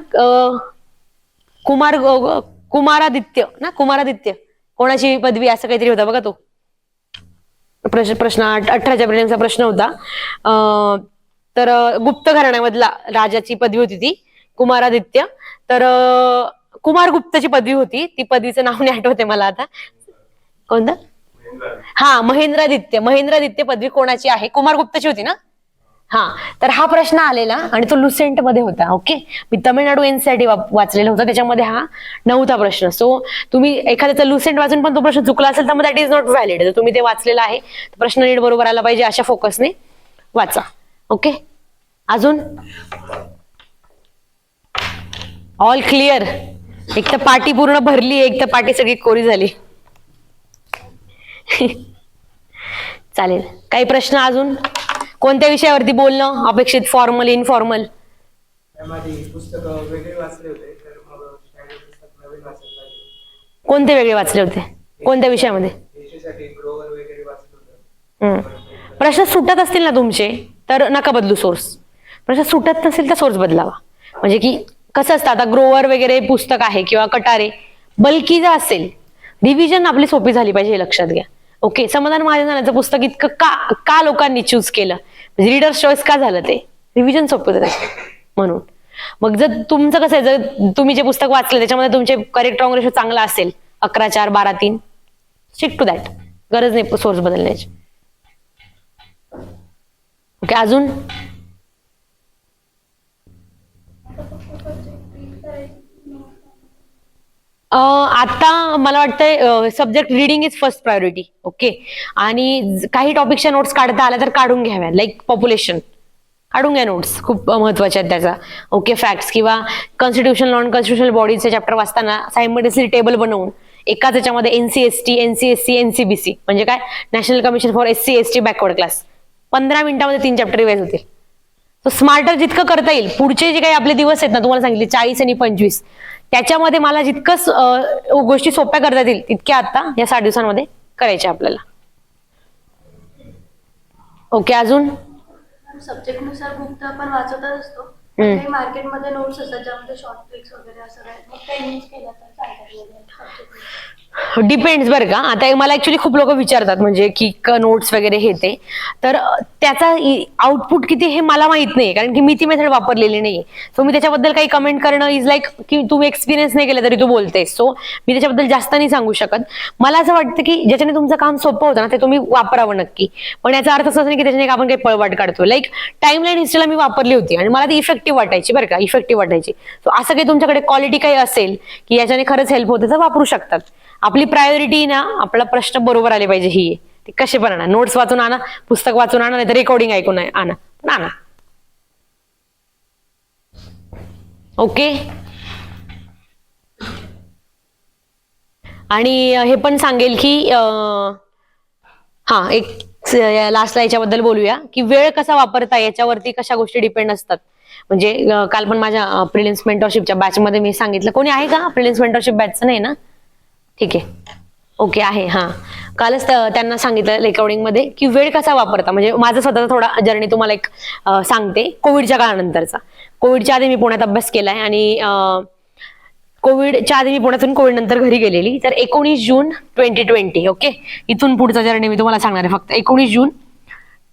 कुमारादित्य कोणाची पदवी असं काहीतरी होता बघा. तो प्रश्न 18च्या प्रिलिम्सचा प्रश्न होता. तर गुप्त घराण्यामधला राजाची पदवी होती ती कुमारादित्य. तर कुमारगुप्तची पदवी होती. ती पदवीचं नाव नाही आठवते मला आता. कोणतं? महेंद्रादित्य पदवी कोणाची आहे? कुमारगुप्तची होती ना. तर हा प्रश्न आलेला आणि तो लुसेंट मध्ये होता. ओके. मी तमिळनाडू NCERT वाचलेला होता, त्याच्यामध्ये हा 9था प्रश्न. सो तुम्ही एखाद्याचा लुसेंट वाचून पण तो प्रश्न चुकला असेल तर मग दॅट इज नॉट व्हॅलिड. जर तुम्ही ते वाचलेला आहे प्रश्न नीट बरोबर आला पाहिजे अशा फोकसने वाचा. ओके. अजून ऑल क्लिअर? एक तर पाटी पूर्ण भरली, एक तर पाटी सगळी कोरी झाली. चालेल. काही प्रश्न अजून? कोणत्या विषयावरती बोलणं अपेक्षित, फॉर्मल इनफॉर्मल? त्यामध्ये पुस्तकं वेगळे वाचले होते, तर मग स्टँडर्ड पुस्तक नवीन वाचायला पाहिजे. कोणते वेगळे वाचले होते, कोणत्या विषयामध्ये? याच्यासाठी ग्रोवर वगैरे वाचलं होतं. प्रश्न सुटत असतील ना तुमचे तर नका बदलू सोर्स. प्रश्न सुटत नसेल तर सोर्स बदलावा. म्हणजे की कसं असतं, आता ग्रोवर वगैरे पुस्तक आहे किंवा कटारे बल्की जर असेल, रिव्हिजन आपली सोपी झाली पाहिजे हे लक्षात घ्या. ओके, समाधान महाजनाचं पुस्तक इतकं का लोकांनी चूज केलं, म्हणजे रीडर्स चॉईस का झालं, ते रिव्हिजन सोपं झालं म्हणून. मग जर तुमचं कसं आहे, जर तुम्ही जे पुस्तक वाचलं त्याच्यामध्ये तुमचे करेक्ट रॉंग रेशो चांगला असेल 11-4 12-3, स्टिक टू दॅट, गरज नाही सोर्स बदलण्याची. ओके, अजून आता मला वाटतंय subject reading is first priority. Okay, आणि काही टॉपिकच्या नोट्स काढता आल्या तर काढून घ्याव्या. लाईक पॉप्युलेशन काढून घ्या नोट्स, खूप महत्वाच्या आहेत त्याचा. ओके, फॅक्ट्स किंवा कॉन्स्टिट्यूशन नॉन कॉन्स्टिट्युशनल बॉडीचे चॅप्टर वाचताना सायमल्टेनियसली टेबल बनवून एकाच याच्यामध्ये NCST, NCSC, NCBC म्हणजे काय, national commission for SC ST backward class, 15 मिनिटांमध्ये 3 चॅप्टर रिवाइज होतील. तो स्मार्टर जितकं करता येईल, पुढचे जे काही आपले दिवस आहेत ना, तुम्हाला सांगितले 40 आणि 25, त्याच्यामध्ये मला जितकं गोष्टी सोप्या करता येतील तितक्या आता या 60 दिवसांमध्ये करायच्या आपल्याला. ओके, अजून सब्जेक्ट नुसार बुक आपण वाचतच असतो. काही मार्केटमध्ये नोट्स असतात ज्यामध्ये शॉर्ट ट्रिक्स वगैरे असं काय, मग काही यूज केलं तर चालतात. डिपेंड्स बरं का. आता मला ऍक्च्युली खूप लोक विचारतात म्हणजे की नोट्स वगैरे हे ते, तर त्याचा आउटपुट किती हे मला माहित नाही, कारण की मी ती मेथड वापरलेली नाही. सो मी त्याच्याबद्दल काही कमेंट करणं इज लाईक की तुम्ही एक्सपिरियन्स नाही केलं तरी तू बोलतेस, सो मी त्याच्याबद्दल जास्त नाही सांगू शकत. मला असं वाटतं की ज्याच्याने तुमचं काम सोपं होतं ना ते तुम्ही वापरावं नक्की, पण याचा अर्थ असं नाही की त्याच्याने आपण काही पळवाट काढतो. लाईक टाइमलाईन हिस्ट्रीला मी वापरली होती आणि मला ती इफेक्टिव्ह वाटायची बरं का, इफेक्टिव्ह वाटायची. सो असं काही तुमच्याकडे क्वालिटी काही असेल की याच्याने खरंच हेल्प होते तर वापरू शकतात. आपली प्रायोरिटी ना, आपला प्रश्न बरोबर आले पाहिजे ही, ते कसे पण आणा, नोट्स वाचून आणा, पुस्तक वाचून आणा, नाही तर रेकॉर्डिंग ऐकून आणा, पण आणा. ओके, आणि हे पण सांगेल की हा एक लास्टला याच्याबद्दल बोलूया की वेळ कसा वापरता याच्यावरती कशा गोष्टी डिपेंड असतात. म्हणजे काल पण माझ्या प्रिलिम्स मेंटरशिपच्या बॅचमध्ये मी सांगितलं, कोणी आहे का प्रिलिम्स मेंटरशिप बॅचचं? नाही ना, ठीक आहे, ओके आहे. हा, कालच त्यांना सांगितलं रेकॉर्डिंग मध्ये की वेळ कसा वापरता. म्हणजे माझा स्वतःचा थोडा जर्नी तुम्हाला एक सांगते. कोविडच्या काळानंतरचा, कोविडच्या आधी मी पुण्यात अभ्यास केलाय आणि कोविडच्या आधी मी पुण्यातून कोविड नंतर घरी गेलेली. तर 19 जून 2020, ओके, इथून पुढचा जर्नी मी तुम्हाला सांगणार आहे फक्त. 19 जून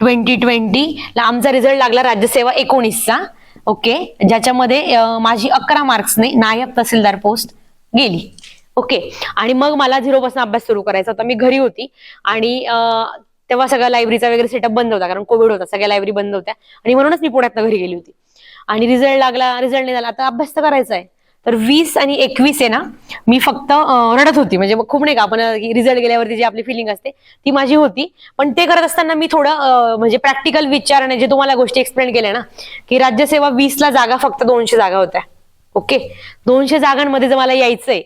2020 ला आमचा रिझल्ट लागला राज्यसेवा 19चा. ओके, ज्याच्यामध्ये माझी 11 मार्क्सने नायब तहसीलदार पोस्ट गेली. ओके, आणि मग मला 0 पासून अभ्यास सुरू करायचा होता. मी घरी होती आणि तेव्हा सगळ्या लायब्ररीचा वगैरे सेटअप बंद होता, कारण कोविड होता, सगळ्या लायब्ररी बंद होत्या आणि म्हणूनच मी पुण्यात घरी गेली होती. आणि रिझल्ट लागला, रिझल्ट नाही झाला, आता अभ्यास तर करायचा आहे. तर 20 आणि 21 आहे ना, मी फक्त रडत होती. म्हणजे खूप नाही का, आपण रिझल्ट गेल्यावरती जी आपली फिलिंग असते ती माझी होती. पण ते करत असताना मी थोडं म्हणजे प्रॅक्टिकल विचाराने जे तुम्हाला गोष्टी एक्सप्लेन केल्या ना, की राज्यसेवा 20ला जागा फक्त 200 जागा होत्या. ओके, 200 जागांमध्ये जर मला यायचंय,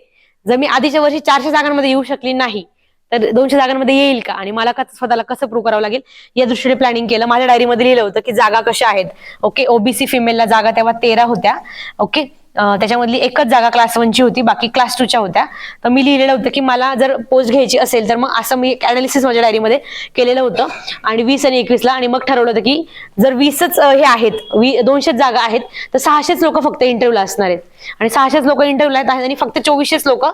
जर मी आधीच्या वर्षी 400 जागांमध्ये येऊ शकली नाही तर 200 जागांमध्ये येईल का, आणि मला स्वतःला कसं प्रूव्ह करावं लागेल या दृष्टीने प्लॅनिंग केलं. माझ्या डायरीमध्ये लिहिलं होतं की जागा कशा आहेत. ओके, ओबीसी फिमेलला जागा तेव्हा 13 होत्या. ओके, त्याच्यामधली एकच जागा क्लास 1ची होती, बाकी क्लास 2च्या होत्या. तर मी लिहिलेलं होतं की मला जर पोस्ट घ्यायची असेल तर मग असं मी अनालिसिस माझ्या डायरीमध्ये केलेलं होतं. आणि 20 आणि 21ला, आणि मग ठरवलं होतं की जर 20च हे आहेत, 200 जागा आहेत तर 600च लोक फक्त इंटरव्ह्यूला असणार आहेत, आणि 600च लोक इंटरव्ह्यूला आहेत आणि फक्त 2400च लोक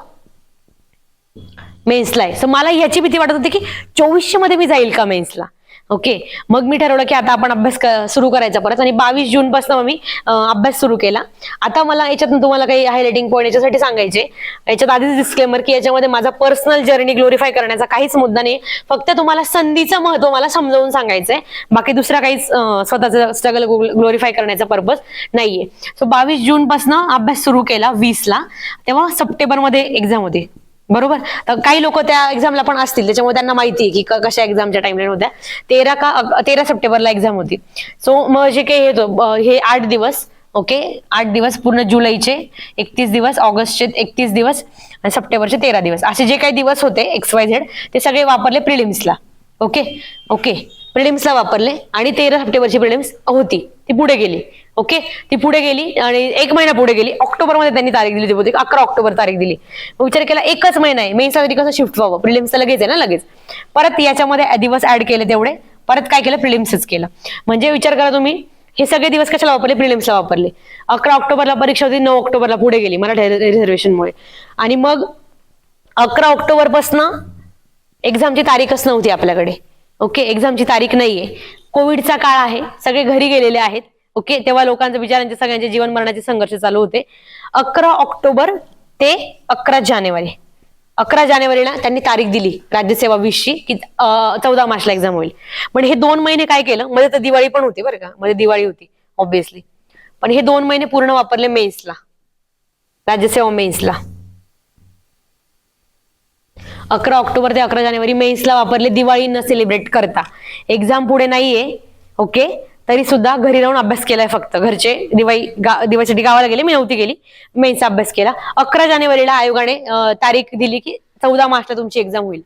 मेन्सला आहे. सो मला याची भीती वाटत होती की 2400 मध्ये मी जाईल का मेन्सला. ओके, मग मी ठरवलं की आता आपण अभ्यास सुरू करायचा परत, आणि 22 जून पासून मी अभ्यास सुरू केला. आता मला याच्यातून तुम्हाला काही हायलाइटिंग पॉईंट याच्यासाठी सांगायचे. याच्यात आधीच डिस्क्लेमर की याच्यामध्ये माझा पर्सनल जर्नी ग्लोरिफाय करण्याचा काहीच मुद्दा नाही, फक्त तुम्हाला संधीचं महत्व मला समजावून सांगायचंय, बाकी दुसरा काहीच स्वतःचं स्ट्रगल ग्लोरिफाय करण्याचा पर्पज नाहीये. सो 22 जून पासून अभ्यास सुरू केला 20ला, तेव्हा सप्टेंबरमध्ये एक्झाम होती, बरोबर. तर काही लोक त्या एक्झामला पण असतील, त्याच्यामुळे त्यांना माहिती आहे की कशा एक्झामच्या टाइमलाईन होत्या. 13 सप्टेंबरला एक्झाम होती. सो मग जे काही हे 8 दिवस, ओके, 8 दिवस पूर्ण जुलैचे 31 दिवस, ऑगस्टचे 31 दिवस आणि सप्टेंबरचे 13 दिवस, असे जे काही दिवस होते XYZ ते सगळे वापरले प्रिलिम्सला. ओके ओके प्रिलिम्सला वापरले आणि 13 सप्टेंबरची प्रिलिम्स होती ती पुढे गेली. ओके ती पुढे गेली आणि 1 महिना पुढे गेली. ऑक्टोबरमध्ये त्यांनी तारीख दिली होती, 11 ऑक्टोबर तारीख दिली. मग विचार केला एकच महिना आहे, मेन्ससाठी कसं शिफ्ट व्हावं, प्रिलिम्सचं लगेच आहे ना लगेच. परत याच्यामध्ये दिवस ऍड केले तेवढे, परत काय केलं प्रिलिम्सच केलं. म्हणजे विचार करा तुम्ही हे सगळे दिवस कशाला वापरले, प्रिलिम्सला वापरले. 11 ऑक्टोबरला परीक्षा होती, 9 ऑक्टोबरला पुढे गेली मराठा रिझर्वेशनमुळे. आणि मग 11 ऑक्टोबर पासून एक्झामची तारीखच नव्हती आपल्याकडे. ओके एक्झामची तारीख नाहीये, कोविडचा काळ आहे, सगळे घरी गेलेले आहेत. ओके तेव्हा लोकांचे बिचारांचे सगळ्यांचे जीवन मरणाचे संघर्ष चालू होते. 11 ऑक्टोबर ते 11 जानेवारी 11 जानेवारीला त्यांनी तारीख दिली राज्यसेवा 20ची की 14 मार्चला एक्झाम होईल. पण हे 2 महिने काय केलं, मध्ये तर दिवाळी पण होती बरं का, मध्ये दिवाळी होती ऑब्व्हियसली. पण हे 2 महिने पूर्ण वापरले मेन्सला, राज्यसेवा मेन्सला. 11 ऑक्टोबर ते 11 जानेवारी मेन्सला वापरले, दिवाळी न सेलिब्रेट करता. एक्झाम पुढे नाहीये ओके तरी सुद्धा घरी राहून अभ्यास केलाय फक्त. घरचे दिवाळीसाठी गावाला गेले, मी नव्हती गेली, मेन्सचा अभ्यास केला. 11 जानेवारीला आयोगाने तारीख दिली की 14 मार्चला तुमची एक्झाम होईल.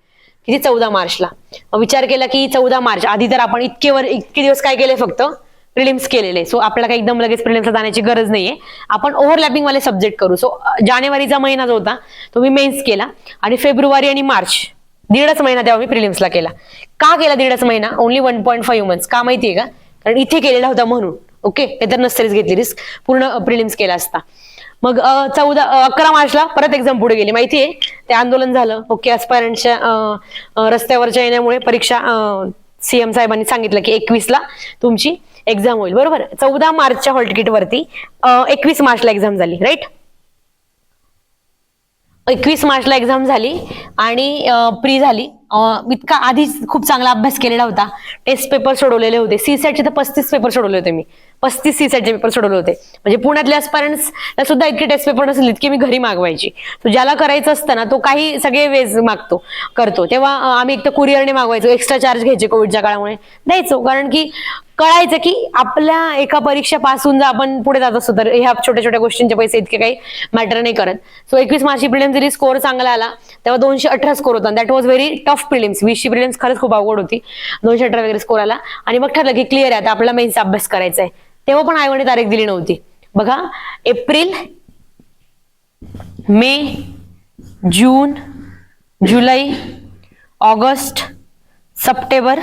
किती 14 मार्चला. विचार केला की 14 मार्च आधी तर आपण इतके दिवस काय केले, फक्त प्रिलिम्स केलेले. सो आपल्याला काही एकदम लगेच प्रिलिम्सला जाण्याची गरज नाहीये, आपण ओव्हरलॅपिंग वाले सब्जेक्ट करू. सो जानेवारीचा महिना जो होता तो मी मेन्स केला आणि फेब्रुवारी आणि मार्च 1.5 महिना तेव्हा मी प्रिलिम्सला केला. का केला 1.5 महिना, ओनली 1.5 मंथ्स, का माहितीये का, कारण इथे केलेला होता म्हणून. ओके ते तर नसतरीच घेतली रिस्क, पूर्ण प्रिलिम्स केला असता. मग 11 मार्चला परत एक्झाम पुढे गेली, माहितीये ते आंदोलन झालं. ओके ऍस्पायरंटच्या रस्त्यावरच्या येण्यामुळे परीक्षा सीएम साहेबांनी सांगितलं की 21ला तुमची एक्झाम होईल, बरोबर. 14 मार्चच्या हॉल तिकीट वरती 21 मार्चला एक्झाम झाली, राईट. 21 मार्चला एक्झाम झाली आणि प्री झाली. इतका आधीच खूप चांगला अभ्यास केलेला होता, टेस्ट पेपर सोडवलेले होते. सीसॅटचे तर 35 पेपर सोडवले होते मी, 35 सीसॅटचे पेपर सोडवले होते. म्हणजे पुण्यातल्या ऍस्पायरंट्सला सुद्धा इतके टेस्ट पेपर नसले इतके मी घरी मागवायची. तो ज्याला करायचं असतं ना तो काही सगळे वेज करतो. तेव्हा आम्ही एक तर कुरिअरने मागवायचो, एक्स्ट्रा चार्ज घ्यायचे कोविडच्या काळामुळे, द्यायचो. कारण की कळायचं की आपल्या एका परीक्षा पासून जर आपण पुढे जात असतो तर ह्या छोट्या छोट्या गोष्टींचे पैसे इतके काही मॅटर नाही करत. सो 21 मार्चची प्रिलिम्स जरी स्कोर चांगला आला तेव्हा 218 स्कोर होता. That was very tough prelims. 20ची प्रिलिम्स खरंच खूप अवघड होती. 218 वगैरे स्कोर आला आणि मग ठरलं की क्लिअर आहे, आता आपल्याला मेन्सचा अभ्यास करायचा आहे. तेव्हा पण आयोगाने तारीख दिली नव्हती बघा. April, May, June, July, August, September,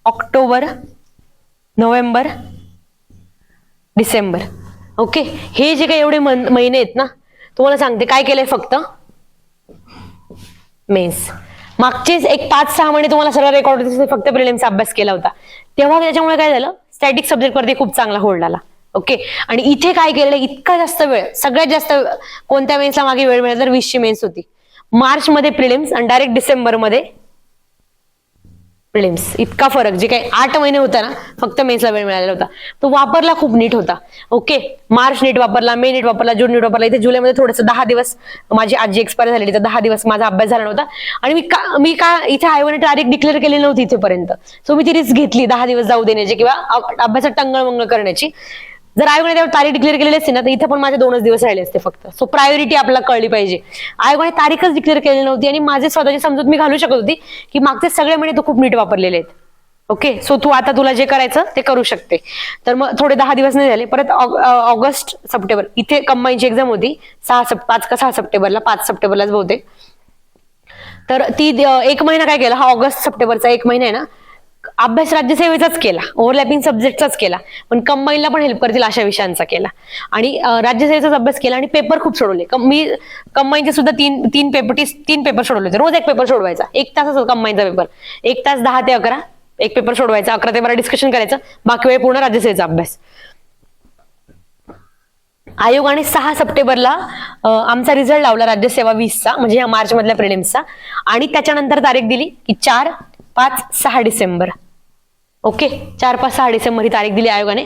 October, November, December. Okay हे जे काही एवढे महिने आहेत ना, तुम्हाला सांगते काय केलंय, फक्त मेन्स. मागचे एक 5-6 महिने तुम्हाला सगळं रेकॉर्ड होते, फक्त प्रिलिम्सचा अभ्यास केला होता. तेव्हा त्याच्यामुळे काय झालं, स्टॅटिक सब्जेक्ट वरती खूप चांगला होल्ड आला. ओके आणि इथे काय केलेलं, इतका जास्त वेळ, सगळ्यात जास्त कोणत्या मेन्सला मागे वेळ मिळाला तर 20ची मेन्स होती. मार्च मध्ये प्रिलिम्स आणि डायरेक्ट डिसेंबर मध्ये प्रिलिम्स. इतका फरक, जे काही 8 महिने होता ना फक्त मेन्सला वेळ मिळालेला होता. तो वापरला खूप नीट होता. ओके मार्च नीट वापरला, मे नीट वापरला, जून नीट वापरला. इथे जुलैमध्ये थोडंसं 10 दिवस माझी आजी एक्सपायर झालेली, तर 10 दिवस माझा अभ्यास झाला नव्हता. आणि मी का इथे आयोगाने तारीख डिक्लेअर केली नव्हती इथेपर्यंत. सो मी ती रिस्क घेतली 10 दिवस जाऊ देण्याची किंवा अभ्यासात टंगळमंगळ करण्याची. जर आयोगाने त्यावर तारीख डिक्लेअर केलेली असते ना तर इथे पण माझे 2च दिवस राहिले असते फक्त. सो प्रायोरिटी आपल्याला कळली पाहिजे. आयोगाने तारीखच डिक्लेअर केलेली नव्हती आणि माझे स्वतःची समजूत मी घालू शकत होती की मागचे सगळे महिने तो खूप नीट वापरलेले आहेत. ओके सो तू आता तुला जे करायचं ते करू शकते. तर मग थोडे 10 दिवस नाही झाले. परत ऑगस्ट, सप्टेंबर इथे कंबाईनची एक्झाम होती 5 का 6 सप्टेंबरला, 5 सप्टेंबरलाच बहुतेक. तर ती 1 महिना काय केला, हा ऑगस्ट सप्टेंबरचा 1 महिना आहे ना, अभ्यास राज्यसेवेचाच केला, ओव्हरलॅपिंग सब्जेक्टचाच केला, पण कंबाईनला पण हेल्प करतील अशा विषयांचा केला. आणि राज्यसेवेचाच अभ्यास केला आणि पेपर खूप सोडवले. मी कंबाईनचे सुद्धा 3 पेपर सोडवले होते. रोज एक पेपर सोडवायचा, 1 तासाचा कंबाईनचा पेपर, 1 तास 10 ते 11 एक पेपर सोडवायचा, 11 ते 12 डिस्कशन करायचं, बाकी वेळ पूर्ण राज्यसेवेचा अभ्यास. आयोगाने 6 सप्टेंबरला आमचा रिझल्ट लावला राज्यसेवा 20चा, म्हणजे या मार्च मधल्या प्रिलिम्सचा. आणि त्याच्यानंतर तारीख दिली की 4, 5, 6 डिसेंबर. ओके 4, 5, 6 डिसेंबर ही तारीख दिली आयोगाने.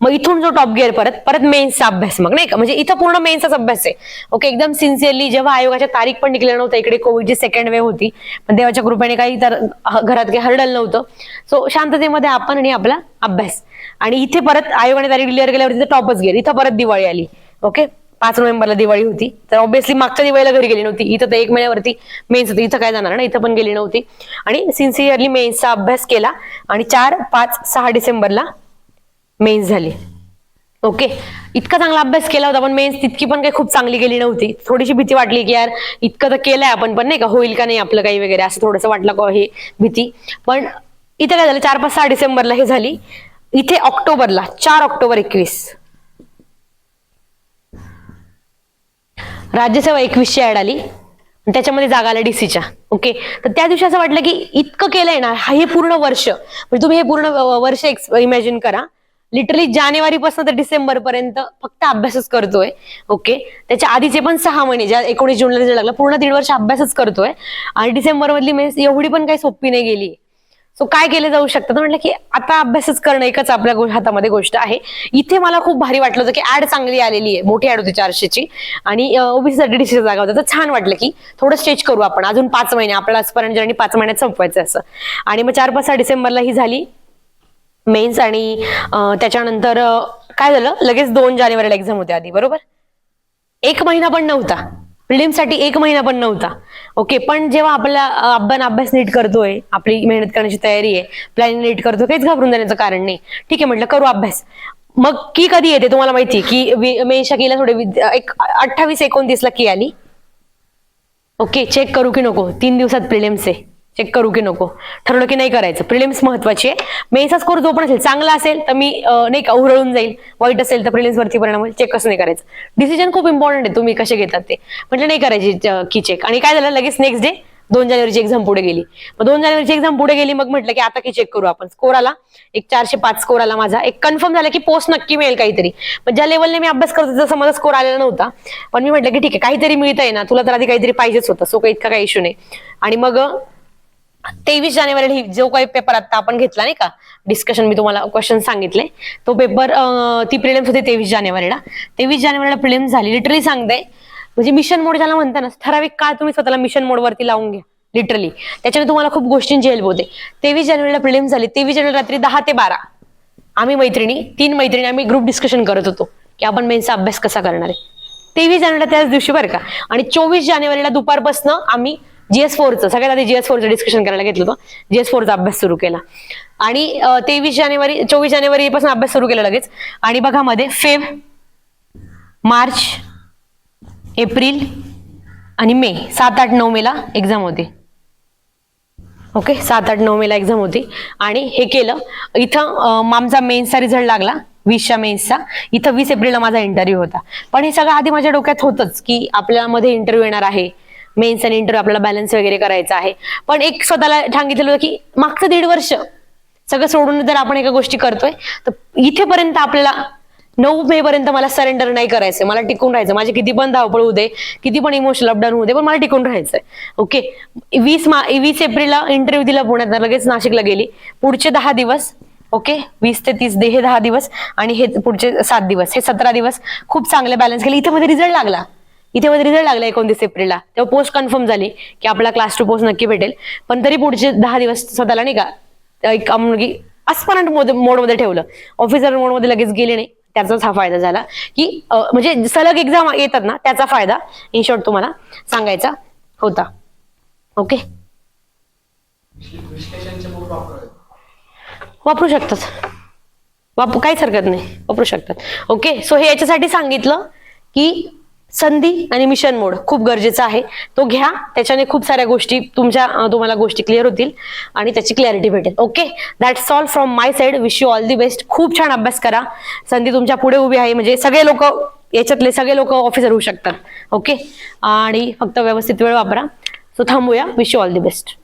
मग इथून जो टॉप गिअर परत मेन्सचा अभ्यास, मग नाही का, म्हणजे इथं पूर्ण मेन्सचाच अभ्यास आहे. ओके एकदम सिन्सिअरली. जेव्हा आयोगाच्या तारीख पण डिक्लेअर नव्हतं, इकडे कोविडची 2nd वेव्ह होती, पण देवाच्या कृपेने काही तर घरात काही हरडल नव्हतं. सो शांततेमध्ये आपण आणि आपला अभ्यास. आणि इथे परत आयोगाने तारीख डिक्लेअर केल्यावर तिथे टॉपच गिअर, इथं परत दिवाळी आली. ओके 5 नोव्हेंबरला दिवाळी होती, तर ऑब्व्हियसली मागच्या दिवाळीला घरी गेली नव्हती. इथं तर 1 महिन्यावरती मेन्स होती, इथं काय जाणार ना, इथं पण गेली नव्हती. आणि सिन्सिअरली मेन्सचा अभ्यास केला आणि 4, 5, 6 डिसेंबरला मेन्स झाली. ओके, इतका चांगला अभ्यास केला होता, पण मेन्स तितकी पण काही खूप चांगली गेली नव्हती. थोडीशी भीती वाटली की यार इतकं तर केलंय आपण, पण नाही का होईल का नाही आपलं काही वगैरे, असं थोडंसं वाटलं हे भीती. पण इथे काय झालं, 4, 5, 6 डिसेंबरला हे झाली. इथे ऑक्टोबरला 4 ऑक्टोबर 21 राज्यसेवा 21ची ऍड आली, त्याच्यामध्ये जागा आल्या डीसीच्या. ओके, तर त्या दिवशी असं वाटलं की इतकं केलंय ना, हे पूर्ण वर्ष, म्हणजे तुम्ही हे पूर्ण वर्ष इमॅजिन करा, लिटरली जानेवारीपासून तर डिसेंबर पर्यंत फक्त अभ्यासच करतोय. ओके, त्याच्या आधीचे पण 6 महिने, ज्या 19 जूनला रिझल्ट लागला, पूर्ण 1.5 वर्ष अभ्यासच करतोय. आणि डिसेंबर मधली मेन्स एवढी पण काही सोपी नाही गेली. सो काय केलं जाऊ शकतं, तर म्हटलं की आता अभ्यासच करणं एकच आपल्या हातामध्ये गोष्ट आहे. इथे मला खूप भारी वाटलं होतं की ऍड चांगली आलेली आहे, मोठी ऍड होती 400ची, आणि ओबीसीसाठी डीसीची जागा होती. तर छान वाटलं की थोडं स्टेज करू आपण, अजून 5 महिने, आपल्याला आजपर्यंत जर्नी 5 महिन्यात संपवायचं असं. आणि मग 4, 5, 6 डिसेंबरला ही झाली मेन्स. आणि त्याच्यानंतर काय झालं, लगेच 2 जानेवारीला एक्झाम होते आधी, बरोबर. 1 महिना पण नव्हता प्रिलिम्ससाठी, 1 महिना पण नव्हता. ओके, पण जेव्हा आपण अभ्यास नीट करतोय, आपली मेहनत करण्याची तयारी आहे, प्लॅनिंग नीट करतोय, काहीच घाबरून जाण्याचं कारण नाही. ठीक आहे म्हटलं करू अभ्यास. मग की कधी येते तुम्हाला माहिती की मेन्सच्या कीला थोडे 28-29ला की आली. ओके, चेक करू की नको, 3 दिवसात प्रिलिम्स आहे, चेक करू की नको, ठरवलं की नाही करायचं. प्रिलिम्स महत्वाची आहे. मेन्सचा स्कोर जो पण असेल, चांगला असेल तर मी नाही का उरळून जाईल, वाईट असेल तर प्रिलिम्स वरती परिणाम होईल, चेक कसं नाही करायचं. डिसिजन खूप इम्पॉर्टंट आहे, तुम्ही कसे घेतात ते. म्हटलं नाही करायची की चेक. आणि काय झालं, लगेच नेक्स्ट डे 2 जानेवारीची एक्झाम पुढे गेली. मग 2 जानेवारीची एक्झाम पुढे गेली, मग म्हटलं की आता की चेक करू आपण. स्कोर आला, एक 405 स्कोर आला माझा. एक कन्फर्म झालं की पोस्ट नक्की मिळेल काहीतरी. पण ज्या लेवलने मी अभ्यास करतो तसं माझा स्कोर आलेला नव्हता, पण मी म्हटलं की ठीक आहे, काहीतरी मिळतंय ना, तुला तर आधी काहीतरी पाहिजेच होतं, सो काही इतका काही इश्यू नाही. आणि मग 23 जानेवारीला जो काही पेपर आता आपण घेतला नाही का, डिस्कशन, मी तुम्हाला क्वेश्चन सांगितले, तो पेपर, ती प्रिलिम्स होती 23 जानेवारीला. 23 जानेवारीला प्रिलिम्स झाली. लिटरली सांगते, म्हणजे मिशन मोड ज्याला म्हणता ना, ठराविक काळ तुम्ही स्वतःला मिशन मोड वरती लावून घ्या, लिटरली. त्याच्याने तुम्हाला खूप गोष्टींची हेल्प होते. 23 जानेवारीला प्रिलिम्स झाली. 23 जानेवारी रात्री 10 ते 12 आम्ही 3 मैत्रिणी आम्ही ग्रुप डिस्कशन करत होतो की आपण मेन्सचा अभ्यास कसा करणार आहे. 23 जानेवारीला त्याच दिवशी बरं का. आणि 24 जानेवारीला दुपारपासून आम्ही GS4चं, सगळ्यात आधी GS4चं डिस्कशन करायला घेतलं होतं. GS4चा अभ्यास सुरू केला. आणि 24 जानेवारी पासून अभ्यास सुरू केला लगेच. आणि बघा मध्ये मार्च, एप्रिल आणि मे, 7, 8, 9 मेला एक्झाम होती. ओके, 7, 8, 9 मेला एक्झाम होती. आणि हे केलं. इथं आमचा मेन्सचा रिझल्ट लागला, 20च्या मेन्सचा. इथं 20 एप्रिलला माझा इंटरव्ह्यू होता. पण हे सगळं आधी माझ्या डोक्यात होतंच की आपल्यामध्ये इंटरव्ह्यू येणार आहे, मेन्स आणि इंटरव्ह्यू आपल्याला बॅलन्स वगैरे करायचा आहे. पण एक स्वतःला सांगितलेलं होतं की मागचं 1.5 वर्ष सगळं सोडून जर आपण एका गोष्टी करतोय, तर इथेपर्यंत आपल्याला 9 मे पर्यंत मला सरेंडर नाही करायचंय, मला टिकून राहायचं. माझे किती पण धावपळ होऊ दे, किती पण इमोशनल अपडाऊन होऊ दे, पण मला टिकून राहायचंय. ओके, 20 एप्रिलला इंटरव्ह्यू दिला पुण्यात, लगेच नाशिकला गेली. पुढचे 10 दिवस, ओके, 20 ते 30 हे 10 दिवस, आणि हे पुढचे 7 दिवस, हे 17 दिवस खूप चांगले बॅलन्स केले. इथे मध्ये रिझल्ट लागला, 29 एप्रिलला. तेव्हा पोस्ट कन्फर्म झाली की आपला क्लास 2 पोस्ट नक्की भेटेल. पण तरी पुढचे 10 दिवस स्वतःला नाही का एक अस्परंट मोडमध्ये ठेवलं, ऑफिसर मोडमध्ये लगेच गेले नाही. त्याचाच हा फायदा झाला की म्हणजे सलग एक्झाम येतात ना, त्याचा फायदा इन शॉर्ट तुम्हाला सांगायचा होता. ओके, वापरू शकतात, काहीच हरकत नाही, वापरू शकतात. ओके, सो हे याच्यासाठी सांगितलं की संधी आणि मिशन मोड खूप गरजेचा आहे, तो घ्या. त्याच्याने खूप साऱ्या गोष्टी तुम्हाला गोष्टी क्लिअर होतील आणि त्याची क्लॅरिटी भेटेल. Okay, that's all from my side. Wish you all the best. खूप छान अभ्यास करा, संधी तुमच्या पुढे उभी आहे. म्हणजे याच्यातले सगळे लोक ऑफिसर होऊ शकतात. ओके, आणि फक्त व्यवस्थित वेळ वापरा. सो थांबूया. Wish you all the best.